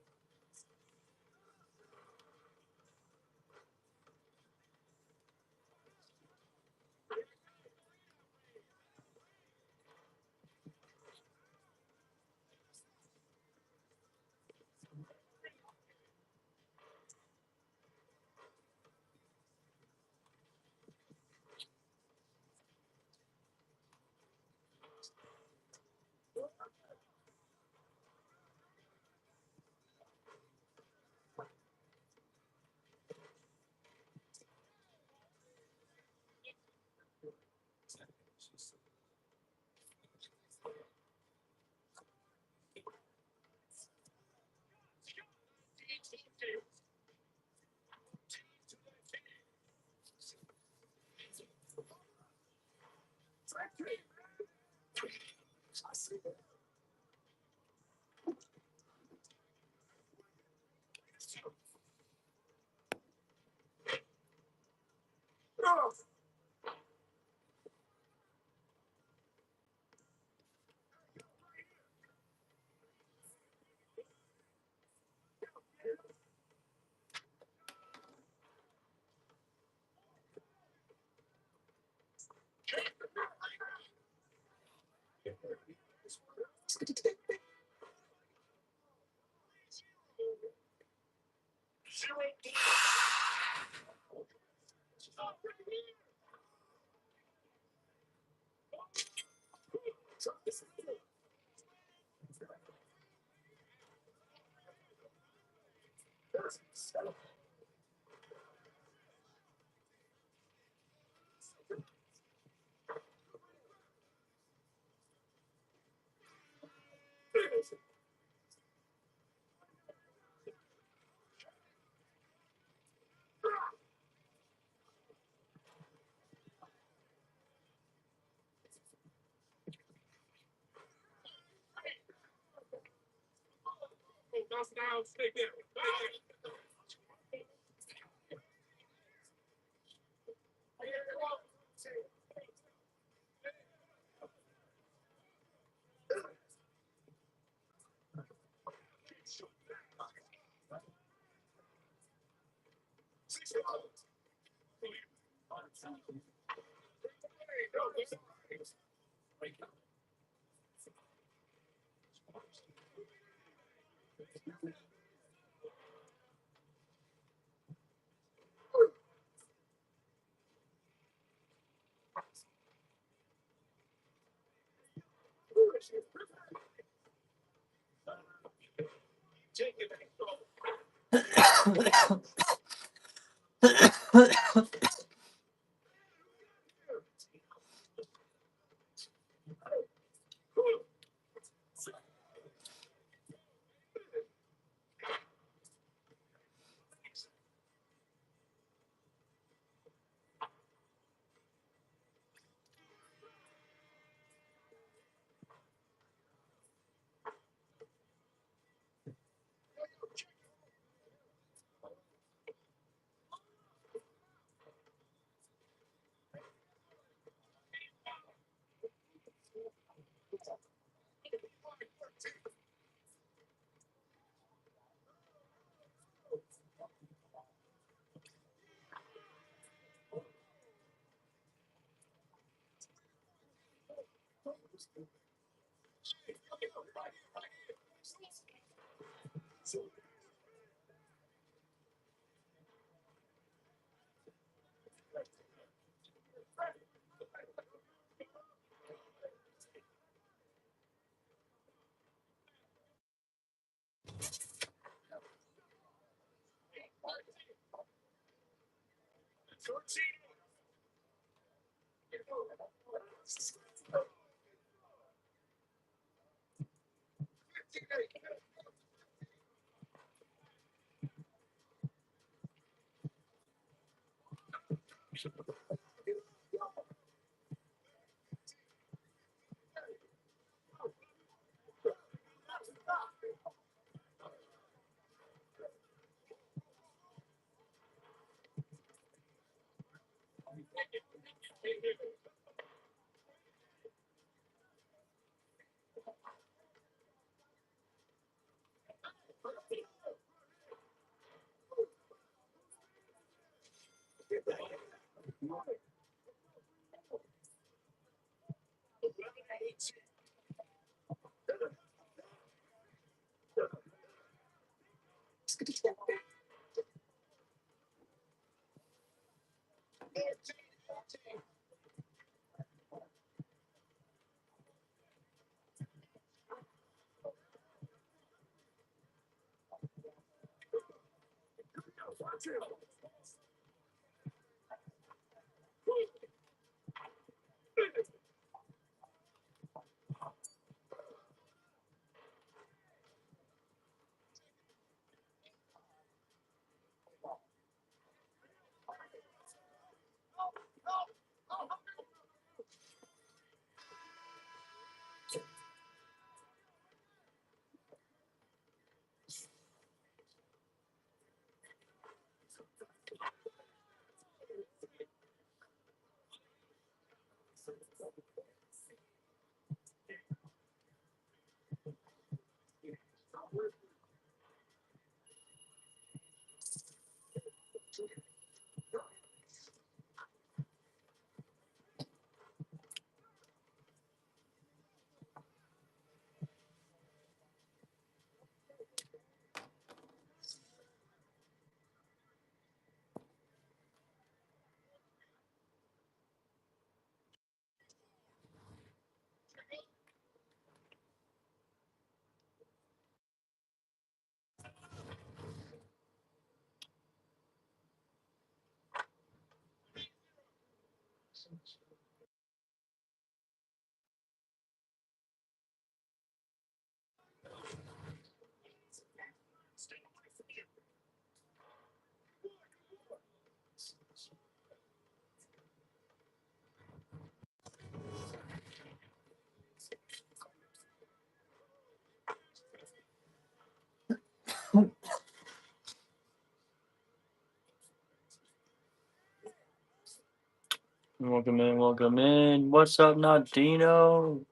Welcome in, welcome in. What's up, Nadino?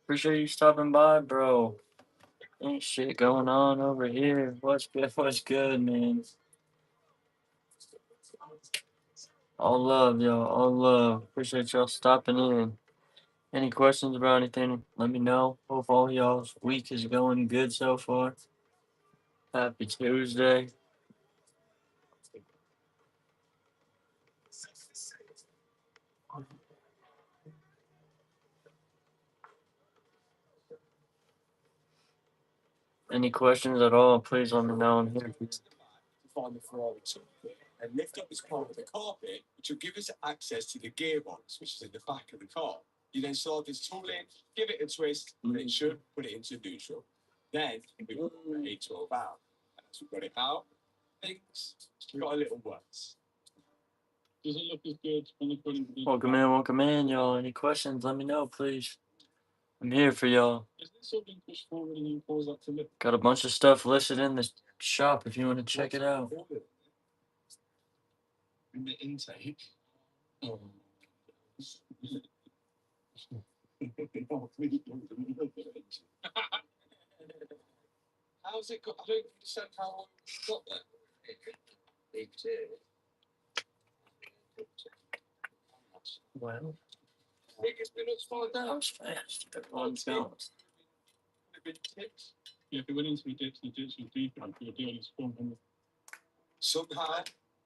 Appreciate you stopping by, bro. Ain't shit going on over here. What's good? What's good, man? All love, y'all. All love. Appreciate y'all stopping in. Any questions about anything? Let me know. Hope all y'all's week is going good so far. Happy Tuesday. Any questions at all, please let me know. I'm here. To find the Ferrari toolkit and lift up this part of the carpet, which will give us access to the gearbox, which is in the back of the car. You then slide this tool in, give it a twist, and it should put it into neutral. Then we will put it to out. As we got it out, things got a little worse. Does it look as good when you put it in? Welcome in, y'all. Any questions? Let me know, please. I'm here for y'all. Is this something pushed forward and you pause up to look? Got a bunch of stuff listed in the shop if you want to check it out. In the intake. Oh. How's it got? I don't understand how it got there. Well, It's been upside down. that was fast. Everyone's going. Yeah, if it went into the ditch was deep, you're doing it from. Somehow,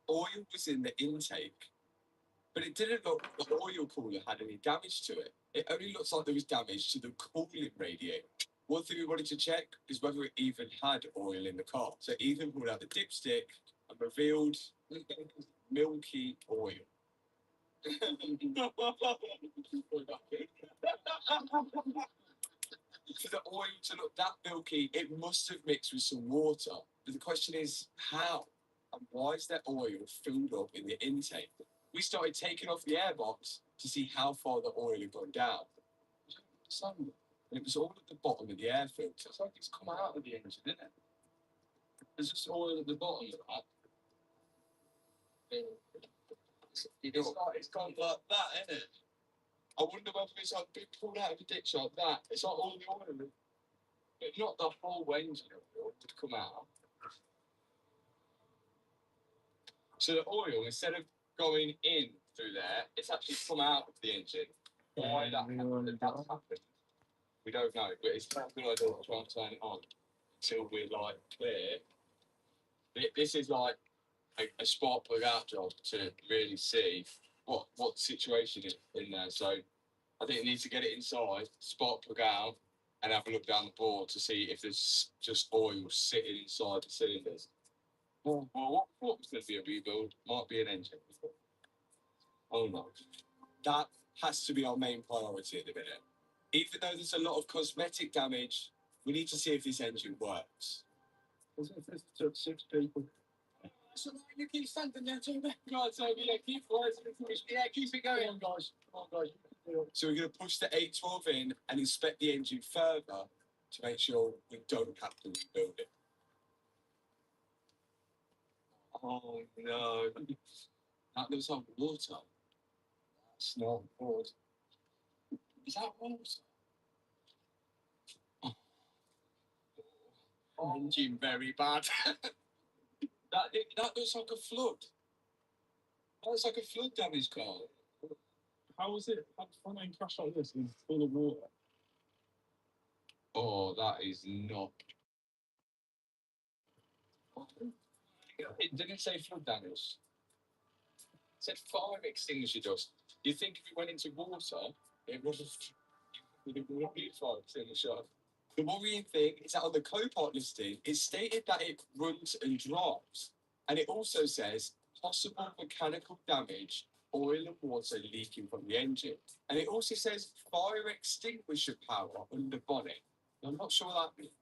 oil was in the intake, but it didn't look like the oil cooler had any damage to it. It only looks like there was damage to the cooling radiator. One thing we wanted to check is whether it even had oil in the car. So Ethan pulled out the dipstick and revealed milky oil. For the oil to look that milky, it must have mixed with some water. But the question is, how? and why is there oil filled up in the intake? We started taking off the airbox to see how far the oil had gone down. And it was all at the bottom of the air filter. It's like it's come out of the engine, isn't it? There's just oil at the bottom of that. It's gone like that, isn't it? I wonder whether it's like been pulled out of the ditch like that. It's like all the oil, but not the whole engine oil to come out. So the oil, instead of going in through there, it's actually come out of the engine. Why that's happened, we don't know. But it's not a good idea to try and turn it on until we're like clear. This is like a spark plug out job to really see what the situation is in there. So I think you need to get it inside, spark plug out, and have a look down the board to see if there's just oil sitting inside the cylinders. Well, what was going to be a rebuild might be an engine. Oh no. That has to be our main priority at the minute. Even though there's a lot of cosmetic damage, we need to see if this engine works. As if this took 6 people. So you keep standing there too, man. God, so yeah, keep it going, guys. Come on, guys. So we're going to push the 812 in and inspect the engine further to make sure we don't have to rebuild it. Oh no. That looks like water. That's not water. Is that water? Oh, engine very bad. that looks like a flood. That looks like a flood damage car. How was it? How front end crash like this in full of water? Oh, that is not. It didn't say flood damage. It said fire extinguisher dust. You think if it went into water, it would be a fire extinguisher. The worrying thing is that on the Copart listing, it stated that it runs and drives. And it also says possible mechanical damage, oil and water leaking from the engine. And it also says fire extinguisher power on the bonnet. I'm not sure what that means.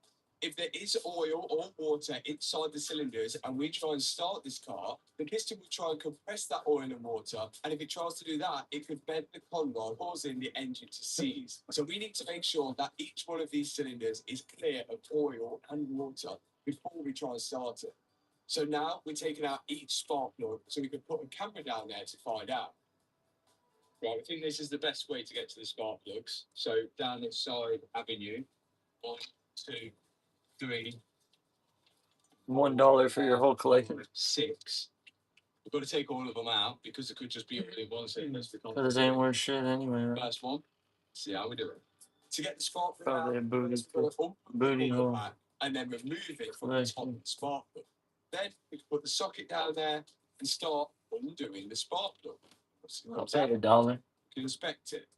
If there is oil or water inside the cylinders and we try and start this car, the piston will try and compress that oil and water. And if it tries to do that, it could bend the conrod, causing the engine to seize. So we need to make sure that each one of these cylinders is clear of oil and water before we try and start it. So now we're taking out each spark plug so we can put a camera down there to find out. Right, I think this is the best way to get to the spark plugs. So down this side avenue, 1, 2, 3, $1 for your whole collection. 6. We've got to take all of them out because it could just be only one cylinder. Because it ain't worth shit anyway, right? First one. See how we do it. To get the spark plug Probably a out, booty, let's put booty hole. back and then remove it from the top of the spark plug. Then we can put the socket down there and start undoing the spark plug. I'll pay $1. You can inspect it.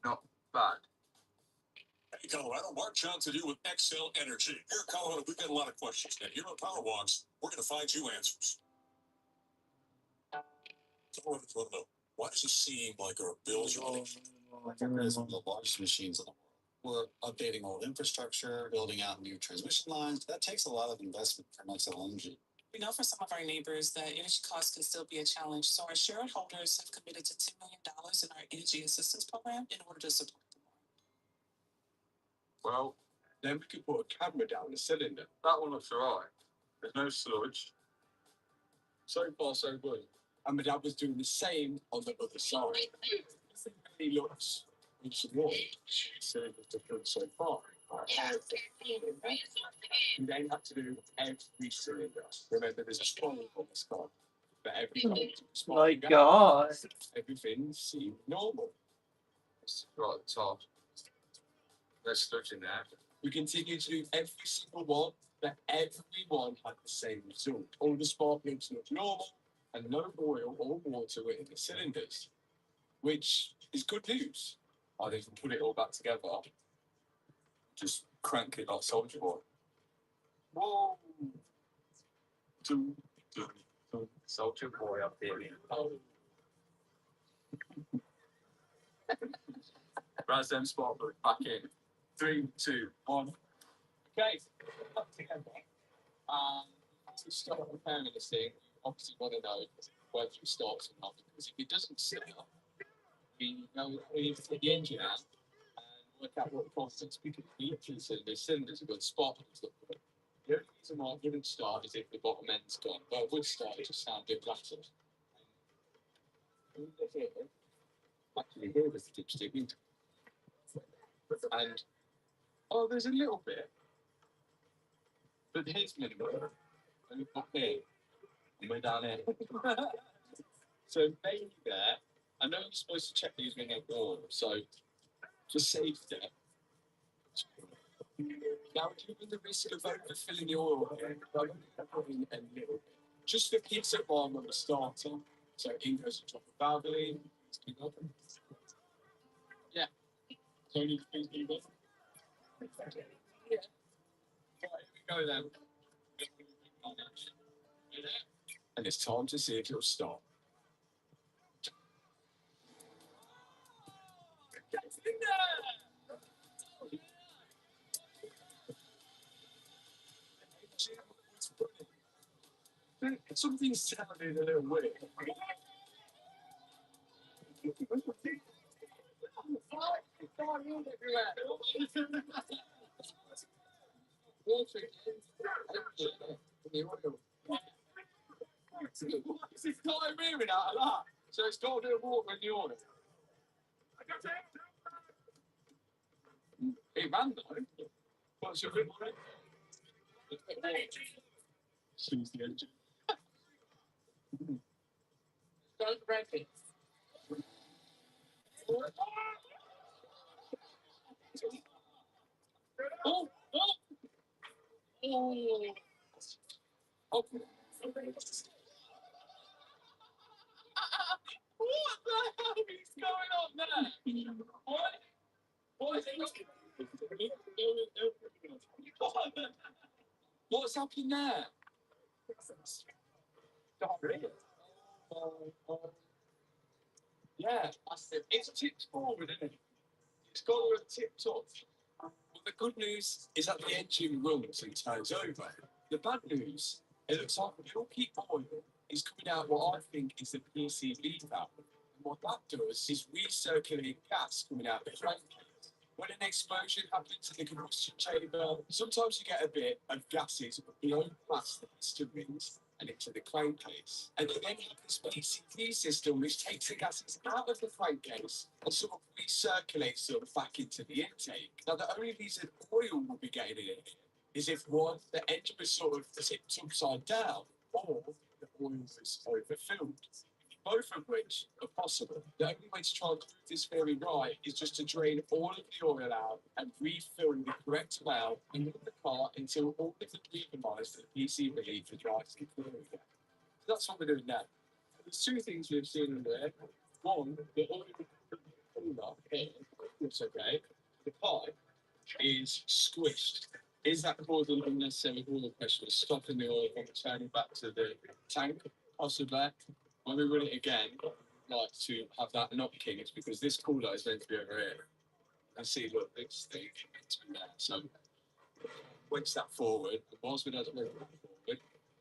Not bad. Hey, Colorado, Mark Johnson here with Excel Energy. Here at Colorado, we've got a lot of questions. Now, here on Power Walks, we're going to find you answers. Colorado, want to know, why does it seem like our bills are running? Is one of the largest machines in the world. We're updating old infrastructure, building out new transmission lines. That takes a lot of investment from Excel Energy. We know for some of our neighbors that energy costs can still be a challenge, so our shareholders have committed to $10 million in our energy assistance program in order to support them. Well, then we could put a camera down the cylinder. That one looks alright. There's no sludge. So far, so good. And my dad was doing the same on the other side. He looks good. Cylinders to good so far. You then have to do every cylinder. Remember, there's a scroll on this car. But every My God. everything seemed normal. Right at the top. There's sludge in there. We continue to do every single one, but everyone had the same result. All the spark plugs looked normal, and no oil or water were in the cylinders, which is good news. I think we put it all back together. Just crank it like Soldier Boy. Whoa! Soldier Boy up here. Oh. Raz them spark plug back in. 3, 2, 1. Okay. Up together. start repairing this thing, obviously want to know whether it starts or not. Because if it doesn't start, we need to take the engine out and work out what causes it. Because the engines and the cylinders have got spark and stuff. The only reason why it wouldn't start is if the bottom end's gone. But it would start, it just sound a bit flatter. Actually, here was the dipstick. And, oh, there's a little bit. But here's minimal. And we've got here. And we're down here. So maybe there. I know you're supposed to check these when they're warm. So, for safety. Now, do you run the risk of overfilling the oil here? I'm only a little bit. Just for peace of mind when we're starting. So in goes the top of Valvoline. Yeah. Tony, please do that. Yeah. Right, here we go then. And it's time to see if it'll stop. Something sounded a little weird. It's not moving out of that. So it's got a bit of water in the oil. It ran though. What's your bit more? Choose the engine. Don't break it. Oh, oh, oh. Oh. What the hell is going on there? What is it? What's happening there? Diarrhea. Yeah, it's tipped forward, isn't it? It's got a tipped up. Well, the good news is that the engine runs and turns over. The bad news, it looks like the milky oil is coming out what I think is the PCV valve. And what that does is recirculate gas coming out of the crankcase. When an explosion happens in the combustion chamber, sometimes you get a bit of gases below plastic rings and into the crankcase. And then happens the PCV system, which takes the gases out of the crankcase and sort of recirculates them back into the intake. Now, the only reason oil will be getting in it is if one, the engine was sort of tipped upside down, or the oil was overfilled. Both of which are possible. The only way to try and prove this theory right is just to drain all of the oil out and refill the correct amount and move the car until all of the breathing lines that the PC relief is right to clear again. So that's what we're doing now. There's two things we've seen in there. One, the oil cooler here looks okay. The pipe is squished. Is that causing unnecessary oil pressure, stopping the oil from returning back to the tank? Possibly. When we run it again, like to have that not king, it's because this cooler is meant to be over here. And see, look, this thing is there. So, wedge that forward, and whilst we don't move that forward,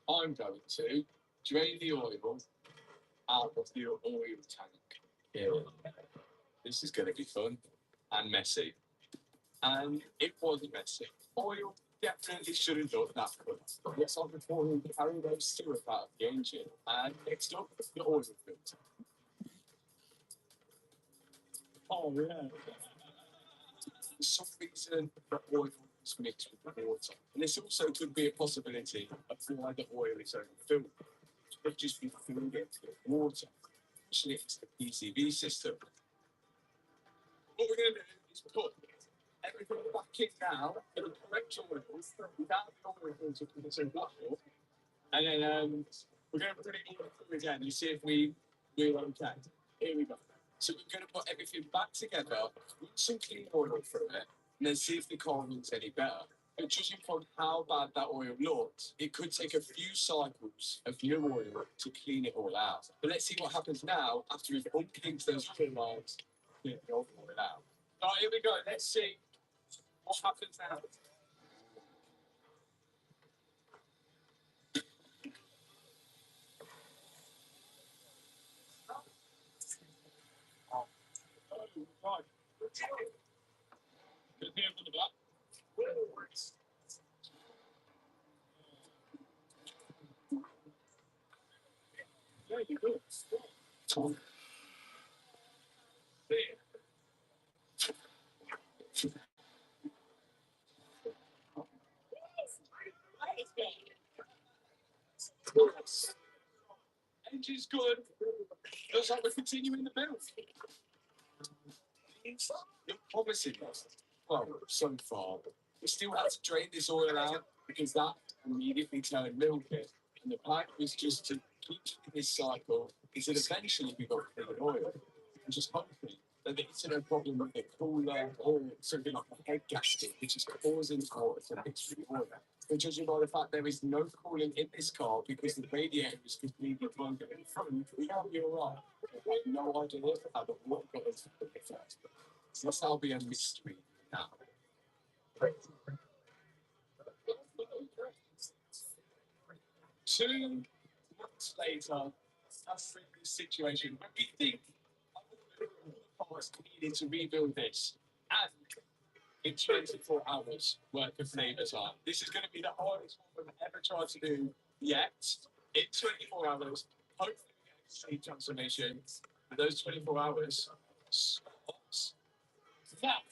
I'm going to drain the oil out of the oil tank here. This is going to be fun and messy. And it was messy. Oil definitely shouldn't look that good. Looks like before we carry those syrup out of the engine. And next up, the oil filter. Oh, yeah. For some reason, the oil is mixed with the water. And this also could be a possibility of why the oil is overfilled. It could just be filled into water, pushing it into the PCV system. What we're going to do is put everything back in now in the correct oil without the oil filter because it's bottle. And then we're going to put it all through again and see if we're okay. Here we go. So we're going to put everything back together, put some clean oil through it, and then see if the car runs any better. But judging from how bad that oil looks, it could take a few cycles of new oil to clean it all out. But let's see what happens now after we've unclinked those clean lines, clean the old oil out. All right, here we go. Let's see what happens now. Right. Good here from the back. Very good. There. Engine's good. Looks like we're continuing the build. You're promising us. Well, so far. We still have to drain this oil out because that immediately turned milky. And the plan was just to keep this cycle until eventually we got clean oil. And just hoping that there isn't a problem with the cooler or something like the head gasket, which is causing the water to mix with the oil. But judging by the fact there is no cooling in this car because the radiator is completely broken in front, we know you're right. I have no idea how the water got into the first. So this will be a mystery now. 2 months later, that's the situation. When we think parts needed to rebuild this, and in 24 hours worth of labour time, this is going to be the hardest one we've ever tried to do yet. In 24 hours, hopefully we get a sleep transformation. And those 24 hours stops. Now,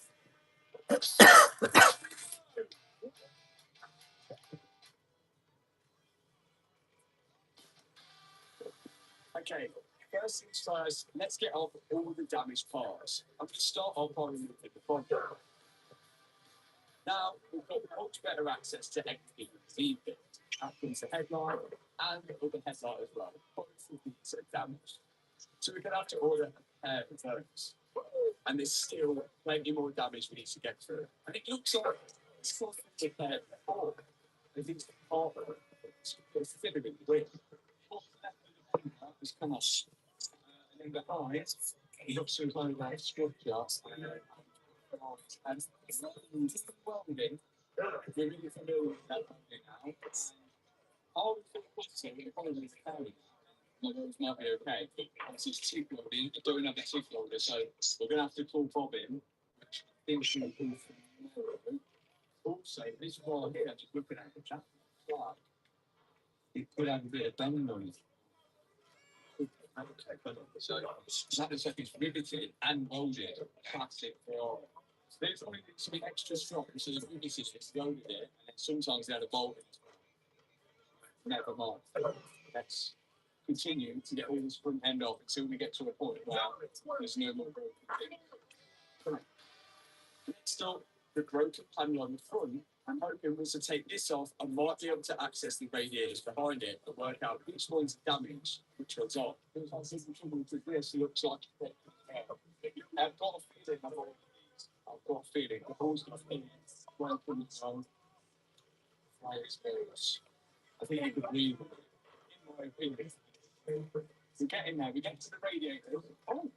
okay, first things first, let's get off all the damaged parts. I'm going to start off on the front. Now, we've got much better access to everything we need. That means the headlight and the other headlight as well. Both of these are damaged. So we're going to have to order a pair of those. And there's still plenty more damage we need to get through. And it looks like it's not repaired before. I think it's part of it. It's considering weird. It's come off. And then behind, it looks to kind of like structure. And it's not even welding. We're really familiar with that welding now. I would think it probably is carrying. Those might be okay, but obviously it's TIG welding. I don't have a TIG welder, so we're going to have to pull Bob in, which I think should be pulled from tomorrow. Also, this wire here, just looking at the chat, it could have a bit of bending on it. So that is like it's riveted and welded, classic for. So there's only some extra strong, so the riveted is welded it, and then sometimes they had a bolt in it. Never mind. Let's continue to get all this front end off until we get to a point where there's no more broken. Next up, the broken panel on the front. I'm hoping was to take this off and might be able to access the radiators behind it and work out which one's damaged, which one's off. Because I think the trouble with this looks like I've got a feeling the balls got a feeling working experience. I think you could read it, in my opinion. We get in there, we get to the radiator. Oh!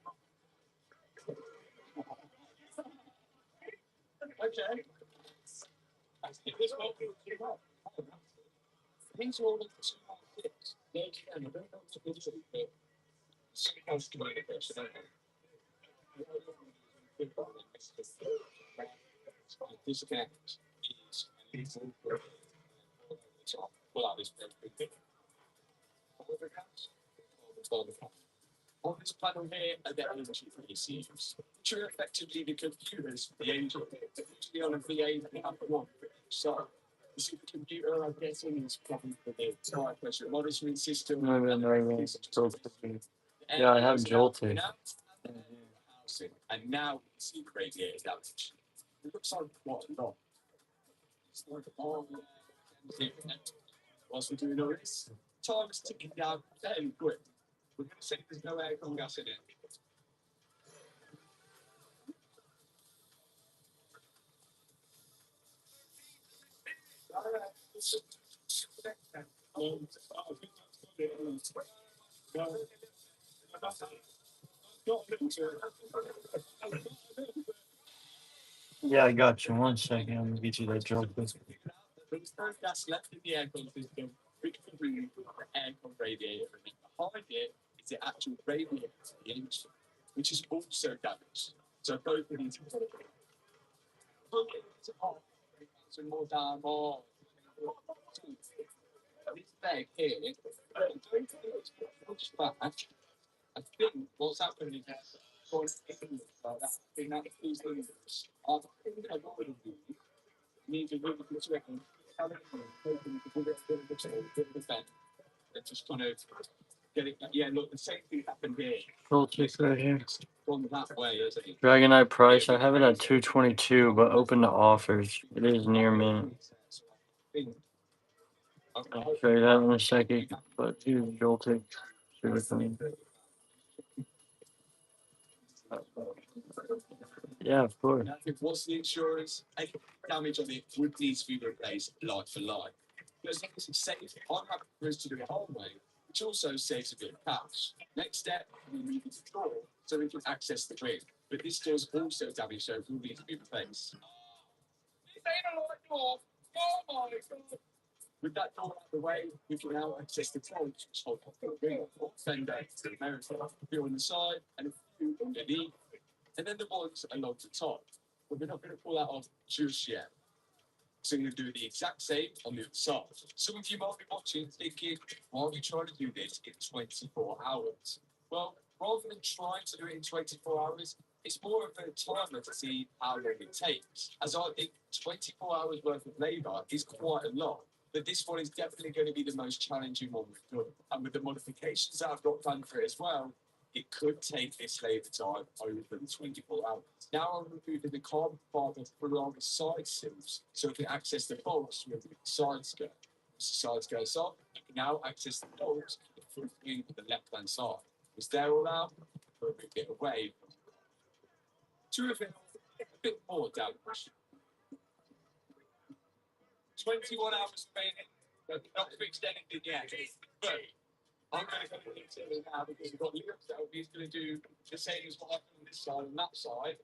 Okay. This one, these are all the 2 tips. They can, I don't know what's a good thing, but somehow communication, I don't know. Disconnect these pull out this very big on this panel here are the energy receivers, which are effectively the computers for the engine. Usually on a V8, they have one. So the supercomputer, I'm guessing, is probably for the tire pressure monitoring system. No. Yeah, I have jolted. And now we see the radiator damage. It looks like what a lot. It's like all whilst we're doing all this, time is ticking down fairly quick. We're going to say there's no aircon gas in it. Yeah, I got you. 1 second. I'm gonna get you that joke. There's no gas left in the aircon system, which can remove the aircon radiator. And behind it is the actual radiator to the engine, which is also damaged. So both of these some more down more. This leg here, back. I think what's happening is going in like that. I think that these things I think I got rid of you. Need to really consider and just kind of get it. Yeah, look, the same thing happened here. Full tick right here. Gone that way, isn't it? Dragonite price. I have it at 222, but open to offers. It is near mint. I'll show you that in a second. But here's Joltik. Super clean. Yeah, of course. What's the insurance? Any damage on it would need to be replaced like for like. But as long as it's safe, I'm happy for us to do it whole way, which also saves a bit of cash. Next step, we need to store so we can access the grid. But this does also damage, so it will need to be replaced. Oh my god! With that door out of the way, we can now access the torch, which hold up the ring, fender, the American, a few on the side, and a few underneath. And then the ones along the top. But we're not going to pull that off just yet. So we're going to do the exact same on the other side. Some of you might be watching thinking, why are we trying to do this in 24 hours? Well, rather than trying to do it in 24 hours, it's more of a timer to see how long it takes. As I think 24 hours worth of labour is quite a lot. But this one is definitely going to be the most challenging one we've done. And with the modifications that I've got planned for it as well, it could take this labour time over the 24 hours. Now I'm removing the carbon fibre through all the side sills so we can access the bolts with the side skirt. Once the side skirt's off, you can now access the bolts with the front wing of the left-hand side. Was there all out? We'll move it away. To reveal a bit more damage. 21 hours remaining, but not fixed anything yet. But I'm going to go into it now because we've got Liam, so he's going to do the same as what I've done on this side and that side.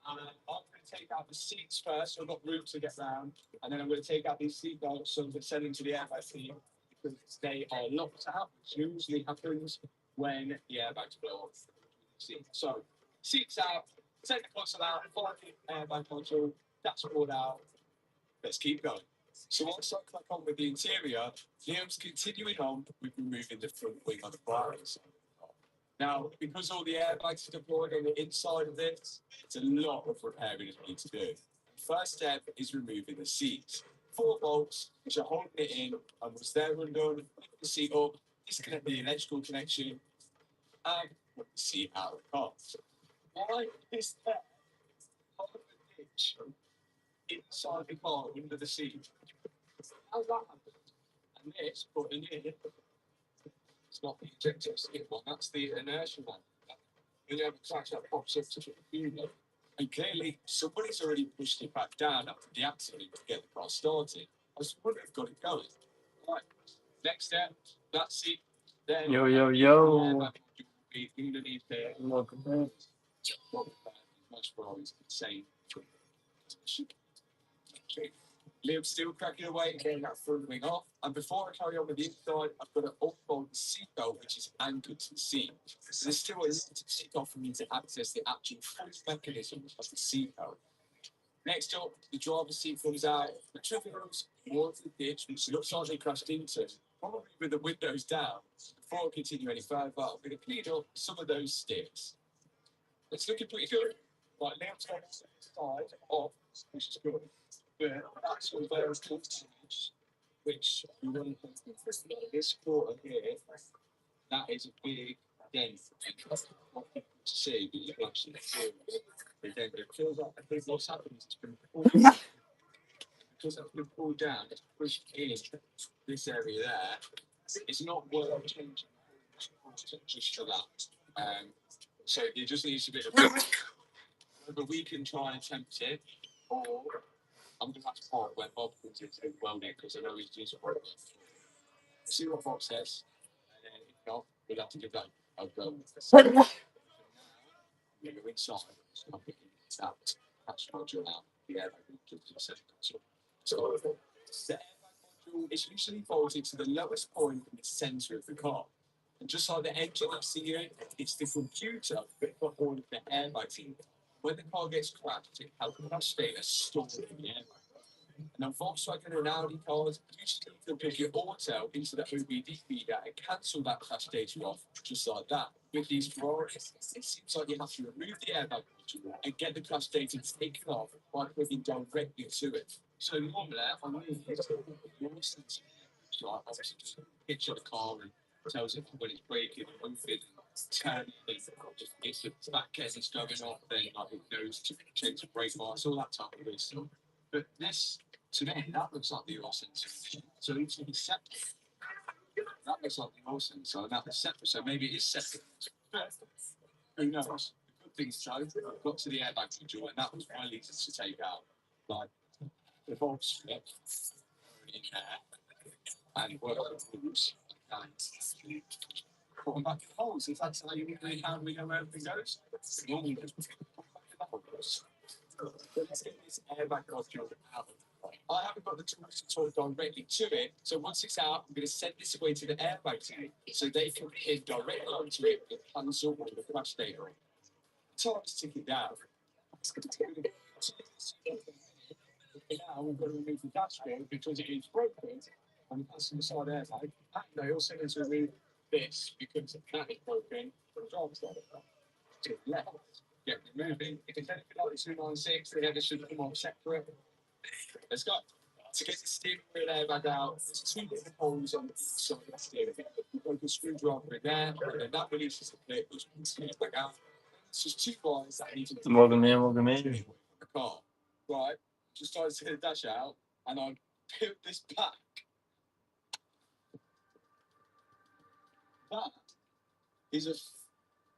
I'm going to take out the seats first, so I've got room to get round, and then I'm going to take out these seat belts so that send them to the airbag team because they are locked out, which usually happens when the airbags blow off. So, seats out, take the console out, find the airbag module, that's pulled out. Let's keep going. So once I click on with the interior, Liam's continuing on with removing the front wing on the bars. Now, because all the airbags are deployed on the inside of this, it's a lot of repairing that we need to do. First step is removing the seats. 4 bolts, which are holding it in, and once they're undone, lift the seat up, disconnect the electrical connection, and put the seat out of the car. Why is there half an inch inside the car under the seat? How's that happened? And this button here, it's not the ejector seat one, that's the inertia one. When you have a crash that pops up to the computer, and clearly somebody's already pushed it back down after the accident to get the car started. I was wondering if got it going. Right, next step, that seat. Then Yo. be underneath there. Welcome back. Much more is insane. Liam's still cracking away, getting that front wing off. And before I carry on with the inside, I've got to unbolt the seatbelt, which is anchored to the seat. So there's still a little seat off for me to access the actual full mechanism of the seatbelt. Next up, the driver's seat comes out, the trigger goes towards the ditch, which looks like they crashed into, probably with the windows down. Before I continue any further, I'm going to clean up some of those sticks. It's looking pretty good. Right, now it's on the side off, which is good. But that's all very close, which we want to this quarter here. That is a big dent. Not to see, but you can actually feel the dent. It feels like I think what's happened is it's been pulled down. Because it's been pulled down, it's pushed in this area there. It's not worth changing just for that. So it just needs a bit of but we can try and attempt it, or I'm going to have to part when Bob comes into welding because I know he's used for it. See what Bob says, and then if not, we'll have to give that a go. You go inside, so I'm picking that patch module out, the airbag module to the second console. So the airbag module is usually bolted to the lowest point in the centre of the car. And just like the engine I've seen here, it's the computer that put all of the airbags in. when the car gets crashed, it has a crash data stored in the airbag. And on Volkswagen and Audi cars, you just need to plug your auto into the OBD reader and cancel that crash data off, just like that. With these Ferraris, it seems like you have to remove the airbag module and get the crash data taken off by plugging directly to it. So normally, on these, your sensor, like obviously just picture the car and tells it when it's braking and moving, turning, and just if the back end is going off, then like it knows to change the brake lights, all that type of good stuff. But this, to me, that looks like the oil sensor. So it's going to be separate. That looks like the oil sensor, and that was separate. So maybe it is separate. But who knows? The good thing is, though, I've got to the airbag module, and that was my least to take out. Like, the bolts strip in there, and work the rules, and put them back in the holes. If that's how you how we know where everything goes, normally just put them back in the holes. So let's get this airbag module out. I haven't got the tools to talk directly to it, so once it's out, I'm going to send this away to the airbag team so they can hit directly onto it and cancel all the crash data. Time's ticking down. Now we've got to remove the dashboard because it is broken and that's the side airbag. And they also need to remove this because that is broken from the driver's side. To the left, get removing. If it's anything like the 296, then it should come on separate. Let's go. To get the steering wheel airbag out, there's two different holes on the side of the steering wheel. You can screwdriver in there, and then that releases the plate, which brings the airbag out. It's just two guys that need to Welcome in. the car. Right, just started to get the dash out, and I peeled this back. That is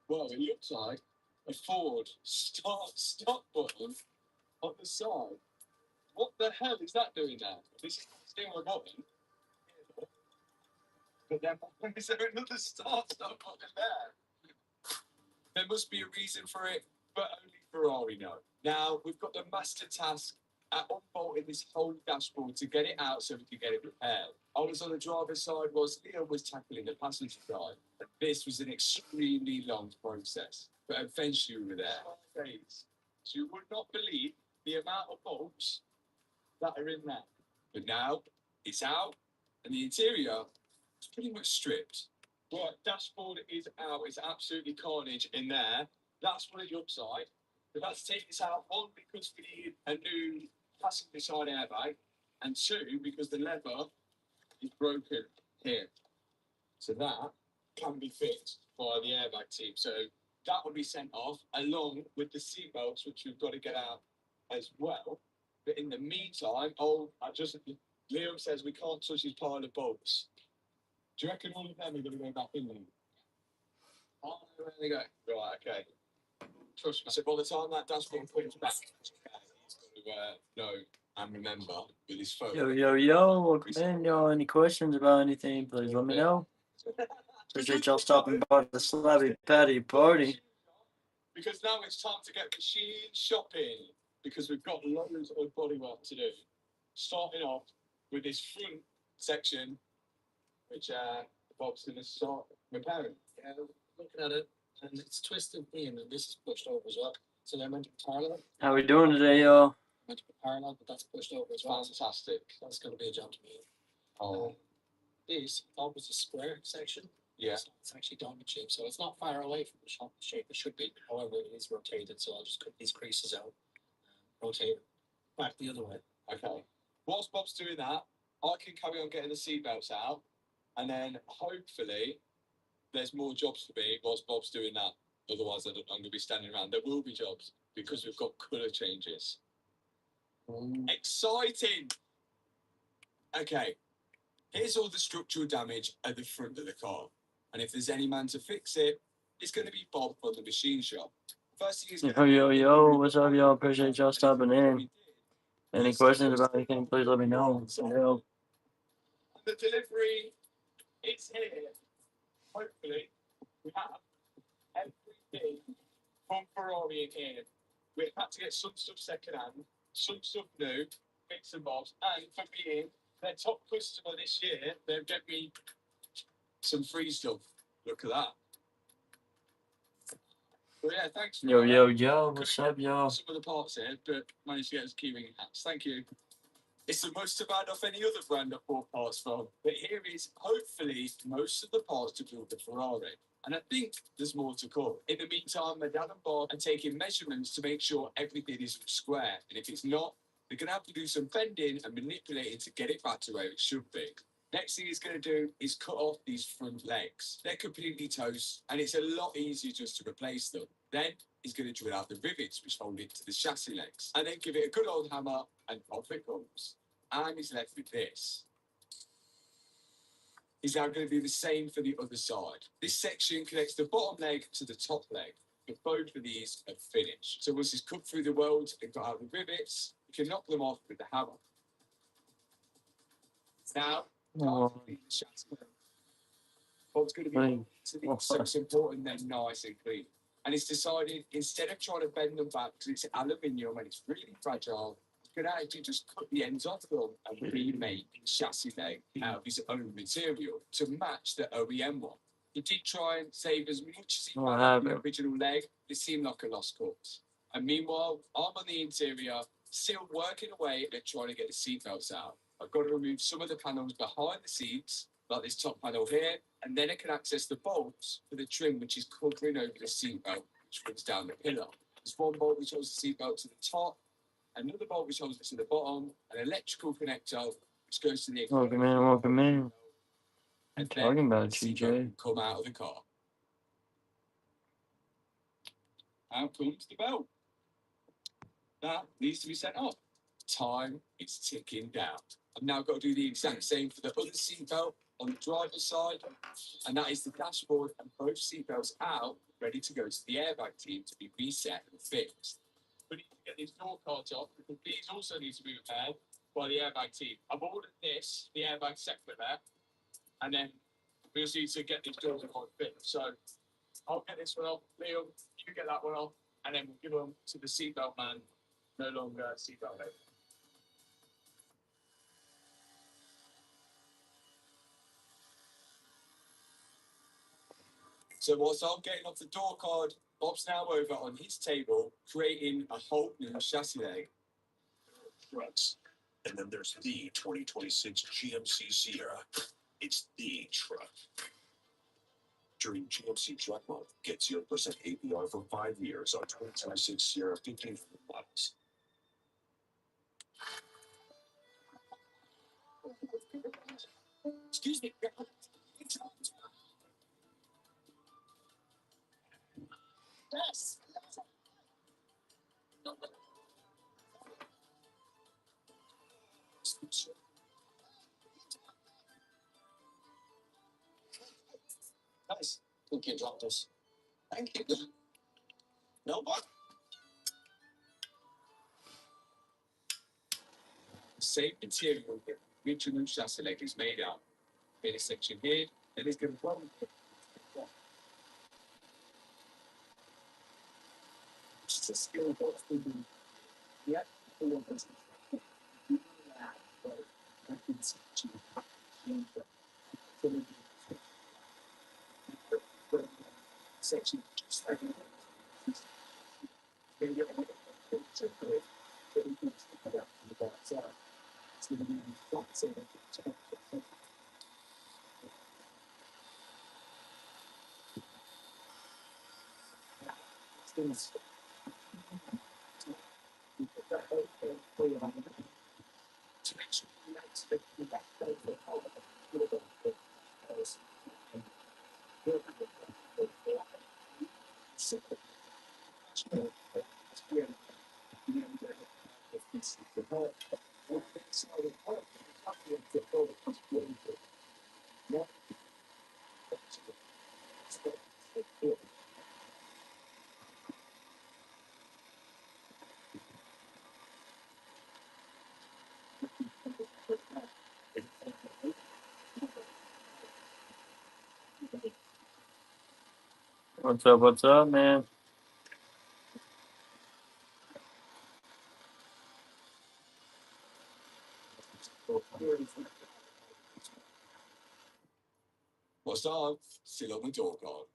well, it looks like a Ford stop button on the side. What the hell is that doing now? This is still a button. But then, is there another stop button there? There must be a reason for it, but only Ferrari know. Now, we've got the master task at unbolting this whole dashboard to get it out so we can get it repaired. I was on the driver's side whilst Leo was tackling the passenger side. And this was an extremely long process, but eventually we were there. So you would not believe the amount of bolts that are in there. But now it's out, and the interior is pretty much stripped. Right, dashboard is out. It's absolutely carnage in there. That's what it looks like. We've had to take this out, one, because we need a new passenger side airbag, and two, because the lever is broken here. So that can be fixed by the airbag team. So that will be sent off along with the seatbelts, which we've got to get out as well. But in the meantime, Liam says we can't touch his pile of bolts. Do you reckon all of them are going to go back in there? Oh, where they go? Right, okay. Trust me. So by the time that dashboard comes back, he's got to know and remember with his phone. Yo, welcome in, y'all. Any questions about anything, please let me know. Appreciate y'all stopping by the Slabby Patty party. Because now it's time to get machine shopping. Because we've got loads of bodywork to do. Starting off with this front section, which Bob's going to start repairing. Yeah, looking at it, and it's twisted in, and this is pushed over as well. So they're meant to be parallel. How we doing today, y'all? Meant to be parallel, but that's pushed over as well. Fantastic. That's going to be a job to me. Oh, This was a square section. yeah. It's actually diamond shape, so it's not far away from the shape it should be. However, it is rotated, so I'll just cut these creases out, rotate it back the other way. Okay. Whilst Bob's doing that, I can carry on getting the seatbelts out, and then hopefully there's more jobs for me whilst Bob's doing that. Otherwise, I'm going to be standing around. There will be jobs because we've got colour changes. Exciting! Okay. Here's all the structural damage at the front of the car. And if there's any man to fix it, it's going to be Bob from the machine shop. First thing is Yo, what's up, y'all? Appreciate y'all stopping in. Any questions about anything, please let me know. The delivery, it's here. Hopefully, we have everything from Ferrari in here. We had to get some stuff second hand, some stuff new, bits and bobs, and for being their top customer this year, they've get me some free stuff. Look at that. Well, yeah, thanks. For Yo, that. yo, yo, what's up, yo? Some of the parts here, but managed to get us keyring hats. Thank you. It's the most about off any other brand I bought parts from. But here is hopefully most of the parts to build the Ferrari. And I think there's more to come. In the meantime, my dad and Bob are taking measurements to make sure everything is square. And if it's not, they're going to have to do some bending and manipulating to get it back to where it should be. Next thing he's going to do is cut off these front legs. They're completely toast, and it's a lot easier just to replace them. Then he's going to drill out the rivets which hold it to the chassis legs, and then give it a good old hammer, and off it comes. And he's left with this. He's now going to do the same for the other side. This section connects the bottom leg to the top leg, but both of these are finished. So once he's cut through the weld and got out the rivets, you can knock them off with the hammer. Now, Oh, Bob's going to be Right. to the so it's important they're nice and clean. And he's decided instead of trying to bend them back because it's aluminium and it's really fragile, he could actually just cut the ends off them and remake the chassis leg out of his own material to match the OEM one. He did try and save as much as he What can of the happened? original leg. It seemed like a lost cause. And meanwhile, I'm on the interior, still working away at trying to get the seatbelts out. I've got to remove some of the panels behind the seats, like this top panel here, and then I can access the bolts for the trim, which is covering over the seatbelt, which runs down the pillar. There's one bolt which holds the seatbelt to the top, another bolt which holds it to the bottom, an electrical connector which goes to the Welcome in, welcome in. I'm and talking then about the you, seatbelt Jay. can come out of the car. Out comes the belt. That needs to be set off. Time is ticking down. I've now got to do the exact same for the other seatbelt on the driver's side, and that is the dashboard and both seatbelts out, ready to go to the airbag team to be reset and fixed. We need to get these door cards off because these also need to be repaired by the airbag team. I've ordered this, the airbag separate there, and then we just need to get these doors on fixed. So I'll get this one off, Leo, you get that one off, and then we'll give them to the seatbelt man. No longer seatbelt mate. So whilst I'm getting off the door card, Bob's now over on his table, creating a whole new chassis leg. Trucks. And then there's the 2026 GMC Sierra. It's the truck. During GMC Truck Month, get 0% APR for 5 years on 2026 Sierra 15 models. Excuse me. Yes. Nice. You can drop this. Thank you. No, what? Same material that the original chassis leg is made out. In a section here, and it's going to run. It's a skill box to do. Yeah. Section just like What's up, man? What's up? Still on the door card.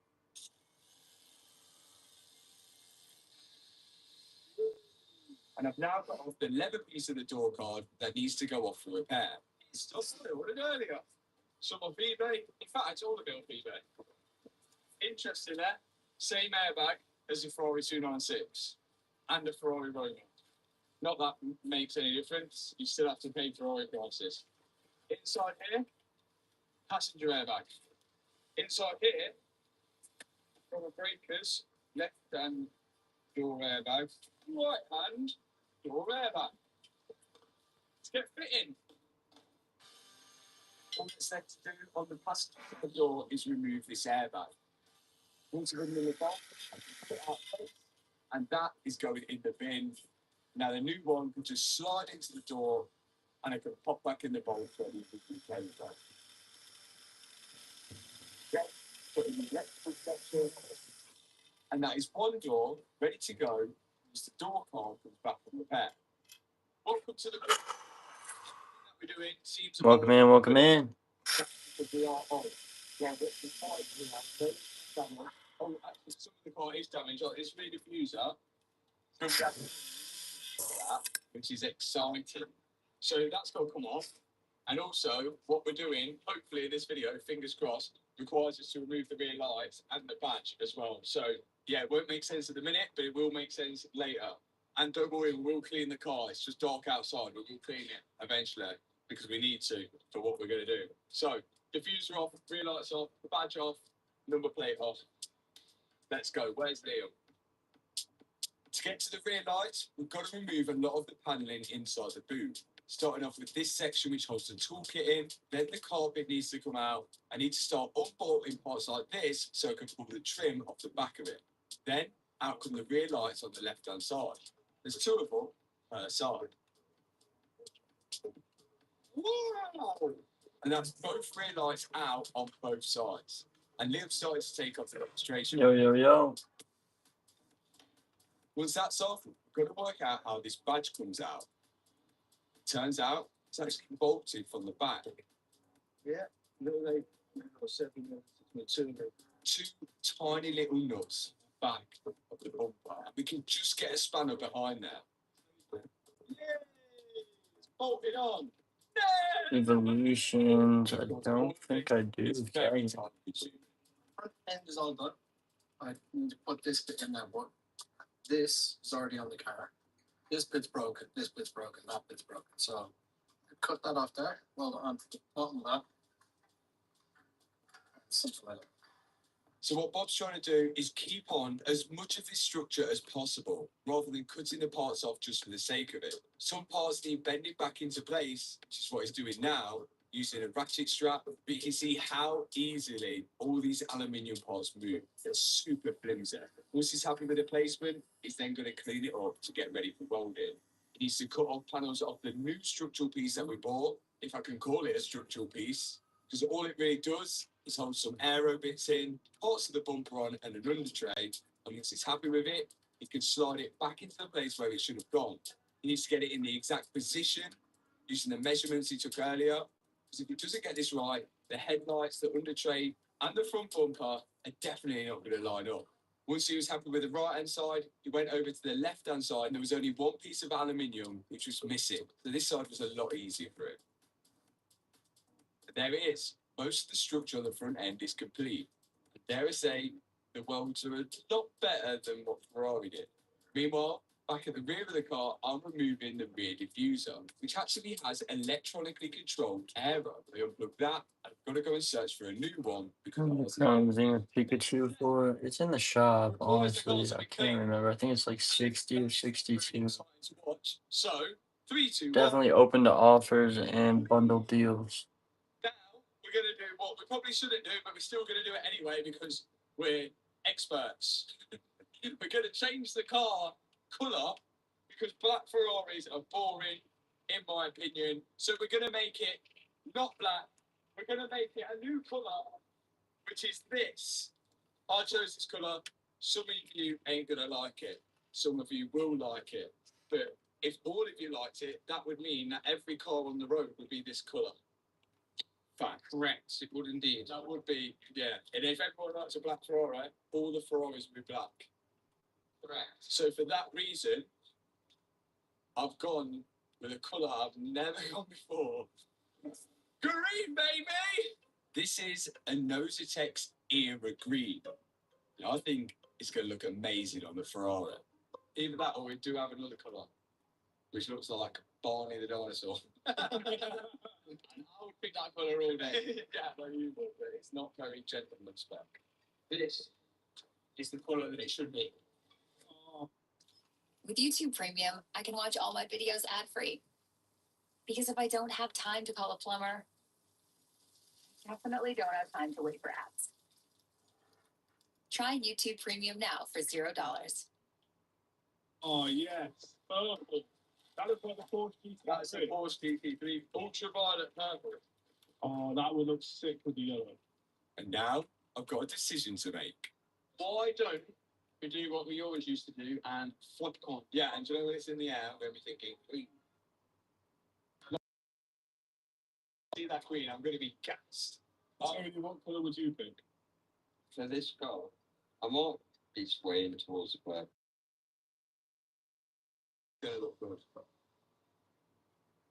and I've now got off the leather piece of the door card that needs to go off for repair. It's stuff I ordered earlier. Some off eBay. In fact, it's all of it off eBay. Interesting there. Same airbag as the Ferrari 296 and the Ferrari Rover. Not that makes any difference. You still have to pay Ferrari prices. Inside here, passenger airbag. Inside here, from the breakers, left hand door airbag, right hand door airbag. Let's get fitting. All that's left to do on the passenger door is remove this airbag. Once you've removed the bolt, put it out first, and that is going in the bin. Now the new one can just slide into the door and it can pop back in the bolt ready for the airbag. Okay, put in the electrical section, and that is one door ready to go as the door card comes back from repair. Welcome to the group. That we're doing seems a Welcome in, welcome in. Because we are on. Yeah, but the side we have no damage. Oh, actually, some of the car is damaged. Like this rear diffuser, which is exciting. So that's got to come off. And also, what we're doing, hopefully in this video, fingers crossed, requires us to remove the rear lights and the badge as well. So, yeah, it won't make sense at the minute, but it will make sense later. And don't worry, we will clean the car. It's just dark outside, but we'll clean it eventually because we need to for what we're going to do. So, diffuser off, rear lights off, the badge off, number plate off. Let's go. Where's Liam? To get to the rear lights, we've got to remove a lot of the panelling inside the boot. Starting off with this section which holds the toolkit in, then the carpet needs to come out. I need to start unbolting parts like this so I can pull the trim off the back of it. Then out come the rear lights on the left hand side. There's two of them per side. Wow! And that's both rear lights out on both sides. And Liam started to take off the demonstration. Yo, yo, yo. Once that's off, we've got to work out how this badge comes out. Turns out it's actually bolted from the back. Yeah, little like 7 minutes, Two tiny little nuts back of the bumper. And we can just get a spanner behind there. Yay! It's bolted on. Evolutions. I don't think I do. It's very Okay. tiny. front end is all done. I need to put this bit in there, but this is already on the car. This bit's broken, that bit's broken. So I cut that off there. Well, on the bottom of that. Something like that. So what Bob's trying to do is keep on as much of this structure as possible, rather than cutting the parts off just for the sake of it. Some parts need bending back into place, which is what he's doing now, using a ratchet strap, but you can see how easily all these aluminium parts move. They're super flimsy. Once he's happy with the placement, he's then going to clean it up to get ready for welding. He needs to cut off panels off the new structural piece that we bought, if I can call it a structural piece, because all it really does is hold some aero bits in, parts of the bumper on, and an under tray. And once he's happy with it, he can slide it back into the place where it should have gone. He needs to get it in the exact position using the measurements he took earlier. Because if he doesn't get this right, the headlights, the under tray, and the front bumper are definitely not going to line up. Once he was happy with the right-hand side, he went over to the left-hand side, and there was only one piece of aluminium which was missing. So this side was a lot easier for him. And there it is. Most of the structure on the front end is complete. And dare I say, the welds are a lot better than what Ferrari did. Meanwhile, back at the rear of the car, I'm removing the rear diffuser, which actually has electronically controlled aero. I unplug that, and I've got to go and search for a new one because Comes in a Pikachu for it. It's in the shop, honestly. I can't remember. I think it's like 60 or 62. So, 3, 2, 1. Definitely open to offers and bundle deals. Now we're going to do what we probably shouldn't do, but we're still going to do it anyway because we're experts. We're going to change the car colour because black Ferraris are boring, in my opinion. So we're going to make it not black. We're going to make it a new colour, which is this. I chose this colour. Some of you ain't going to like it. Some of you will like it. But if all of you liked it, that would mean that every car on the road would be this colour. Fact. Correct. It would indeed. That would be, yeah. And if everyone likes a black Ferrari, all the Ferraris would be black. Correct. So for that reason, I've gone with a colour I've never gone before. Green, baby! This is a Nositex era green. I think it's going to look amazing on the Ferrari. Either that or we do have another colour, which looks like Barney the dinosaur. And I would pick that colour all day. Yeah, no, you would, but it's not very gentleman spec. This is the colour that it should be. Oh. With YouTube Premium, I can watch all my videos ad-free. Because if I don't have time to call a plumber, I definitely don't have time to wait for ads. Try YouTube Premium now for $0. Oh, yes. Purple. That looks like a Porsche GT3. That's a Porsche GT3 ultraviolet purple. Oh, that would look sick with the yellow. And now I've got a decision to make. Why don't we do what we always used to do and flip a coin? Yeah, and do you know when it's in the air, we're going to be thinking, green. See that green, I'm going to be gassed. Tony, what colour would you pick? For this car, I might be swaying towards the purple. Going to look good.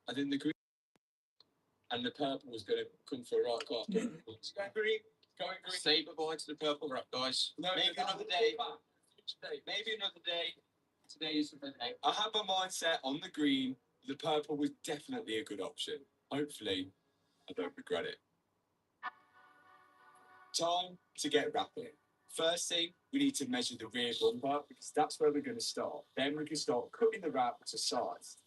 I think the green and the purple was going to come for a right car. It's going green. Going green. Say goodbye to the purple wrap, guys. No, maybe another day. Maybe another day. Today is the day. I had my mindset on the green. The purple was definitely a good option. Hopefully, I don't regret it. Time to get wrapping. First thing, we need to measure the rear bumper because that's where we're going to start. Then we can start cutting the wrap to size.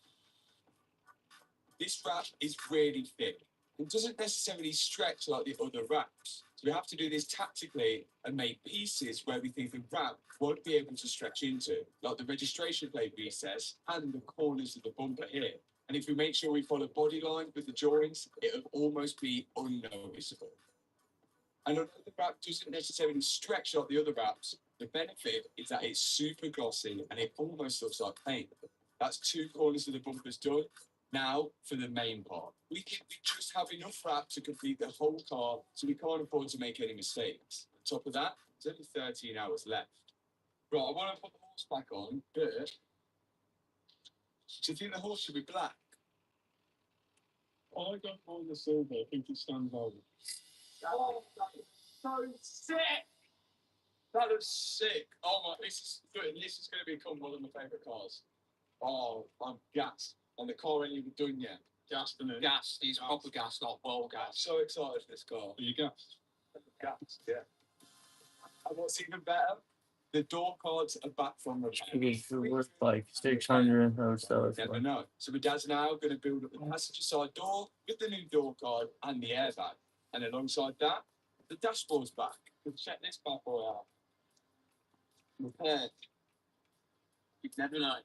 This wrap is really thick. It doesn't necessarily stretch like the other wraps. So we have to do this tactically and make pieces where we think the wrap won't be able to stretch into, like the registration plate recess and the corners of the bumper here. And if we make sure we follow body line with the joints, it'll almost be unnoticeable. And although the wrap doesn't necessarily stretch like the other wraps, the benefit is that it's super glossy and it almost looks like paint. That's 2 corners of the bumpers done. Now for the main part. We just have enough wrap to complete the whole car, so we can't afford to make any mistakes. On top of that, there's only 13 hours left. Right, I want to put the horse back on, but do you think the horse should be black? I don't mind the silver. I think it stands out. Oh, that is so sick! That looks sick. Oh my, this is good. This is going to become one of my favourite cars. Oh, I'm gassed. And the car ain't even done yet. Gassed, isn't it? Gas. He's proper gas, not well gas. So excited for this car. Are you gassed? Gassed, yeah. And what's even better, the door cards are back from repair. It's worth like 600 or so. Never know. So my dad's now going to build up the passenger side door with the new door card and the airbag. And alongside that, the dashboard's back. We'll check this bad boy out. Repaired. You'd never know.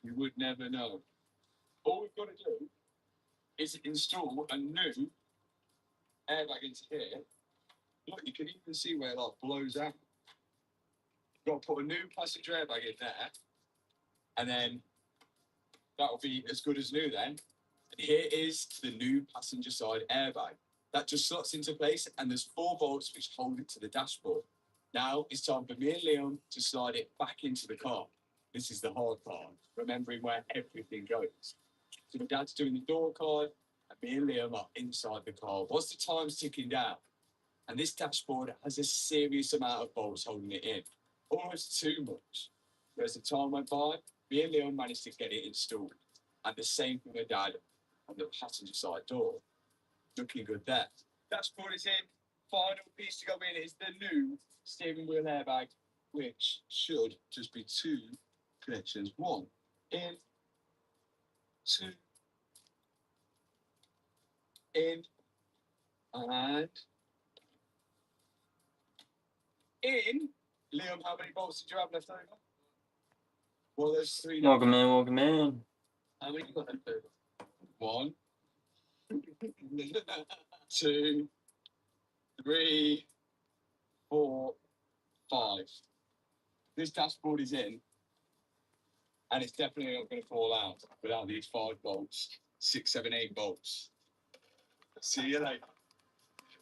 You would never know. All we've got to do is install a new airbag into here. Look, you can even see where it like blows out. You've got to put a new passenger airbag in there, and then that'll be as good as new then. And here is the new passenger side airbag. That just slots into place, and there's 4 bolts which hold it to the dashboard. Now it's time for me and Leon to slide it back into the car. This is the hard part, remembering where everything goes. So my dad's doing the door card, and me and Liam are inside the car. What's the time's ticking down? And this dashboard has a serious amount of bolts holding it in, almost too much. But as the time went by, me and Liam managed to get it installed. And the same for my dad on the passenger side door. Looking good there. Dashboard is in. Final piece to go in is the new steering wheel airbag, which should just be 2 connections. 1 in, 2 in, and in. Liam, how many bolts did you have left over? Well, there's 3 now. Welcome in, welcome in. How many you got left over? 1, 2, 3, 4, 5. This dashboard is in, and it's definitely not going to fall out without these 5 bolts, 6, 7, 8 bolts. See you later.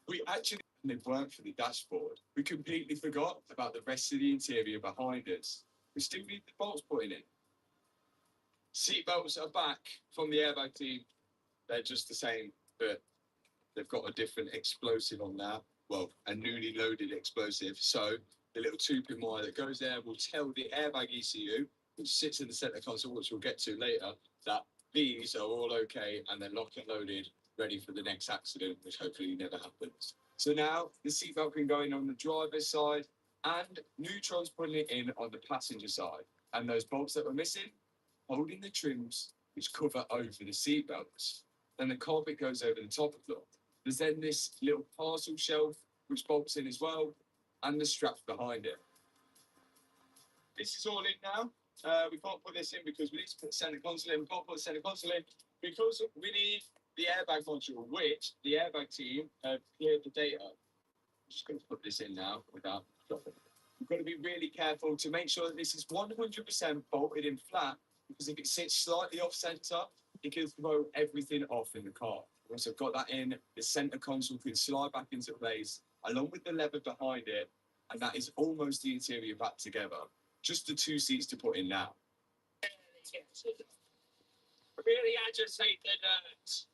We actually, they weren't for the dashboard. We completely forgot about the rest of the interior behind us. We still need the bolts putting in. Seatbelts are back from the airbag team. They're just the same, but they've got a different explosive on now. Well, a newly loaded explosive. So the little 2-pin wire that goes there will tell the airbag ECU, which sits in the center console, which we'll get to later, that these are all okay and they're locked and loaded, ready for the next accident, which hopefully never happens. So now the seatbelt can go in on the driver's side and Neutron's putting it in on the passenger side. And those bolts that were missing, holding the trims which cover over the seatbelts. Then the carpet goes over the top of them. There's then this little parcel shelf which bolts in as well, and the straps behind it. This is all in now. We can't put this in because we need to put the center console in. We can't put the center console in because we need the airbag module, which the airbag team have cleared the data. I'm just going to put this in now without dropping. We've got to be really careful to make sure that this is 100% bolted in flat, because if it sits slightly off center, it can throw everything off in the car. Once I've got that in, the center console can slide back into place, along with the lever behind it, and that is almost the interior back together. Just the 2 seats to put in now. Really agitated nerds.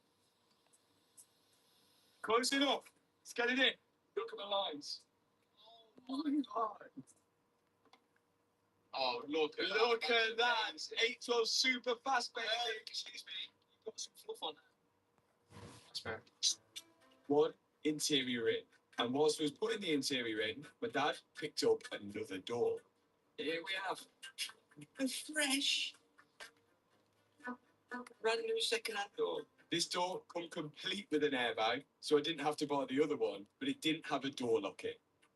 Close it up. Let's get it in. Look at the lines. Oh my God. Oh, look at that. 812 super fast, baby. Excuse me. You've got some fluff on there. That's fair. One interior in. And whilst we was putting the interior in, my dad picked up another door. Here we have a fresh, brand new second-hand door. This door come complete with an airbag, so I didn't have to buy the other one, but it didn't have a door locking.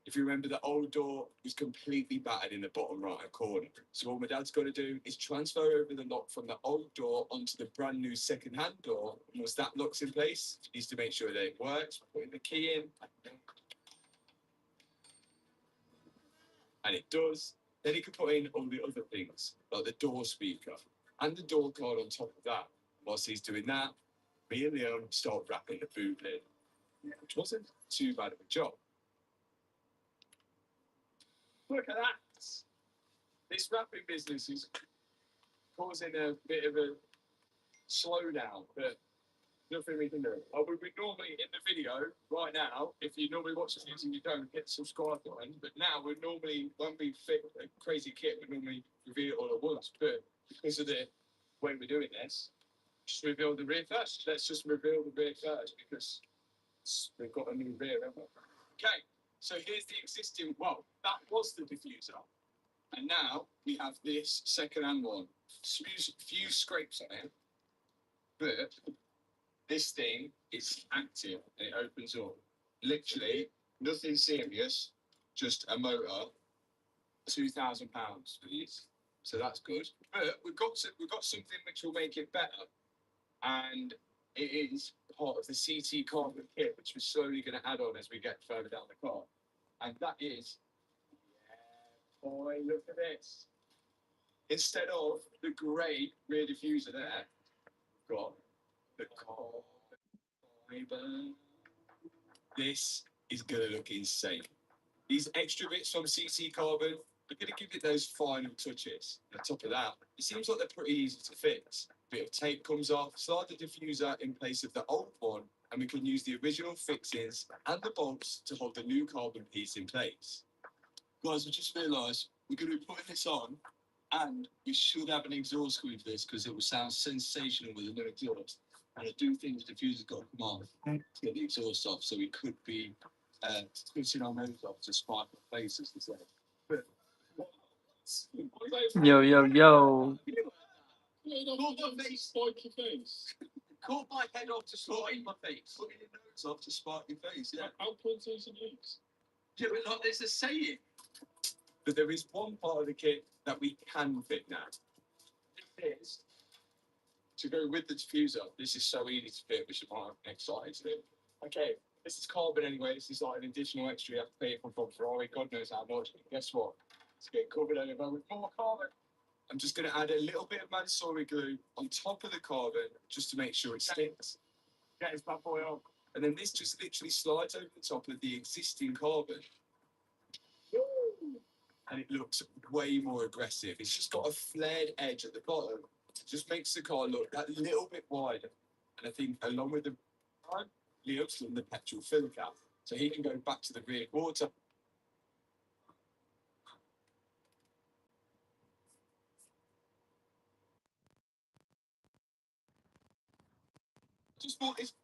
If you remember, the old door was completely battered in the bottom right corner. So what my dad's got to do is transfer over the lock from the old door onto the brand new second-hand door. And once that lock's in place, he needs to make sure that it works, putting the key in. And it does. Then he can put in all the other things, like the door speaker and the door card on top of that. Whilst he's doing that, me and Leon start wrapping the boot lid, which wasn't too bad of a job. Look at that. This wrapping business is causing a bit of a slowdown, but nothing we can do. I would be normally in the video right now, if you normally watch this and you don't hit subscribe button, but now we're normally, when we fit a crazy kit, we normally reveal it all at once, but because of the way we're doing this, just reveal the rear first. Let's just reveal the rear first, because we've got a new rear, haven't we? Okay, so here's the existing, well, that was the diffuser. And now we have this second-hand one. Few scrapes on it, but this thing is active and it opens up. Literally, nothing serious, just a motor. £2,000 for these, so that's good. But we've got something which will make it better, and it is part of the CT carbon kit, which we're slowly going to add on as we get further down the car. And that is, yeah, boy, look at this. Instead of the grey rear diffuser there, we've got the carbon fiber. This is going to look insane. These extra bits from CT Carbon are going to give it those final touches. On top of that, it seems like they're pretty easy to fix. Bit of tape comes off, slide the diffuser in place of the old one, and we can use the original fixings and the bolts to hold the new carbon piece in place. Guys, I just realised we're going to be putting this on, and we should have an exhaust squeeze for this because it will sound sensational with a new exhaust. And I do think the diffuser's got to come on to get the exhaust off, so we could be switching our nose off to spark the face, as they say. But Yo, yo, yo. caught my face, spark your face. Caught my head off to spark my face. Putting your nose off to spark your face. Yeah, how close is it? Yeah, but not there's a saying. But there is one part of the kit that we can fit now. This, to go with the diffuser, this is so easy to fit, which is why I'm excited to do. Okay, this is carbon anyway. This is like an additional extra you have to pay from Ferrari. God knows how much. Guess what? It's getting covered over with more carbon. I'm just going to add a little bit of Mansory glue on top of the carbon just to make sure it sticks. Get this bad boy on. And then this just literally slides over the top of the existing carbon. And it looks way more aggressive. It's just got a flared edge at the bottom. just makes the car look that little bit wider. And I think along with the time, Leo's done the petrol fill cap, so he can go back to the rear quarter. Just noticed.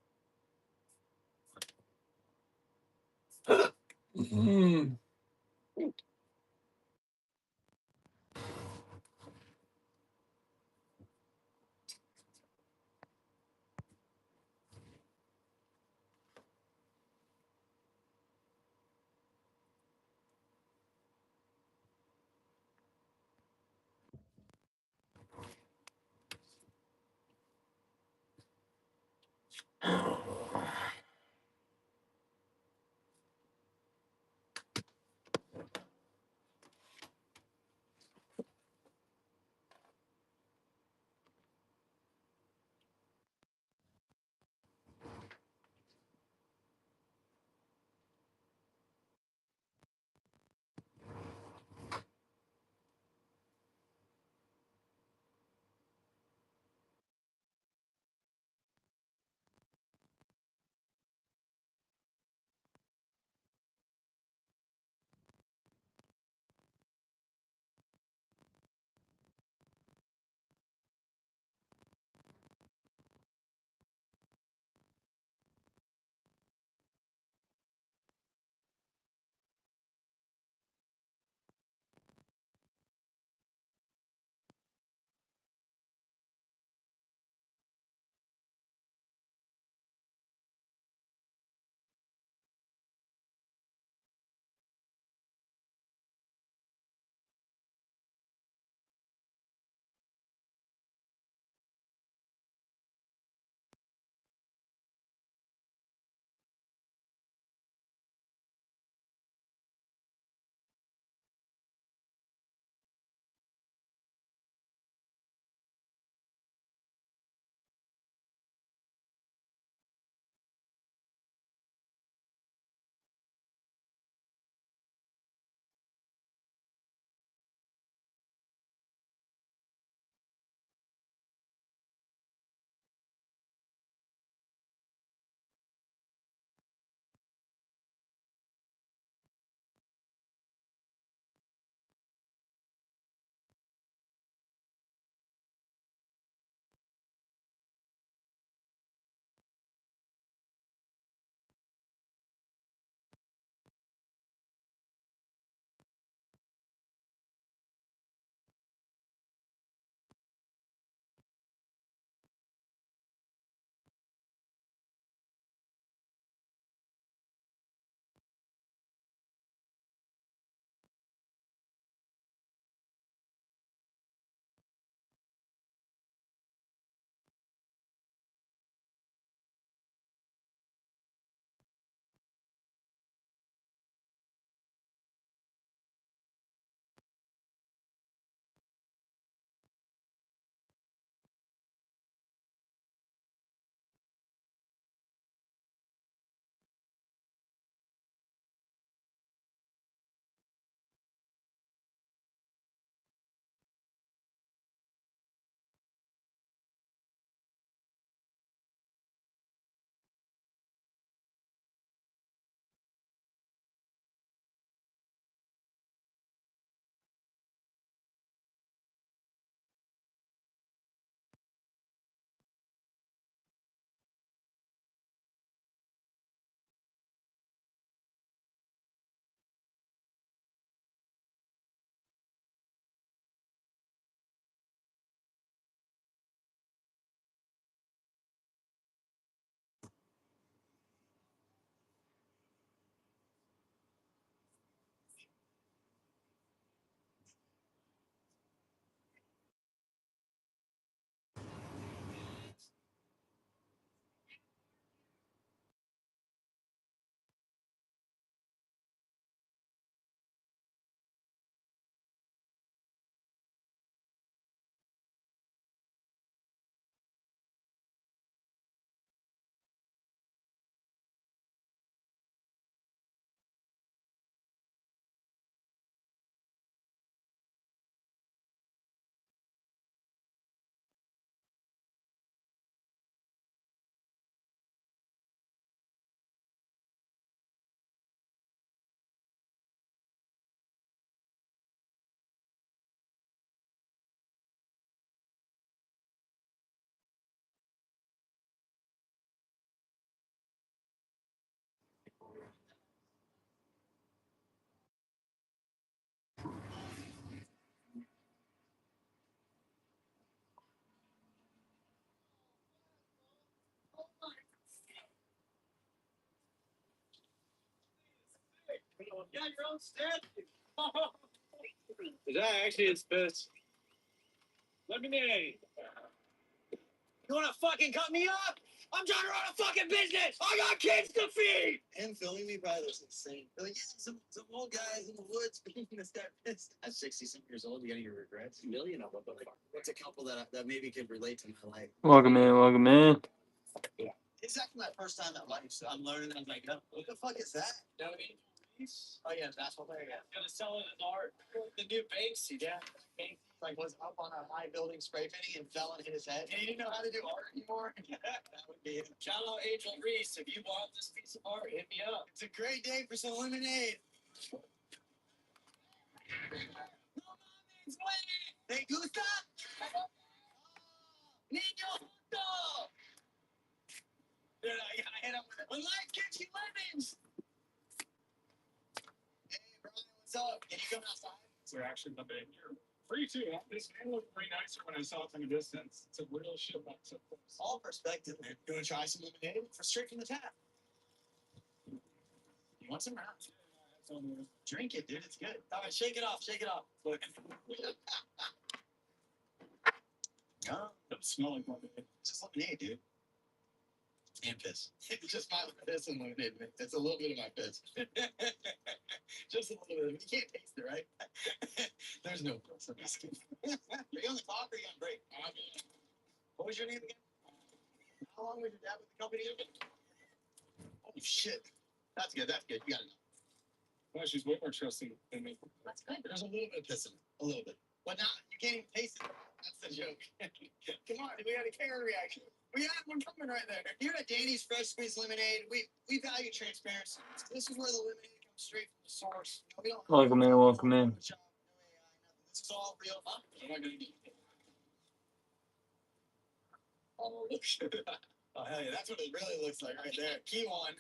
You got your own stand. Is that actually its piss? Lemonade. You wanna fucking cut me up? I'm trying to run a fucking business. I got kids to feed. Him filming me probably looks insane. They're like, yeah, some old guys in the woods making this guy pissed. I'm 60-some years old. You got any regrets? A million of them. What's a couple that maybe could relate to my life? Welcome in, welcome in. It's actually my first time at life, so I'm learning. I'm like, oh, what the fuck is that? You know what I mean? Oh yeah, basketball player. Yeah. Gonna sell it as art. The new Banksy. Yeah. Like was up on a high building spray painting and fell and hit his head. And he didn't know how to do art anymore. That would be it. Shout out Angel Reese. If you want this piece of art, hit me up. It's a great day for some lemonade. Hey, Gusta! Niño junto! Dude, I hit him with it. When life gives you lemons! Hey, Brian, what's up? Can you come outside? They're actually the big. You're free too. This man looked way nicer when I saw it from a distance. It's a real shipment. All perspective, man. You want to try some lemonade? For straight from the tap. You want some or not? Drink it, dude. It's good. All right, shake it off. Shake it off. Look. No, It smells like lemonade. it's just lemonade, dude. And piss. It's just my piss and lemonade. It's a little bit of my piss. Just a little bit. You can't taste it, right? There's no piss. I'm just kidding. Are you on the clock or are you on break? What was your name again? How long was your dad with the company? Holy shit. That's good. That's good. You got it. Well, she's way more trusting than me. That's good. There's a little bit of piss in it. A little bit. But not, you can't even taste it. That's the joke. Come on, we got a camera reaction. We have one coming right there. Here at Danny's Fresh Squeeze Lemonade, we value transparency. This is where the lemonade comes straight from the source. We don't Welcome in, welcome in. This is all real. Huh? We're not gonna do Oh, oh, hell yeah. That's what it really looks like right there. Key one.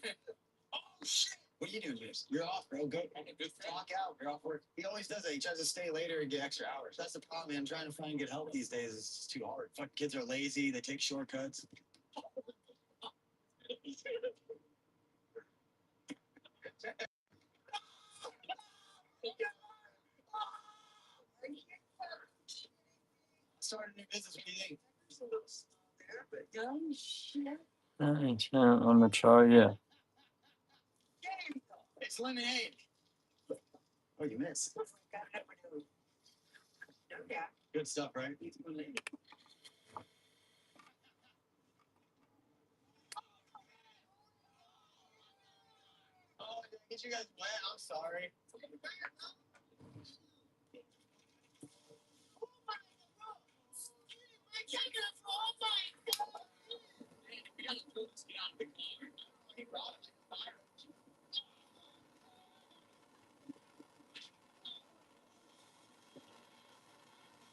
Oh, shit. What are you doing, James? You're off, bro. Go. Good talk out. You're off work. He always does that. He tries to stay later and get extra hours. That's the problem, man. Trying to find good help these days is just too hard. Fuck, kids are lazy. They take shortcuts. Started a new business. What do you think? On the chart, yeah. It's lemonade. Oh, you missed. Good stuff, right? Oh, did I get you guys wet? I'm sorry.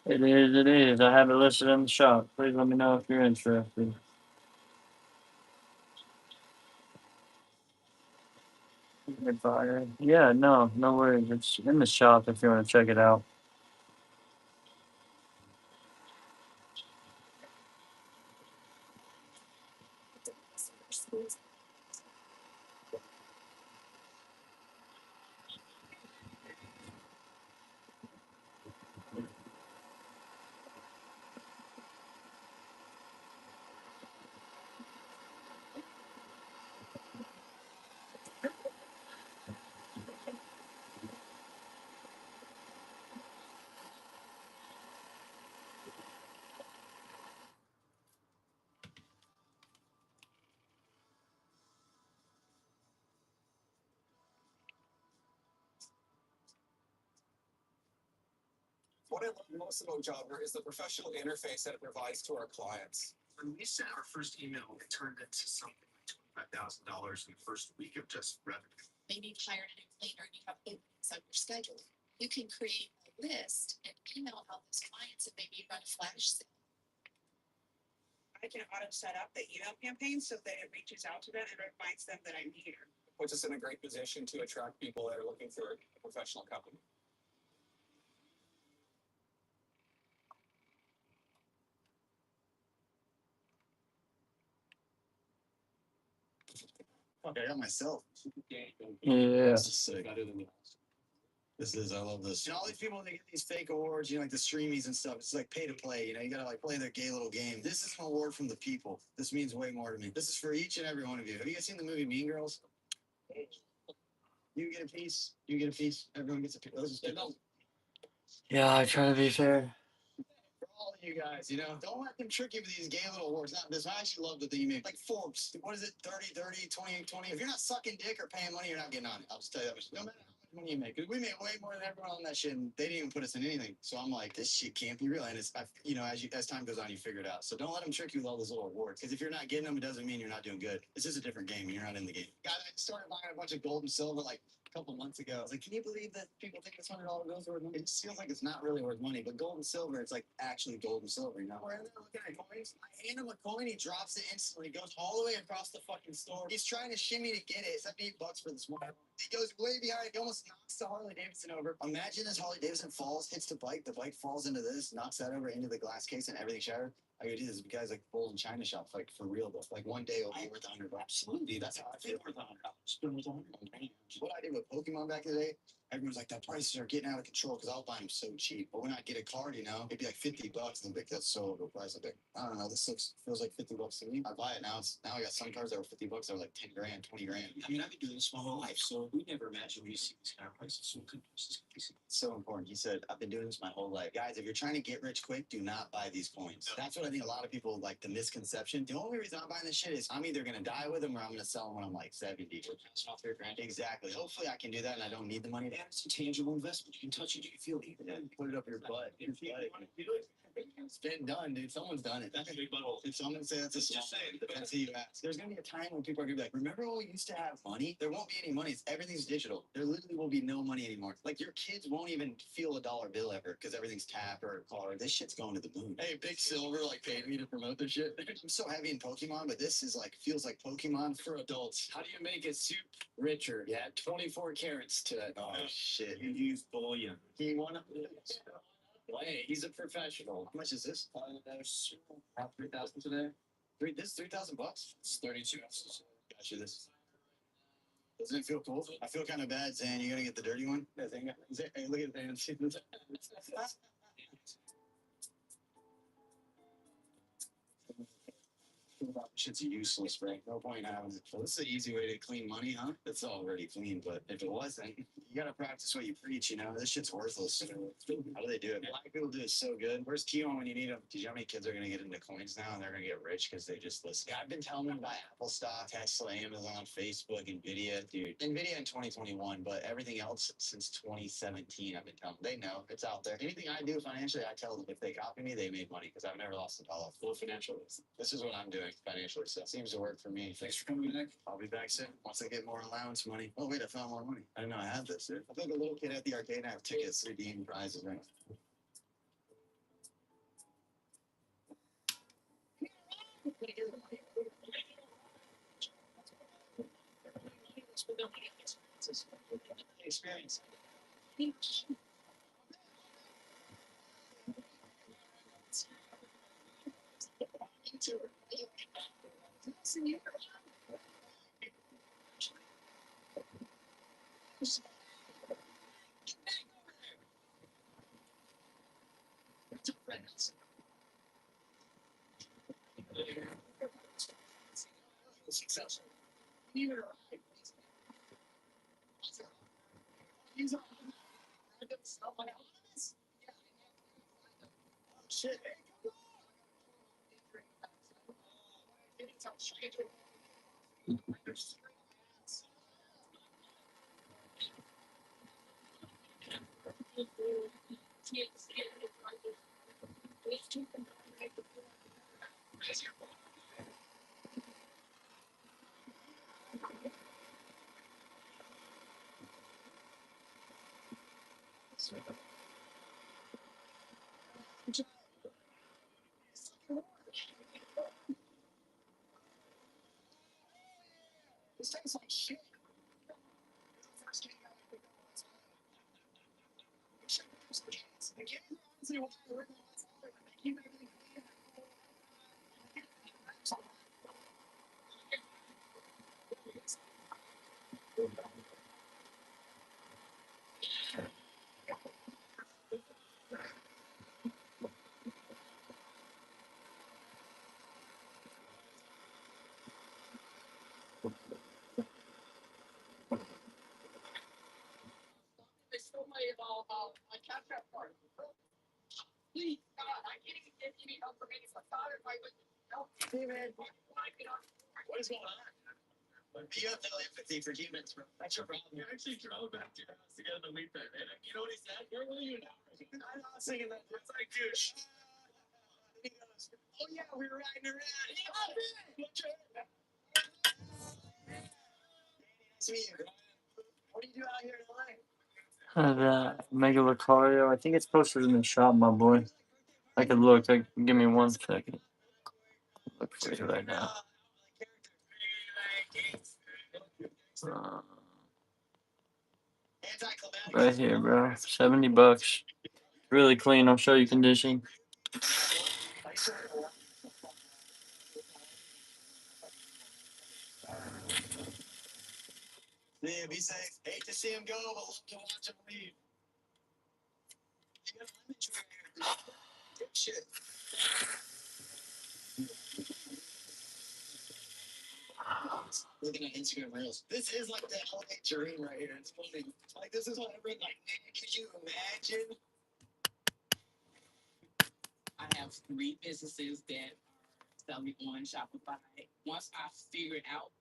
It is, it is. I have it listed in the shop. Please let me know if you're interested. Good buyer. Yeah, no worries. It's in the shop if you want to check it out. What I love most about Jobber is the professional interface that it provides to our clients. When we sent our first email, it turned into something like $25,000 in the first week of just revenue. Maybe you've hired a new cleaner and you have openings on your schedule. You can create a list and email out those clients and maybe run a flash sale. I can auto set up the email campaign so that it reaches out to them and reminds them that I'm here. Puts us in a great position to attract people that are looking for a professional company. Fuck, I got myself. Yeah. This is sick. This is, I love this. And all these people, they get these fake awards, you know, like the streamies and stuff. It's like pay to play, you know, you gotta like play their gay little game. This is an award from the people. This means way more to me. This is for each and every one of you. Have you guys seen the movie Mean Girls? You get a piece. You get a piece. Everyone gets a piece. Let's just get those. Yeah, I try to be fair. For all of you guys, you know, don't let them trick you with these gay little awards. Not this. I actually love the thing you make. Like Forbes. What is it? 30, 30, 20, 20. If you're not sucking dick or paying money, you're not getting on it. I'll just tell you that much. No matter how much money you make. Because we made way more than everyone on that shit, and they didn't even put us in anything. So I'm like, this shit can't be real. And it's, you know, as time goes on, you figure it out. So don't let them trick you with all those little awards. Because if you're not getting them, it doesn't mean you're not doing good. It's just a different game, and you're not in the game. God, I started buying a bunch of gold and silver like a couple months ago. I was like, can you believe that people think this $100 goes worth money? It just feels like it's not really worth money, but gold and silver, it's like actually gold and silver, you know? We're in there looking at coins. I hand him a coin, he drops it instantly, goes all the way across the fucking store. He's trying to shimmy to get it. It's like $8 for this one. He goes way behind. He almost knocks the Harley Davidson over. Imagine this Harley Davidson falls, hits the bike falls into this, knocks that over into the glass case, and everything shattered. I go, dude, this guy's like bull in China shop, like for real though. Like one day it'll be worth $100. Absolutely, that's how I feel worth $100. Been worth $100. What I did with Pokemon back in the day, everyone's like, that prices are getting out of control because I'll buy them so cheap. But when I get a card, you know, it'd be like $50, and I'm like, that's so overpriced. I'm like, I don't know, this feels like $50 to me. I buy it now. Now I got some cards that were $50 that were like 10 grand, 20 grand. I mean, I've been doing this my whole life, so we never imagined we see these kind of prices. So good. It's so important. He said, I've been doing this my whole life. Guys, if you're trying to get rich quick, do not buy these coins. That's what I think a lot of people like the misconception. The only reason I'm buying this shit is I'm either going to die with them or I'm going to sell them when I'm like 70. Off their grand. Exactly. Hopefully I can do that and I don't need the money. And it's a tangible investment. You can touch it, you can feel it. You can put it up your butt. It's been done, dude. Someone's done it. That's a big bubble. If someone say that's a just saying, that's who you ask. There's gonna be a time when people are gonna be like, remember when we used to have money? There won't be any money. Everything's digital. There literally will be no money anymore. Like your kids won't even feel a dollar bill ever because everything's tapped or a card. This shit's going to the moon. Hey, Big Silver like paid me to promote this shit. I'm so heavy in Pokemon, but this is like feels like Pokemon for adults. How do you make a soup richer? Yeah, 24 carats to that. Oh shit. You use bullion. He wanted Hey, he's a professional. How much is this? There's about 3,000 today. This is $3,000. It's 32 ounces. Got you this. Doesn't it feel cool? I feel kind of bad saying you're gonna get the dirty one. Hey, look at that. Shit's useless, bro. No point having it. Well, this is an easy way to clean money, huh? It's already clean, but if it wasn't, you gotta practice what you preach, you know? This shit's worthless. How do they do it? Black people do it so good. Where's Keon when you need him? Do you know how many kids are gonna get into coins now and they're gonna get rich because they just listen? I've been telling them to buy Apple stock, Tesla, Amazon, Facebook, Nvidia, dude. Nvidia in 2021, but everything else since 2017, I've been telling them. They know it's out there. Anything I do financially, I tell them if they copy me, they make money because I've never lost a dollar. Full financial. This is what I'm doing financially, so it seems to work for me. Thanks for coming back. I'll be back soon once I get more allowance money. Oh wait, I found more money. I didn't know I had this, dude. I think a little kid at the arcade and I have tickets to redeem prizes, right? Experience. Successful. Shit. This tastes like shit. Hey man, what is going on? You have no empathy for humans, bro. That's your problem. I actually drove back to your house to get on the weed pen, and you know what he said? Where were you now? I'm not singing that. It's like, dude, He goes, oh yeah, we were riding around. Yeah, nice to meet you. What do you do out here in LA? Mega Lucario. I think it's posted in the shop, my boy. I could look. Give me 1 second. Look for you right now. Right here, bro. $70. Really clean. I'll show you condition. Yeah, be safe. Hate to see him go, but love to watch him leave. You got a lemon tree right here. Good shit. Looking at Instagram Reels. This is like that whole dream right here. It's funny. Like, this is what everyone's like, man, could you imagine? I have 3 businesses that are selling on Shopify. Once I figured out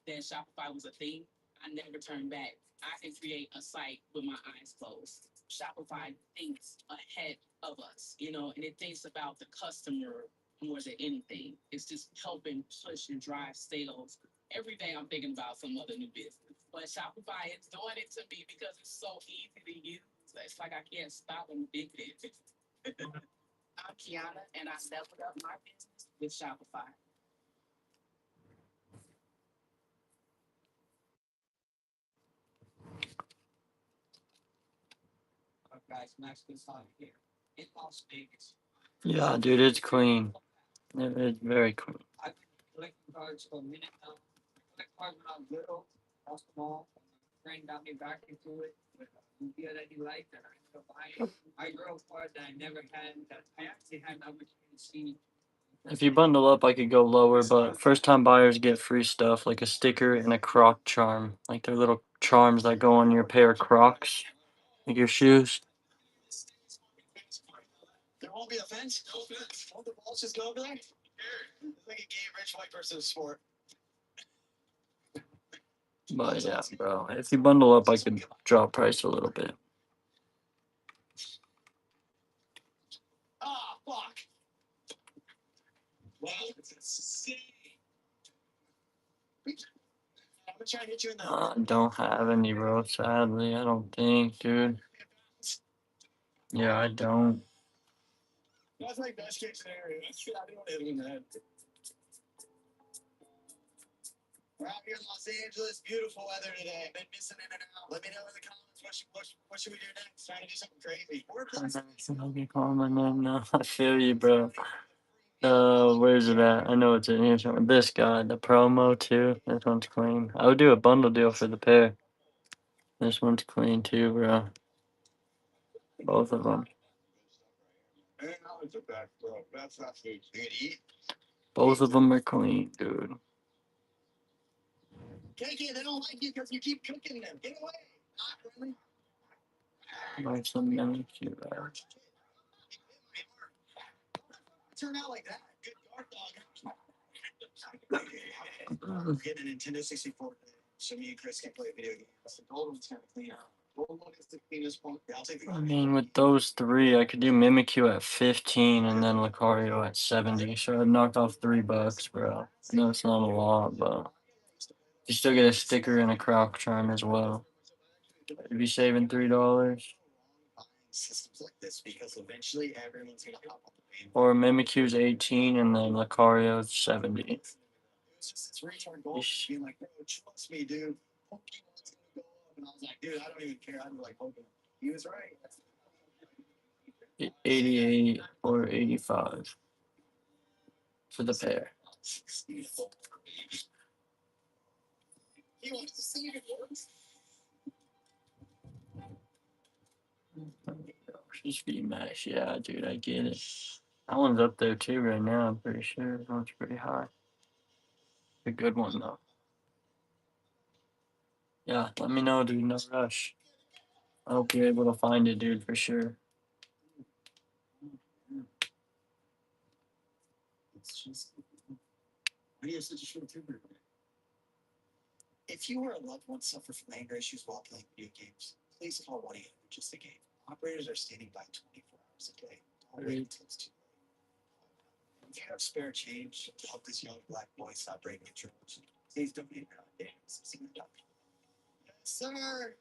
that Shopify was a thing, I never turned back. I can create a site with my eyes closed. Shopify thinks ahead of us, and it thinks about the customer more than anything. It's just helping push and drive sales. Every day I'm thinking about some other new business. But Shopify is doing it to me because it's so easy to use. It's like I can't stop in big business. I'm Kiana, and I leveled up my business with Shopify. guys, Max this time here in Las Vegas. Yeah, dude, it's clean. It's very clean. I've been collecting cards for a minute now. I collect cards when I was little, lost them all. My friend got me back into it with a idea that he liked, and I ended up buying. I grew up cards that I never had, that I actually had an opportunity to see. If you bundle up, I could go lower, but first time buyers get free stuff like a sticker and a Croc charm. Like they're little charms that go on your pair of Crocs, like your shoes. There won't be a fence? No fence. Won't the balls just go over there? It's like a gay rich white person sport. But yeah, bro, if you bundle up, I could drop price a little bit. Ah, fuck. Wow, it's insane. I'm gonna try to hit you in the. I don't have any, bro. Sadly, I don't think, dude. Yeah, I don't. That's like best case scenario. I didn't want to hit him in the head. We're out here in Los Angeles. Beautiful weather today. Been missing in and out. Let me know in the comments what should we do next? Trying to do something crazy. I'll be calling my name now. I feel you, bro. Where's it at? I know it's in here somewhere. This guy, the promo too. This one's clean. I would do a bundle deal for the pair. This one's clean too, bro. Both of them. And how is it back, bro? That's not food. You can eat. Both of them are clean, dude. KK, they don't like you because you keep cooking them. Get away. Not really. Like some cute, bro. Turn out like that. Good guard dog. Get a Nintendo 64 so me and Chris can play video games. The gold one's kind of clean. Gold one is the cleanest one. Yeah, I'll take the I gold. mean, with those 3, I could do Mimikyu at 15 and then Lucario at 70. So I'd knock off $3, bro. I know it's not a lot, but you still get a sticker and a Croc charm as well. You'd be saving $3. Systems like this because eventually everyone's gonna hop on the game. Or Mimikyu's 18 and then Lucario's 70. It's just this retard goal being like, bro, trust me, dude. Pokemon's gonna go up. And I was like, dude, I don't even care. I'm like, Pokemon. He was right. 88 or 85 for the pair. He wants to see it once. Just VMAX, yeah, dude, I get it. That one's up there too right now, I'm pretty sure. That one's pretty high. A good one though. Yeah, let me know, dude, no rush. I hope you're able to find it, dude, for sure. It's just, why do you have such a short temper? If you or a loved one suffer from anger issues while playing video games, please call 1-800-JUST-A-GAME. Operators are standing by 24 hours a day. Don't wait until it's too late. If you have spare change to help this young black boy stop breaking controls, please donate now at games.com. Yes, sir.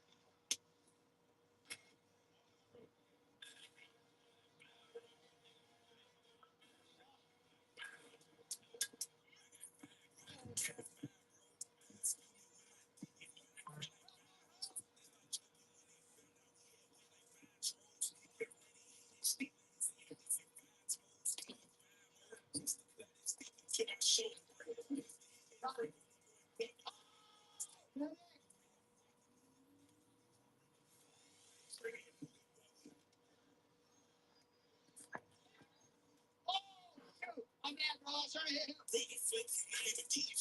I'm bad, bro. Sorry to hit you.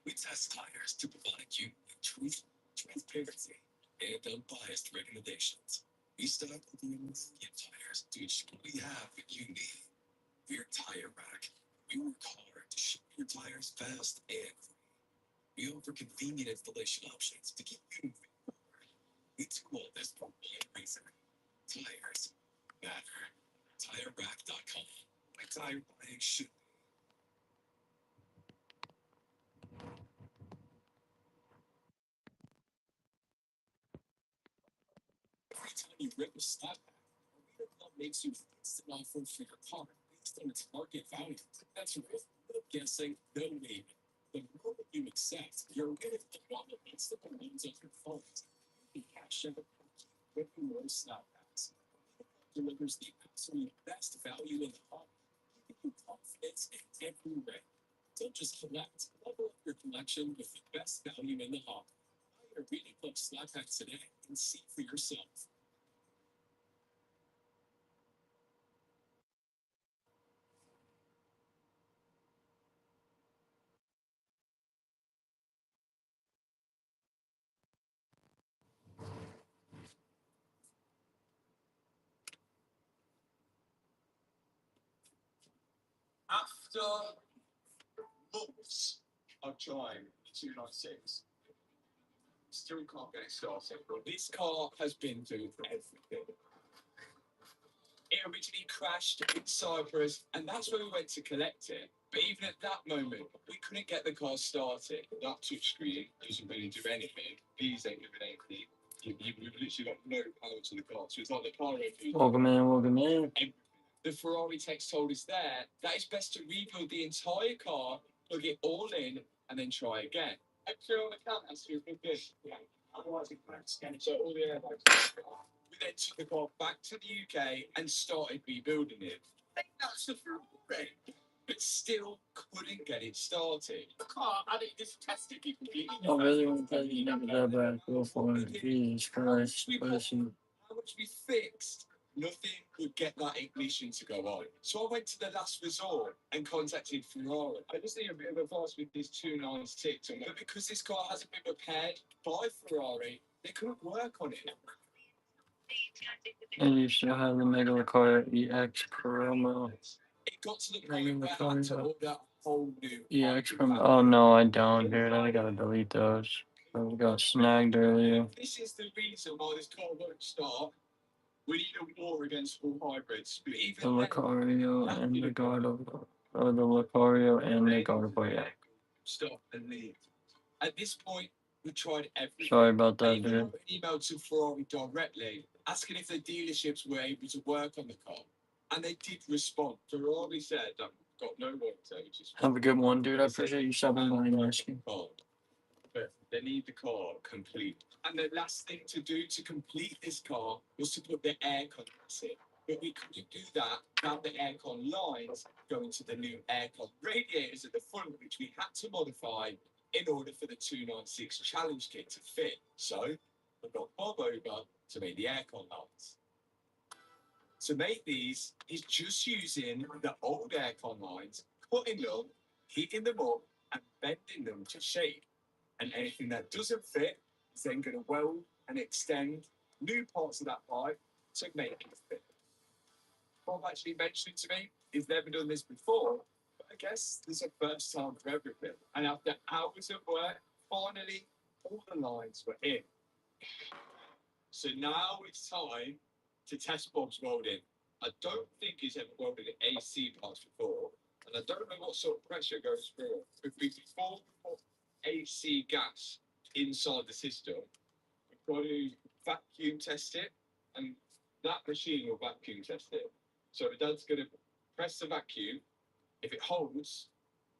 We test tires to provide you with truth, transparency, and unbiased recommendations. We start with the American tires to ensure we have what you need. We're Tire Rack. We work hard to ship your tires fast and free. We offer convenient installation options to keep you moving forward. We do all this for one reason. Tires matter. TireRack.com. My tire buying should. Every time you rip a slab back, a reader club makes you instant offer for your car based on its market value. That's right. No guessing, no waiting. The moment you accept, you're winning the one that makes the balloons of your funds. You can cash out with more snapbacks. Delivers the absolute best value in the home, giving you confidence in every way. Don't just collect, level up your collection with the best value in the home. Buy your Reading Club Snapback today and see for yourself. After months of trying the 296, still can't get it started. This car has been through everything. It originally crashed in Cyprus, and that's where we went to collect it. But even at that moment, we couldn't get the car started. That touchscreen doesn't really do anything. These ain't doing anything. You've literally got no power to the car. So it's like the car ain't Welcome in, welcome in. The Ferrari text told us there that it's best to rebuild the entire car, plug it all in, and then try again. Actually, on the count, that's too good. Yeah. Otherwise, it cracks. So all the airbags. We then took the car back to the UK and started rebuilding it. That's the Ferrari. But still couldn't get it started. The car, I think this tested people completely. I really want to tell you never that bad. Go for it. Jesus Christ. Listen. How much we fixed, nothing would get that ignition to go on. So I went to the last resort and contacted Ferrari. I just need a bit of advice with this 296. But because this car hasn't been repaired by Ferrari, they couldn't work on it. And you still have the Megalacar EX promo. It got to the point where I had to order a whole new EX promo. Oh no, I don't, dude. I gotta delete those. I got snagged earlier. This is the reason why this car won't start. We need a war against all hybrids. But The even Lucario and the God of the Lucario and the God of Boyac. stop and leave. At this point, we tried everything. Sorry about I that, even dude. wrote an email to Ferrari directly, asking if the dealerships were able to work on the car. And they did respond. Ferrari said that we've got no warranty, which is Have a good one, dude. I appreciate you stopping by and asking. but they need the car complete. And the last thing to do to complete this car was to put the aircon in. But we couldn't do that without the aircon lines going to the new aircon radiators at the front, which we had to modify in order for the 296 challenge kit to fit. So we got Bob over to make the aircon lines. To make these, he's just using the old aircon lines, cutting them, heating them up, and bending them to shape, and anything that doesn't fit is then going to weld and extend new parts of that pipe to make it fit. Bob actually mentioned to me he's never done this before, but I guess there's a first time for everything. And after hours of work, finally all the lines were in. So now it's time to test Bob's welding. I don't think he's ever welded an AC parts before, and I don't know what sort of pressure goes through it. But before we put AC gas inside the system, we've got to vacuum test it, and that machine will vacuum test it. So Dad's going to press the vacuum. If it holds,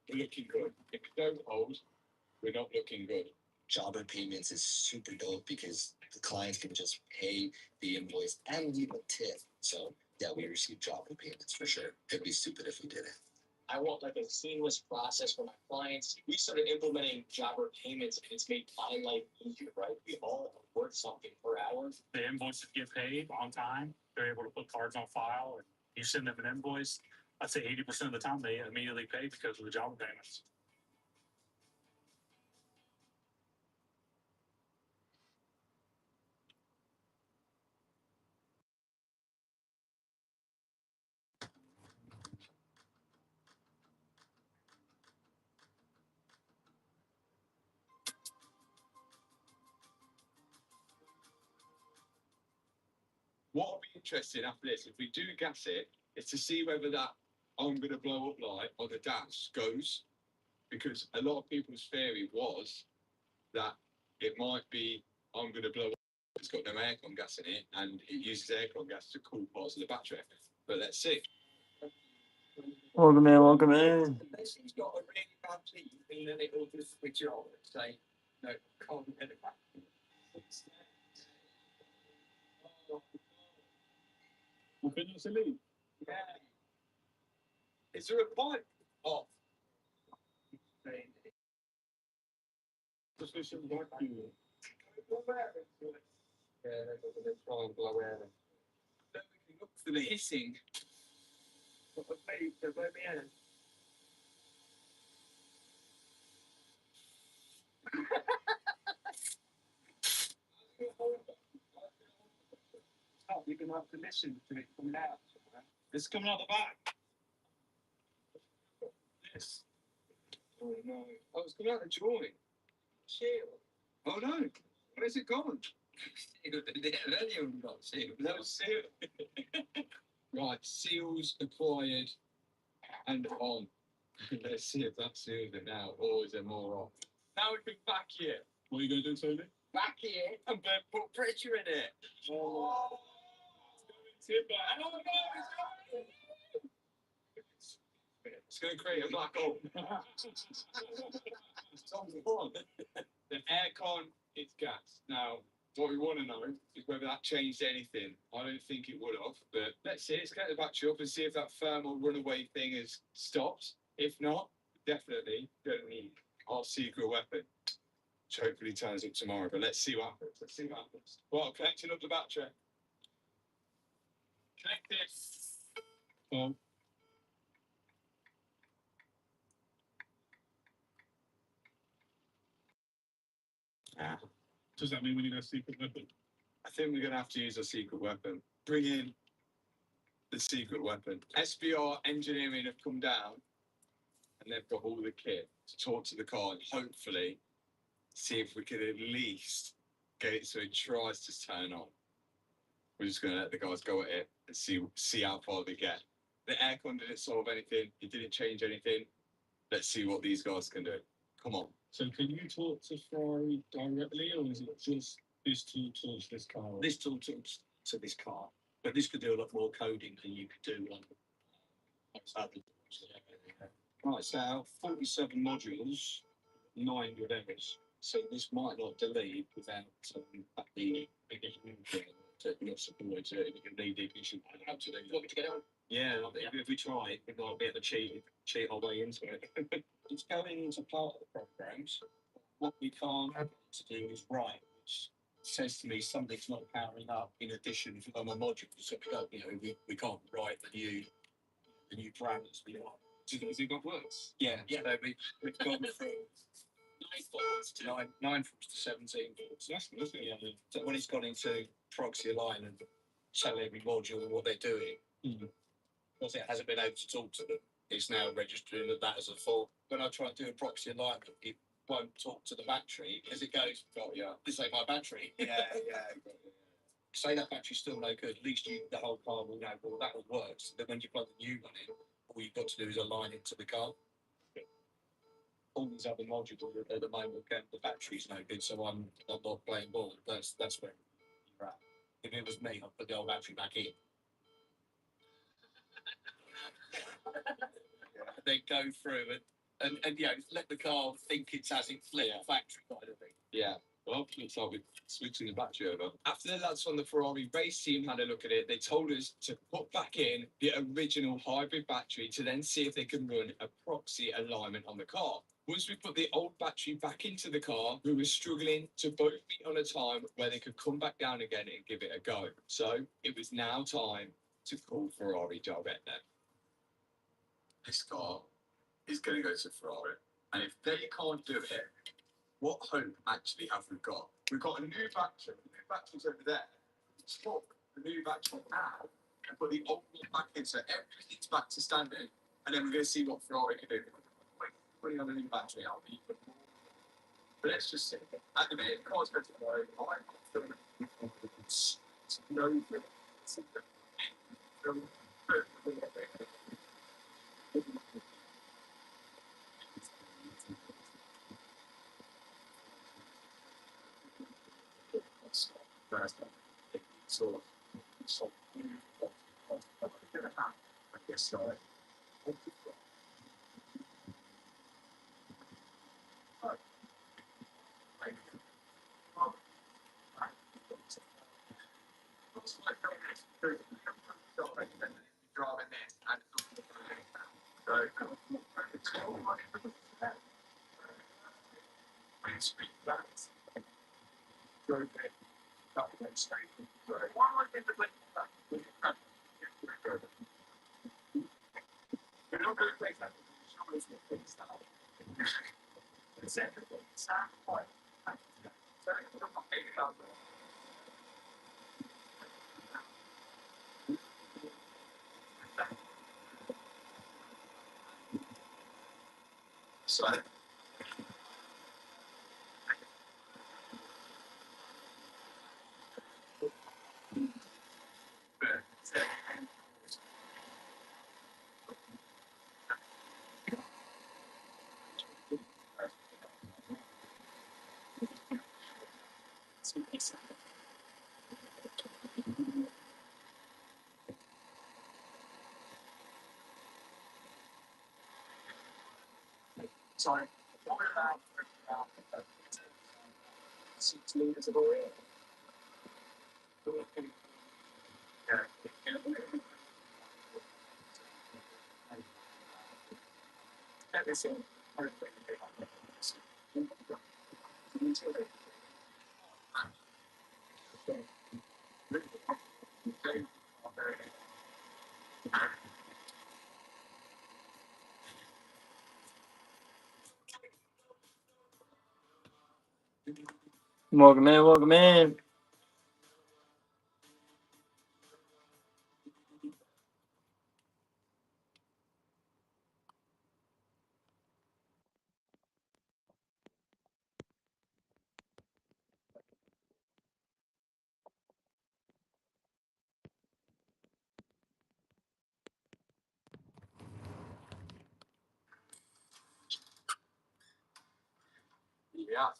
we're looking good. If it don't hold, we're not looking good. Jobber payments is super dope because the clients can just pay the invoice and leave a tip. So yeah, we receive jobber payments for sure. It'd be stupid if we didn't. I want like a seamless process for my clients. We started implementing jobber payments and it's made my life easier, right? We all work something per hour. The invoices get paid on time. They're able to put cards on file, and you send them an invoice. I'd say 80% of the time they immediately pay because of the job payments. What will be interesting after this, if we do gas it, is to see whether that I'm going to blow up light on the dash goes. Because a lot of people's theory was that it might be I'm going to blow up. It's got no aircon gas in it, and it uses aircon gas to cool parts of the battery. But let's see. Welcome in, welcome in. Unless he's got a really bad leak, and then it'll just switch it on and say, no, can't get it back. Yeah. Is there a pipe off? Suspicion vacuum. Yeah, they're going to try and blow air. Then we can look for the hissing. You're going to have to listen to it coming out. It's coming out the back. This. Oh no. Oh, it's coming out the drawing. Oh no. Where's it gone? No seal. Right, seals acquired and on. Let's see if that's sealed it now, or is there more off? Now we can back it. What are you going to do, Toby? Back it and then put pressure in it. Oh. It's going to create a black hole. The aircon is gas. Now, what we want to know is whether that changed anything. I don't think it would have, but let's see. Let's get the battery up and see if that thermal runaway thing has stopped. If not, definitely going to need our secret weapon, which hopefully turns up tomorrow. But let's see what happens. Let's see what happens. Well, connecting up the battery. Connect this. Does that mean we need a secret weapon? I think we're going to have to use a secret weapon. Bring in the secret weapon. SBR engineering have come down and they've got all the kit to talk to the car and hopefully see if we can at least get it so it tries to turn on. We're just going to let the guys go at it and see how far they get. The aircon didn't solve anything. It didn't change anything. Let's see what these guys can do. Come on. So can you talk to Ferrari directly, or is it just this tool talks to this car? This tool talks to this car, but this could do a lot more coding than you could do on other tools. Right, so 47 modules, 9 good errors. So this might not delete without the ignition to not support to need the ignition. Absolutely. Want me to get on? Yeah, if we try, we might be able to cheat our way into it. It's going into part of the programs. What we can't to do is write, which says to me something's not powering up in addition from a module. So we don't, we can't write the new parameters we want Has it got worse? Yeah. So we've gone through 9 faults to 17 faults. That's good, isn't it? Yeah. So when it's gone into proxy align and tell every module what they're doing, because it hasn't been able to talk to them, it's now registering that as a fault. When I try to do a proxy alignment, it won't talk to the battery because it goes, "Oh yeah, this ain't my battery." Yeah. Say that battery's still no good. At least the whole car will know. Well, that will work. So then when you plug the new one in, all you've got to do is align it to the car. All these other modules at the moment, the battery's no good, so I'm not playing ball. That's where you're at. If it was me, I'd put the old battery back in. Then go through and let the car think it's as it flipped factory kind of thing. Yeah. Well, looks like we're switching the battery over. After the lads from the Ferrari race team had a look at it, they told us to put back in the original hybrid battery to then see if they can run a proxy alignment on the car. Once we put the old battery back into the car, we were struggling to both be on a time where they could come back down again and give it a go. So it was now time to call Ferrari direct then. This car is going to go to Ferrari. And if they can't do it, what hope actually have we got? We've got a new battery. The new battery's over there. Swap the new battery now and put the old one back in so everything's back to standard. And then we're going to see what Ferrari can do. Putting on a new battery, I'll be even more. But let's just see. At the minute, the car's going to Ferrari. Sorry. 6 meters of oil. Everything. Welcome in, welcome in. Yeah.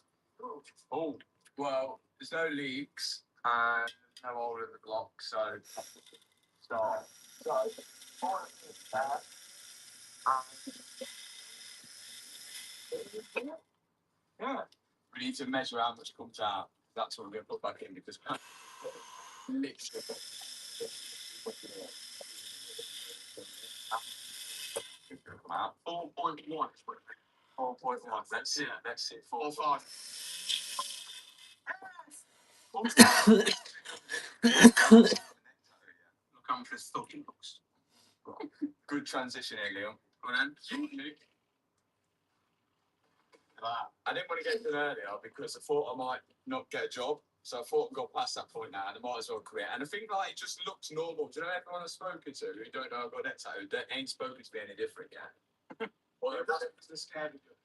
Oh, well, there's no leaks and no hole in the block, so yeah. We need to measure how much comes out. That's what we're going to put back in because literally. 4.1. 4.1. That's it. 4.5. Look how much this talking looks. Good transition here, Leon. on then. I didn't want to get done earlier because I thought I might not get a job. So I thought I'd got past that point now and I might as well quit. And I think like it just looks normal. Do you know everyone I've spoken to who don't know I've got that tattoo that ain't spoken to me any different yet? Well, that's the scary thing.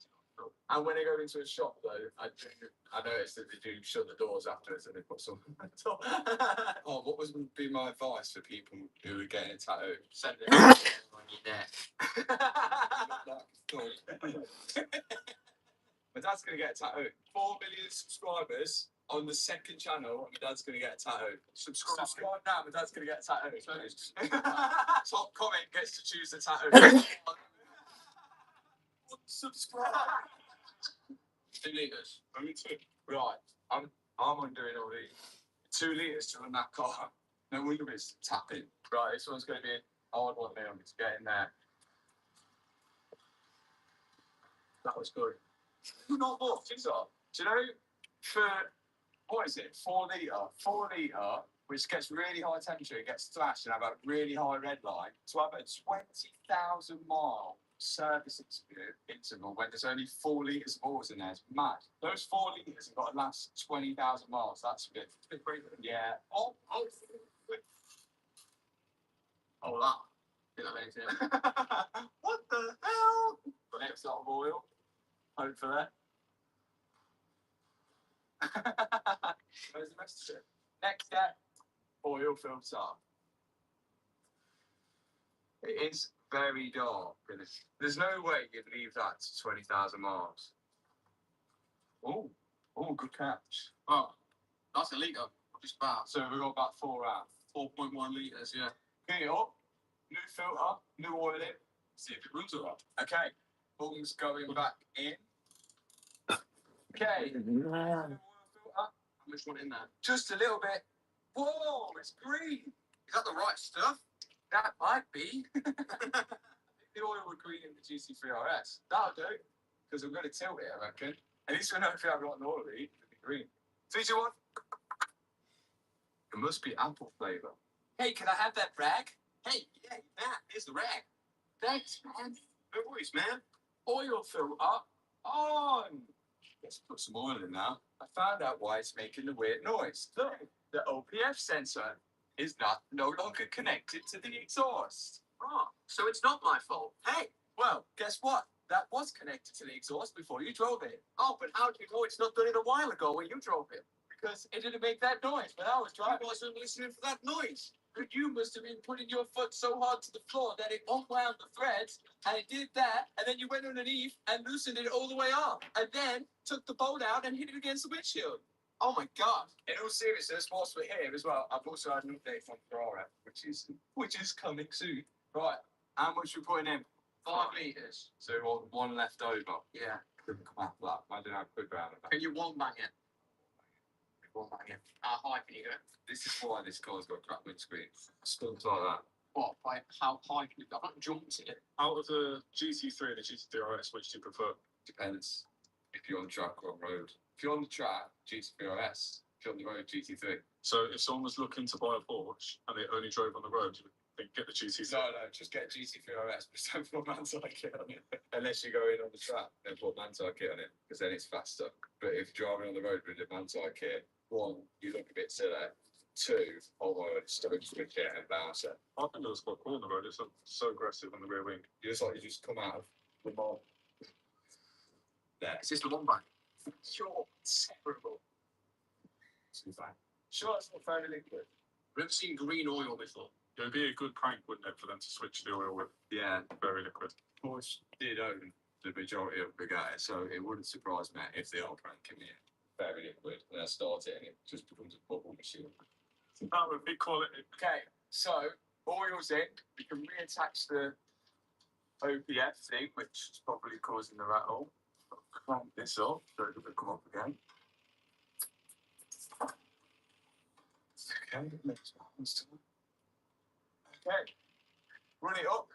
And when I go into a shop though, I noticed that they do shut the doors afterwards and they put something on the door. Oh, what would be my advice for people who are getting a tattoo? Send it on your neck. My dad's gonna get a tattoo. 4 million subscribers on the second channel. My dad's gonna get a tattoo. Subscribe now. My dad's gonna get a tattoo. Top comment gets to choose the tattoo. Subscribe. 2 liters. Only 2. Right. I'm on doing all these. 2 liters to run that car. No wonder it's tapping. Right. This one's gonna be a hard one now. It's getting there. That was good. Not much, is it? Do you know, for, what is it, 4 litre? 4 litre, which gets really high temperature, it gets thrashed and have a really high red line, to have a 20,000 mile service interval when there's only 4 litres of oils in there, it's mad. Those 4 litres have got to last 20,000 miles. That's a bit crazy. Yeah. Oh, that. Didn't have anything. What the hell? The next lot of oil. Hopefully. Where's the rest of it? Next step, oil filter. It is very dark. And there's no way you'd leave that to 20,000 miles. Oh, good catch. Oh, that's a litre. Just about. So we've got about 4 out. 4.1 litres, yeah. Clean it up. New filter, new oil in. See if it runs all right. Okay, bung's going back in. Okay. New oil filter. How much one in there? Just a little bit. Whoa, it's green. Is that the right stuff? That might be. The oil would green in the GC3 RS. That'll do. Because I'm going to tilt it, I reckon. At least we know if you have got an oil lead, it'll be green. 3, 2, 1. It must be apple flavour. Hey, can I have that rag? Hey, yeah, that is the rag. Thanks, man. No worries, man. Oil filter on. Let's put some oil in now. I found out why it's making the weird noise. Look, the OPF sensor is no longer connected to the exhaust. Oh, so it's not my fault. Hey. Well, guess what? That was connected to the exhaust before you drove it. Oh, but how do you know it's not done it a while ago when you drove it? Because it didn't make that noise when I was driving. I wasn't listening for that noise. But you must have been putting your foot so hard to the floor that it unwound the threads, and it did that, and then you went underneath and loosened it all the way up, and then took the bolt out and hit it against the windshield. Oh my God. In all seriousness, whilst we're here as well, I've also had an update from Ferrari, which is coming soon. Right, how much we putting in? 5 litres. So one left over. Yeah. Couldn't come after that. I don't know how quick around it. Can you one bang it? One bang it. How high can you go? This is why this car's got crap windscreen. Stunts like that. What? By how high can you go? I've not jumped it. Out of the GT3 and the GT3 RS, which do you prefer? Depends if you're on track or on road. If you're on the track, GT3 RS. If you're on the road, GT3. So if someone was looking to buy a Porsche and they only drove on the road, they get the GT3. No, just get GT3 RS, but don't put Manti kit on it. Unless you go in on the track, then put Manti kit on it, because then it's faster. But if you're driving on the road with a Manti kit, 1, you look a bit silly. 2, oh my God, it's so quick and bounce it. I think it was quite cool on the road. It's so aggressive on the rear wing. You just come out of the mob. There. Is this the one bang? Sure, it's terrible. Too bad. Sure, it's not very liquid. I've never seen green oil before. It would be a good prank, wouldn't it, for them to switch the oil with Yeah, very liquid. Porsche did own the majority of Bugatti, so it wouldn't surprise me if they are pranking it. Very liquid, and I start it and it just becomes a bubble machine. That would be quality. Okay, so oil's in. We can reattach the OPF thing, which is probably causing the rattle. Clamp this up so it doesn't come up again. Okay, next one. Okay, run it up.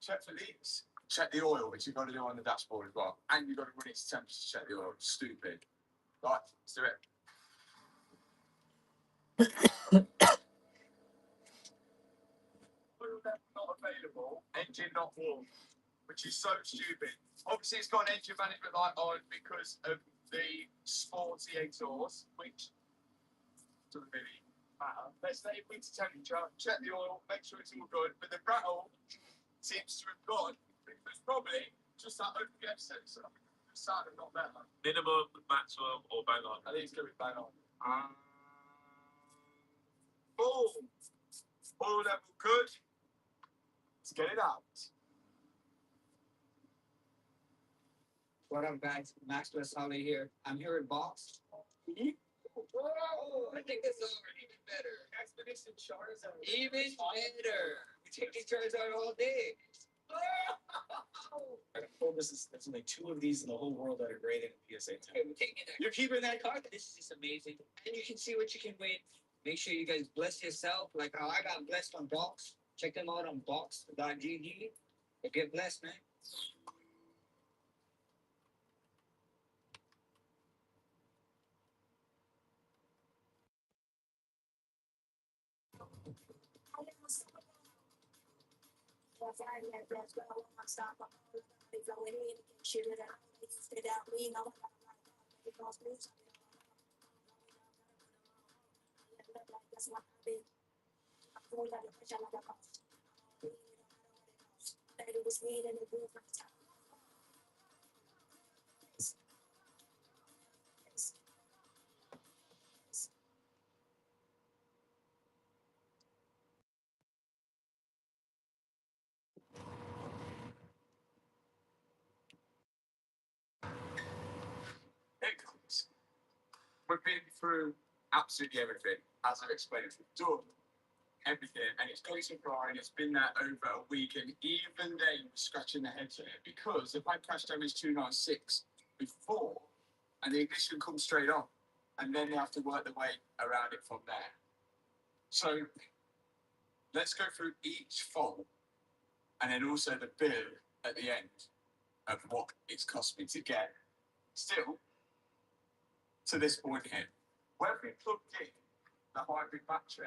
Check for leaks. Check the oil, which you've got to do on the dashboard as well. And you've got to run it to temperature to check the oil. Stupid. Right, let's do it. Oil not available. Engine not warm. which is so stupid. Obviously, it's got an engine management light on because of the sporty exhaust, which doesn't really matter. Let's say winter temperature, check the oil, make sure it's all good. But the rattle seems to have gone. It's probably just that OPF sensor. The sound is not better. Minimum, maximum, or bang on? I think it's going to be bang on. Boom! Oil level good. Let's get it out. What up, guys? Maxwell Solly here. I'm here at Box. Whoa, I think this is even better. Expedition Charizard. Even better. We take these Charizard all day. There's only 2 of these in the whole world that are graded in PSA 10. Okay, we're taking that. You're keeping that card? This is just amazing. And you can see what you can win. Make sure you guys bless yourself like how I got blessed on Box. Check them out on box.gg. Get blessed, man. It comes. We've been through absolutely everything, as I've explained. We've done everything, and it's got so far, and it's been there over a week, and even they were scratching their heads on it because if I crash damage 296 before, and the ignition comes straight on, and then they have to work their way around it from there. So let's go through each fault, and then also the bill at the end of what it's cost me to get. Still, to this point here, when we plugged in the hybrid battery,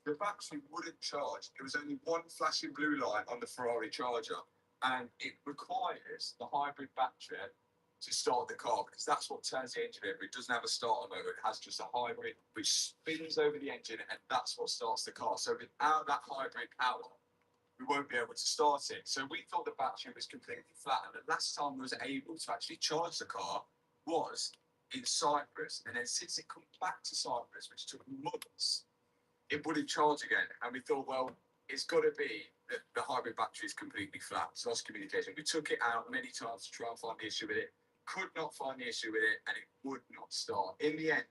the battery wouldn't charge. There was only one flashing blue light on the Ferrari charger, and it requires the hybrid battery to start the car because that's what turns the engine over. It doesn't have a starter motor, it has just a hybrid which spins over the engine, and that's what starts the car. So without that hybrid power, we won't be able to start it. So we thought the battery was completely flat, and the last time we was able to actually charge the car was in Cyprus. And then since it come back to Cyprus, which took months, it wouldn't charge again. And we thought, well, it's got to be that the hybrid battery is completely flat. So lost communication. We took it out many times to try and find the issue with it. Could not find the issue with it, and it would not start. In the end,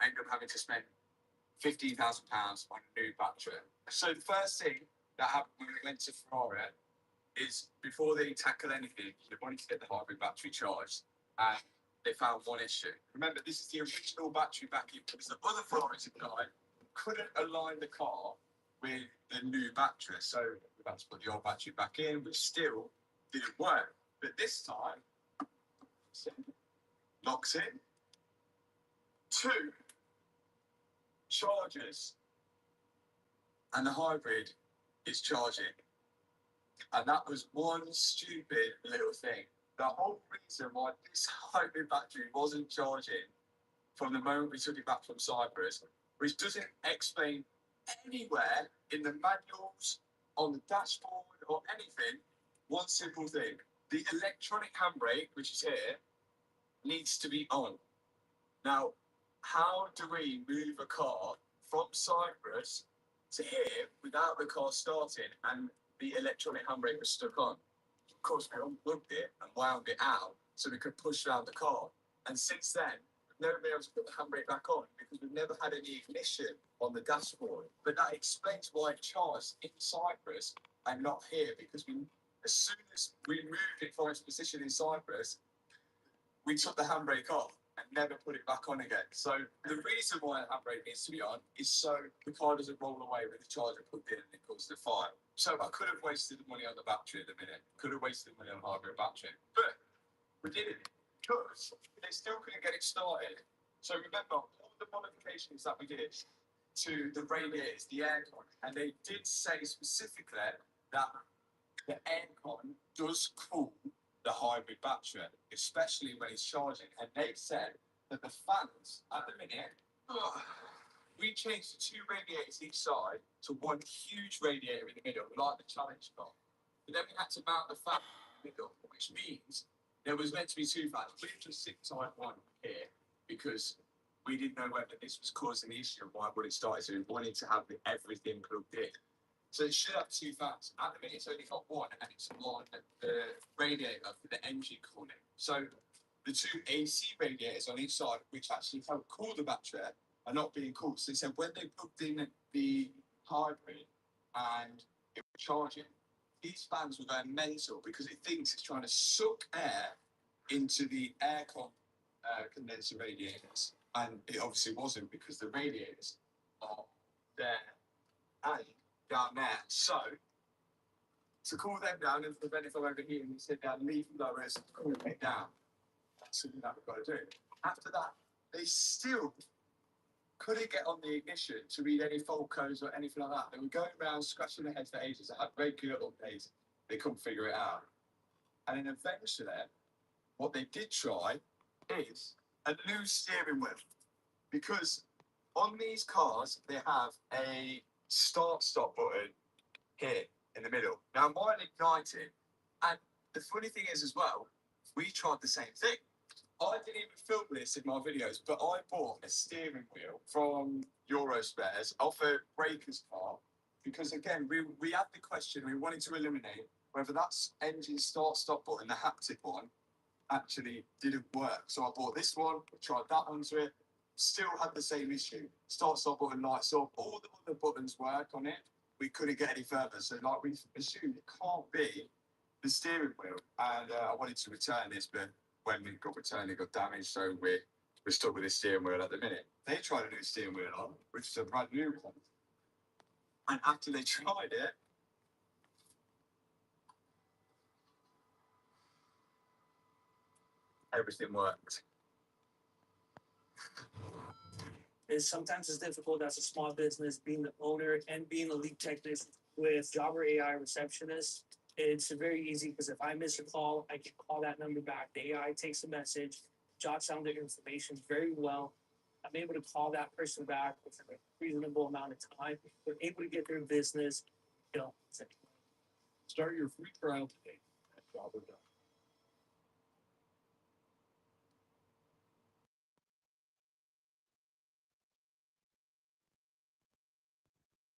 I ended up having to spend £15,000 on a new battery. So the first thing that happened when we went to Ferrari is before they tackle anything, they wanted to get the hybrid battery charged, and they found one issue. Remember, this is the original battery back in because the other Ferraris guy couldn't align the car with the new battery. So we had to put the old battery back in, which still didn't work. But this time, locks in. 2 chargers, and the hybrid is charging. And that was one stupid little thing. The whole reason why this hybrid battery wasn't charging from the moment we took it back from Cyprus, which doesn't explain anywhere in the manuals, on the dashboard, or anything, one simple thing. The electronic handbrake, which is here, needs to be on. Now, how do we move a car from Cyprus to here without the car starting and the electronic handbrake was stuck on? Of course, we unplugged it and wound it out so we could push around the car. And since then, we've never been able to put the handbrake back on because we've never had any ignition on the dashboard. But that explains why it charged in Cyprus and not here, because as soon as we moved it from its position in Cyprus, we took the handbrake off and never put it back on again. So the reason why the handbrake needs to be on is so the car doesn't roll away with the charger plugged in and it causes a fire. So I could have wasted the money on the battery at the minute. Could have wasted the money on the hybrid battery. But we didn't because they still couldn't get it started. So remember all the modifications that we did to the radiators, the aircon, and they did say specifically that the aircon does cool the hybrid battery, especially when it's charging. And they said that the fans at the minute, we changed the 2 radiators each side to 1 huge radiator in the middle, like the Challenge car. But then we had to mount the fan in the middle, which means there was meant to be 2 fans. We just tied 1 here because we didn't know whether this was causing the issue and why would it started. So we wanted to have everything plugged in. So it should have 2 fans. At the minute, it's only got 1, and it's on the radiator for the engine cooling. So the 2 AC radiators on each side, which actually help cool the battery, are not being cooled. So they said when they plugged in the hybrid and it was charging, these fans were going mental because it thinks it's trying to suck air into the aircon condenser radiators. And it obviously wasn't because the radiators are there and down there. So to cool them down and prevent it from overheating, we said down leaf blowers to cool it down. That's something that we've got to do. After that, they still couldn't get on the ignition to read any fault codes or anything like that. They were going around scratching their heads for ages. I had regular updates. They couldn't figure it out. And then eventually, what they did try is a new steering wheel. Because on these cars, they have a start-stop button here in the middle. Now, mine ignited. And the funny thing is as well, we tried the same thing. I didn't even film this in my videos, but I bought a steering wheel from Eurospares off a breaker's car because, again, we had the question, we wanted to eliminate whether that engine start-stop button, the haptic one, actually didn't work. So I bought this one, tried that onto it, still had the same issue. Start-stop button lights off, all the other buttons work on it. We couldn't get any further. So, like, we assumed it can't be the steering wheel. And I wanted to return this, but when we got returned, it got damaged, so we're stuck with this steering wheel at the minute. They tried a new steering wheel on, which is a brand new one. And after they tried it, everything worked. Sometimes it's difficult as a small business, being the owner and being a lead technician with Jobber AI receptionist. It's very easy because if I miss a call, I can call that number back. The AI takes the message, jots down their information very well. I'm able to call that person back within a reasonable amount of time. We're able to get their business, Start your free trial today at Jobber.com.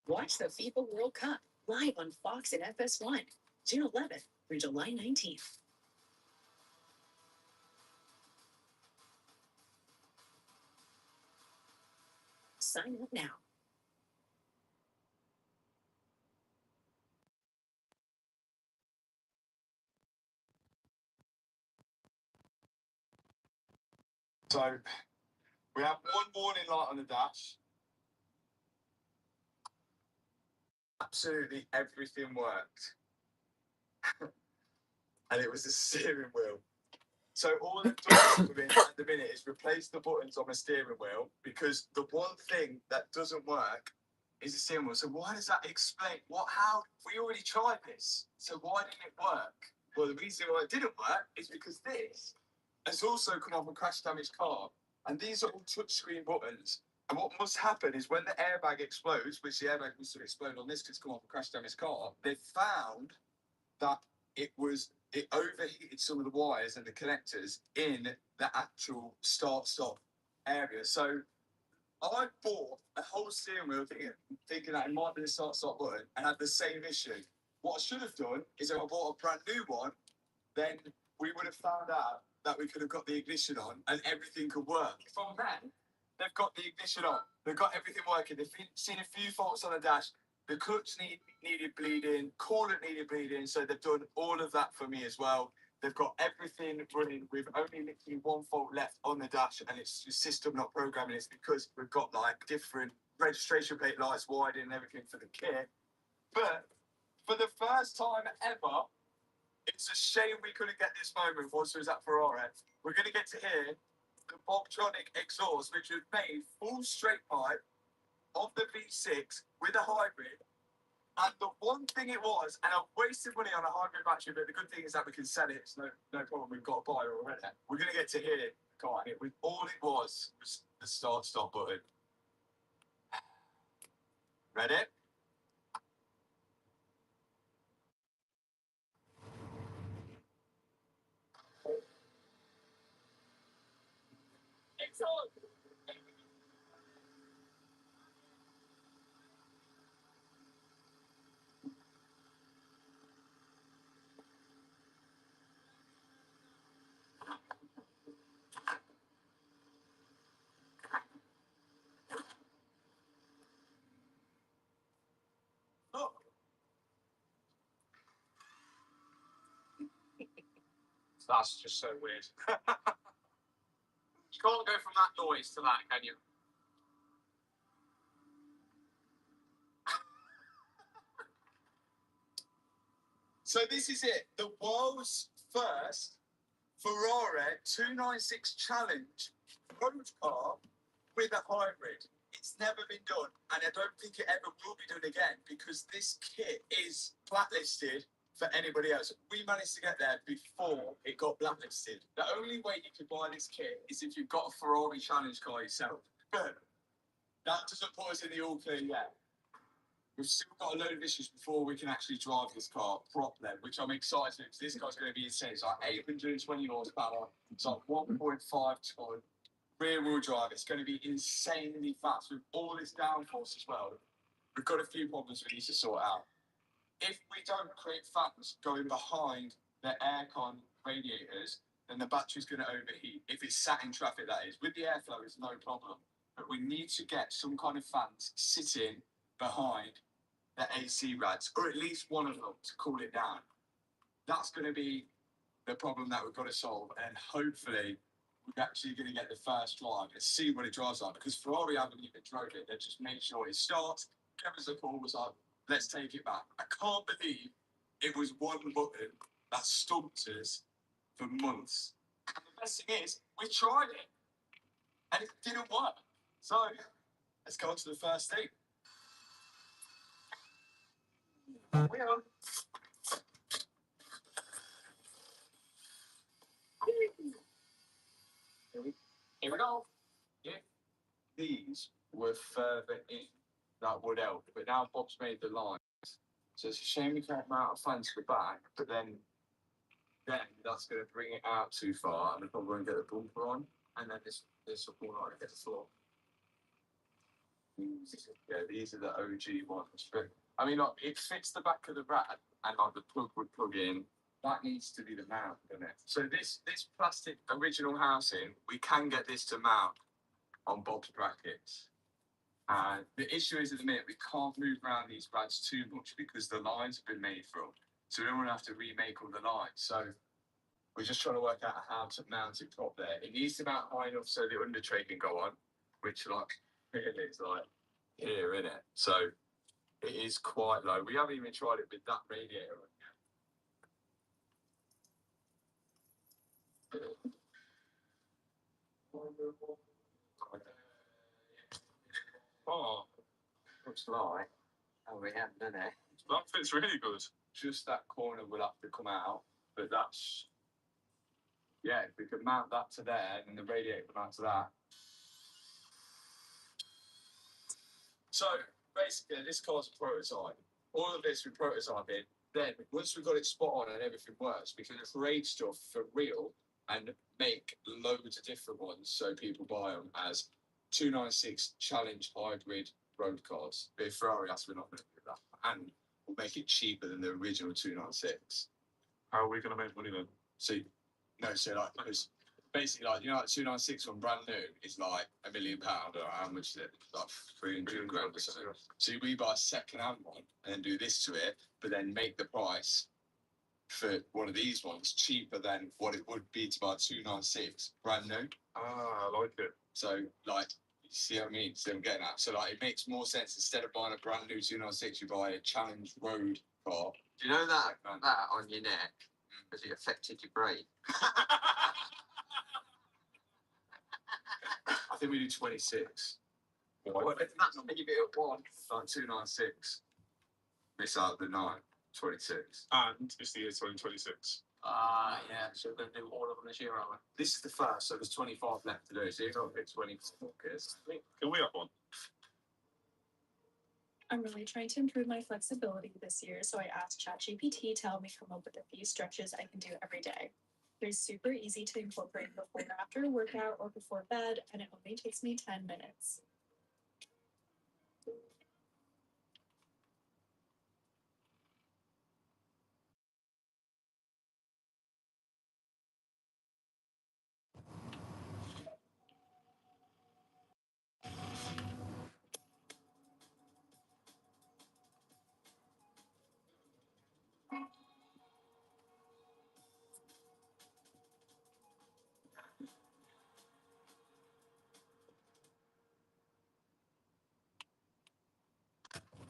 Watch the FIFA World Cup live on Fox and FS1, June 11th through July 19th. Sign up now. So we have 1 warning light on the dash. Absolutely everything worked. And it was the steering wheel. So all they've done at the minute is replace the buttons on the steering wheel because the one thing that doesn't work is the steering wheel. So why does that explain how we already tried this? So why didn't it work? Well, the reason why it didn't work is because this has also come off a crash damaged car. And these are all touchscreen buttons. And what must happen is when the airbag explodes, which the airbag must have exploded on this because it's come off a crash damaged car, they found that it overheated some of the wires and the connectors in the actual start-stop area. So I bought a whole steering wheel thinking that it might be the start-stop button and had the same issue. What I should have done is if I bought a brand new one, then we would have found out that we could have got the ignition on and everything could work. From then, they've got the ignition on. They've got everything working. They've seen a few faults on the dash. The clutch needed bleeding, coolant needed bleeding, so they've done all of that for me as well. They've got everything running with only literally 1 fault left on the dash, and it's the system not programming. It's because we've got like different registration plate lights, wiring, and everything for the kit. But for the first time ever, it's a shame we couldn't get this moment whilst we was at Ferrari. We're going to get to hear the Bobtronic exhaust, which was made full straight pipe of the V6 with a hybrid, And the one thing it was, and I've wasted money on a hybrid battery, but the good thing is that we can sell it. It's no problem. We've got a buyer already. We're going to get to hear it. God, all it was the start-stop button. Ready? It's on. Look. That's just so weird. You can't go from that noise to that, can you? So this is it. The world's first Ferrari 296 Challenge road car with a hybrid. It's never been done, and I don't think it ever will be done again because this kit is blacklisted for anybody else. We managed to get there before it got blacklisted. The only way you can buy this kit is if you've got a Ferrari Challenge car yourself. But that doesn't put us in the all clear yet. We've still got a load of issues before we can actually drive this car properly, which I'm excited because this car's going to be insane. It's like 820 horsepower. It's like 1.5 ton rear wheel drive. It's going to be insanely fast with all this downforce as well. We've got a few problems we need to sort out. If we don't create fans going behind the aircon radiators, then the battery's going to overheat. If it's sat in traffic, that is. With the airflow, it's no problem. But we need to get some kind of fans sitting behind the AC rads, or at least one of them to cool it down. That's going to be the problem that we've got to solve, and hopefully we're actually going to get the first drive and see what it drives like, because Ferrari haven't even drove it. They just made sure it starts. Kevin's the call was like, let's take it back. I can't believe it was one button that stumped us for months. And the best thing is, we tried it and it didn't work. So let's go on to the first thing. We are. Here we go. If these were further in, that would help. But now Bob's made the lines. So it's a shame we can't mount a fan to the back, but then that's going to bring it out too far and we probably won't get the bumper on. And then this will not get the floor. Yeah, these are the OG ones. But I mean, like, it fits the back of the rad and like the plug would plug in. That needs to be the mount, doesn't it? So this plastic original housing, we can get this to mount on Bob's brackets. And the issue is at the minute we can't move around these rads too much because the lines have been made from. So we don't want to have to remake all the lines. So we're just trying to work out how to mount it top there. It needs to mount high enough so the under tray can go on, which like really is like here, isn't it? So it is quite low. We haven't even tried it with that radiator on yet. Oh, looks like. Oh, we haven't done it. That fits really good. Just that corner will have to come out, but that's. Yeah, if we could mount that to there and the radiator can mount to that. So basically, this car's a prototype. All of this we prototyping. Then once we've got it spot on and everything works, we can create stuff for real and make loads of different ones so people buy them as 296 Challenge hybrid road cars. But if Ferrari asks, we're not going to do that, and we'll make it cheaper than the original 296. How are we going to make money then? See, no, so like because basically like like 296 on brand new is like £1 million or how much is it? Like 300 grand or something. So we buy a second hand one and then do this to it, but then make the price for one of these ones cheaper than what it would be to buy 296 brand new. Ah, I like it. So like you see what I mean? See what I'm getting at? So like it makes more sense instead of buying a brand new 296, you buy a Challenge road car. Do you know that on your neck? Has it affected your brain? I think we do 26. Well, if that's not give it at one. Like 296. It's like the 926. And it's the year 2026. Yeah, so we're going to do all of them this year, aren't we? This is the first, so there's 25 left to do. So you've got to pick 24 kids. Can we have one? I'm really trying to improve my flexibility this year, so I asked ChatGPT to help me come up with a few stretches I can do every day. They're super easy to incorporate before or after a workout or before bed, and it only takes me 10 minutes.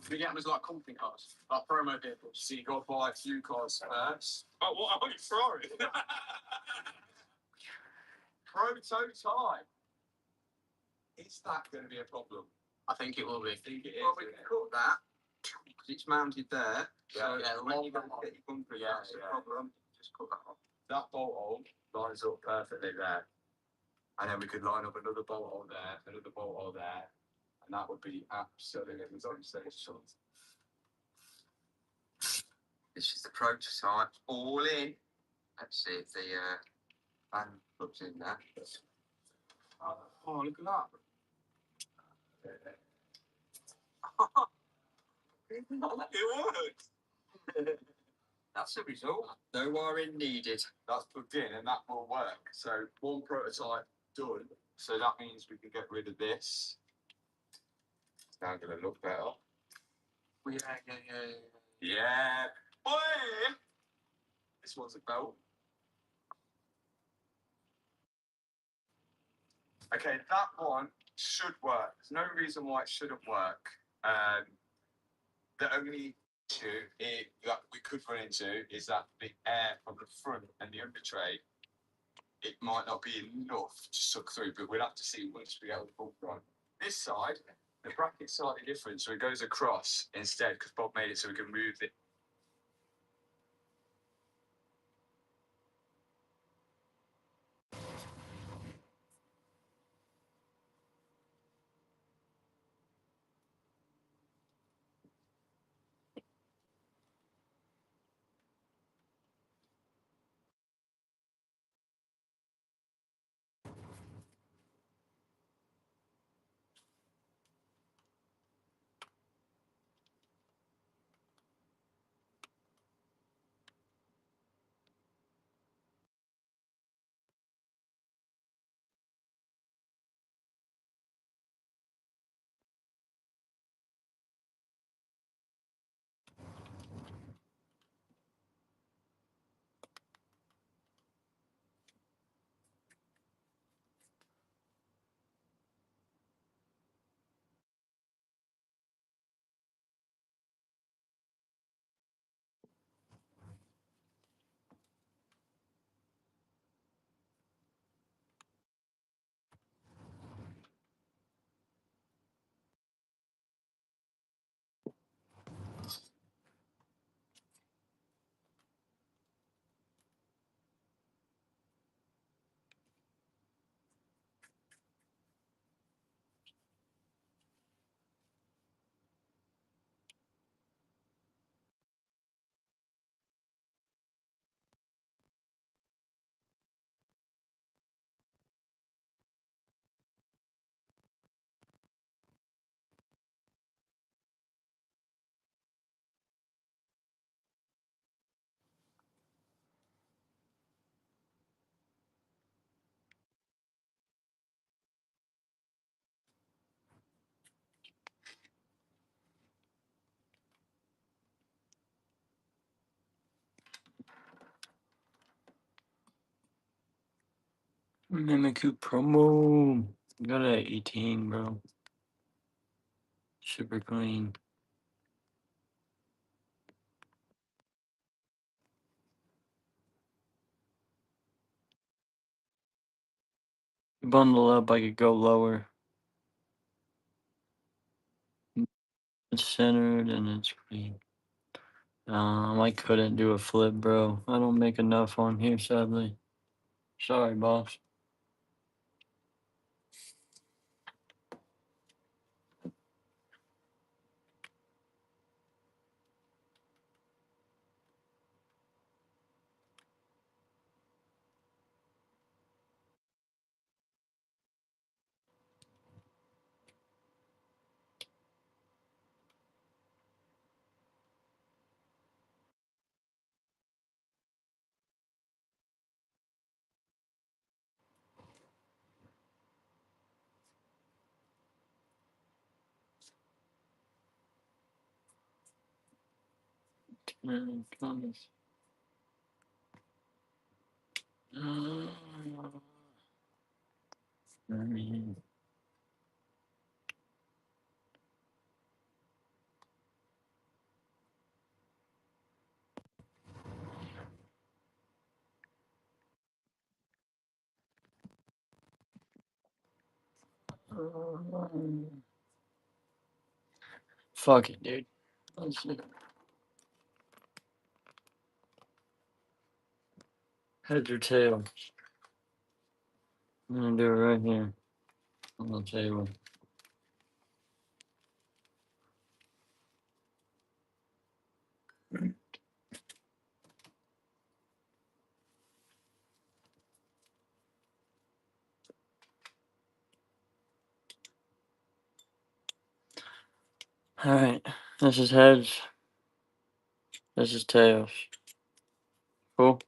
We get them as like company cars, like promo vehicles. So you got to buy a few cars first. Oh, what are you throwing? Prototype. Is that going to be a problem? I think it will be. I think it is. Well, we can cut that because it's mounted there. Yeah, So when long you that get your bumper, that's the problem. Just cut that off. that bolt hole lines up perfectly there. And then we could line up another bolt hole there, another bolt hole there, and that would be absolutely sensational. This is the prototype, all in. Let's see if the fan plugs in there. Oh, look at that. It worked. That's the result. No wiring needed. That's plugged in and that will work. So one prototype done. So that means we can get rid of this. It's now going to look better. Yeah. Boy! This one's a belt. Okay, that one should work. There's no reason why it shouldn't work. The only issue that we could run into is that the air from the front and the under tray, it might not be enough to suck through, but we'll have to see once we get the bumper on. This side, the bracket's slightly different, so it goes across instead because Bob made it so we can move it. Mimikyu promo. Got it at 18, bro. Super clean. Bundle up, I could go lower. It's centered and it's clean. I couldn't do a flip, bro. I don't make enough on here, sadly. Sorry, boss. Thomas. Fuck it, dude. Let's see. Heads or tails? I'm gonna do it right here on the table. Alright, this is heads. This is tails. Cool.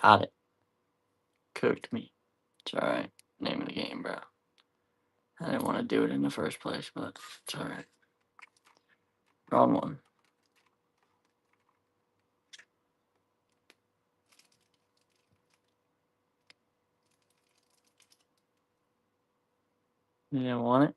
Got it. Cooked me. It's alright. Name of the game, bro. I didn't want to do it in the first place, but it's alright. Wrong one. You didn't want it?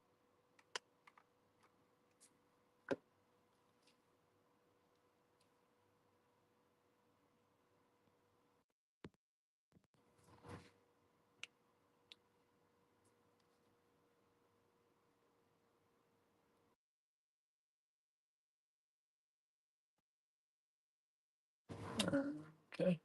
Okay.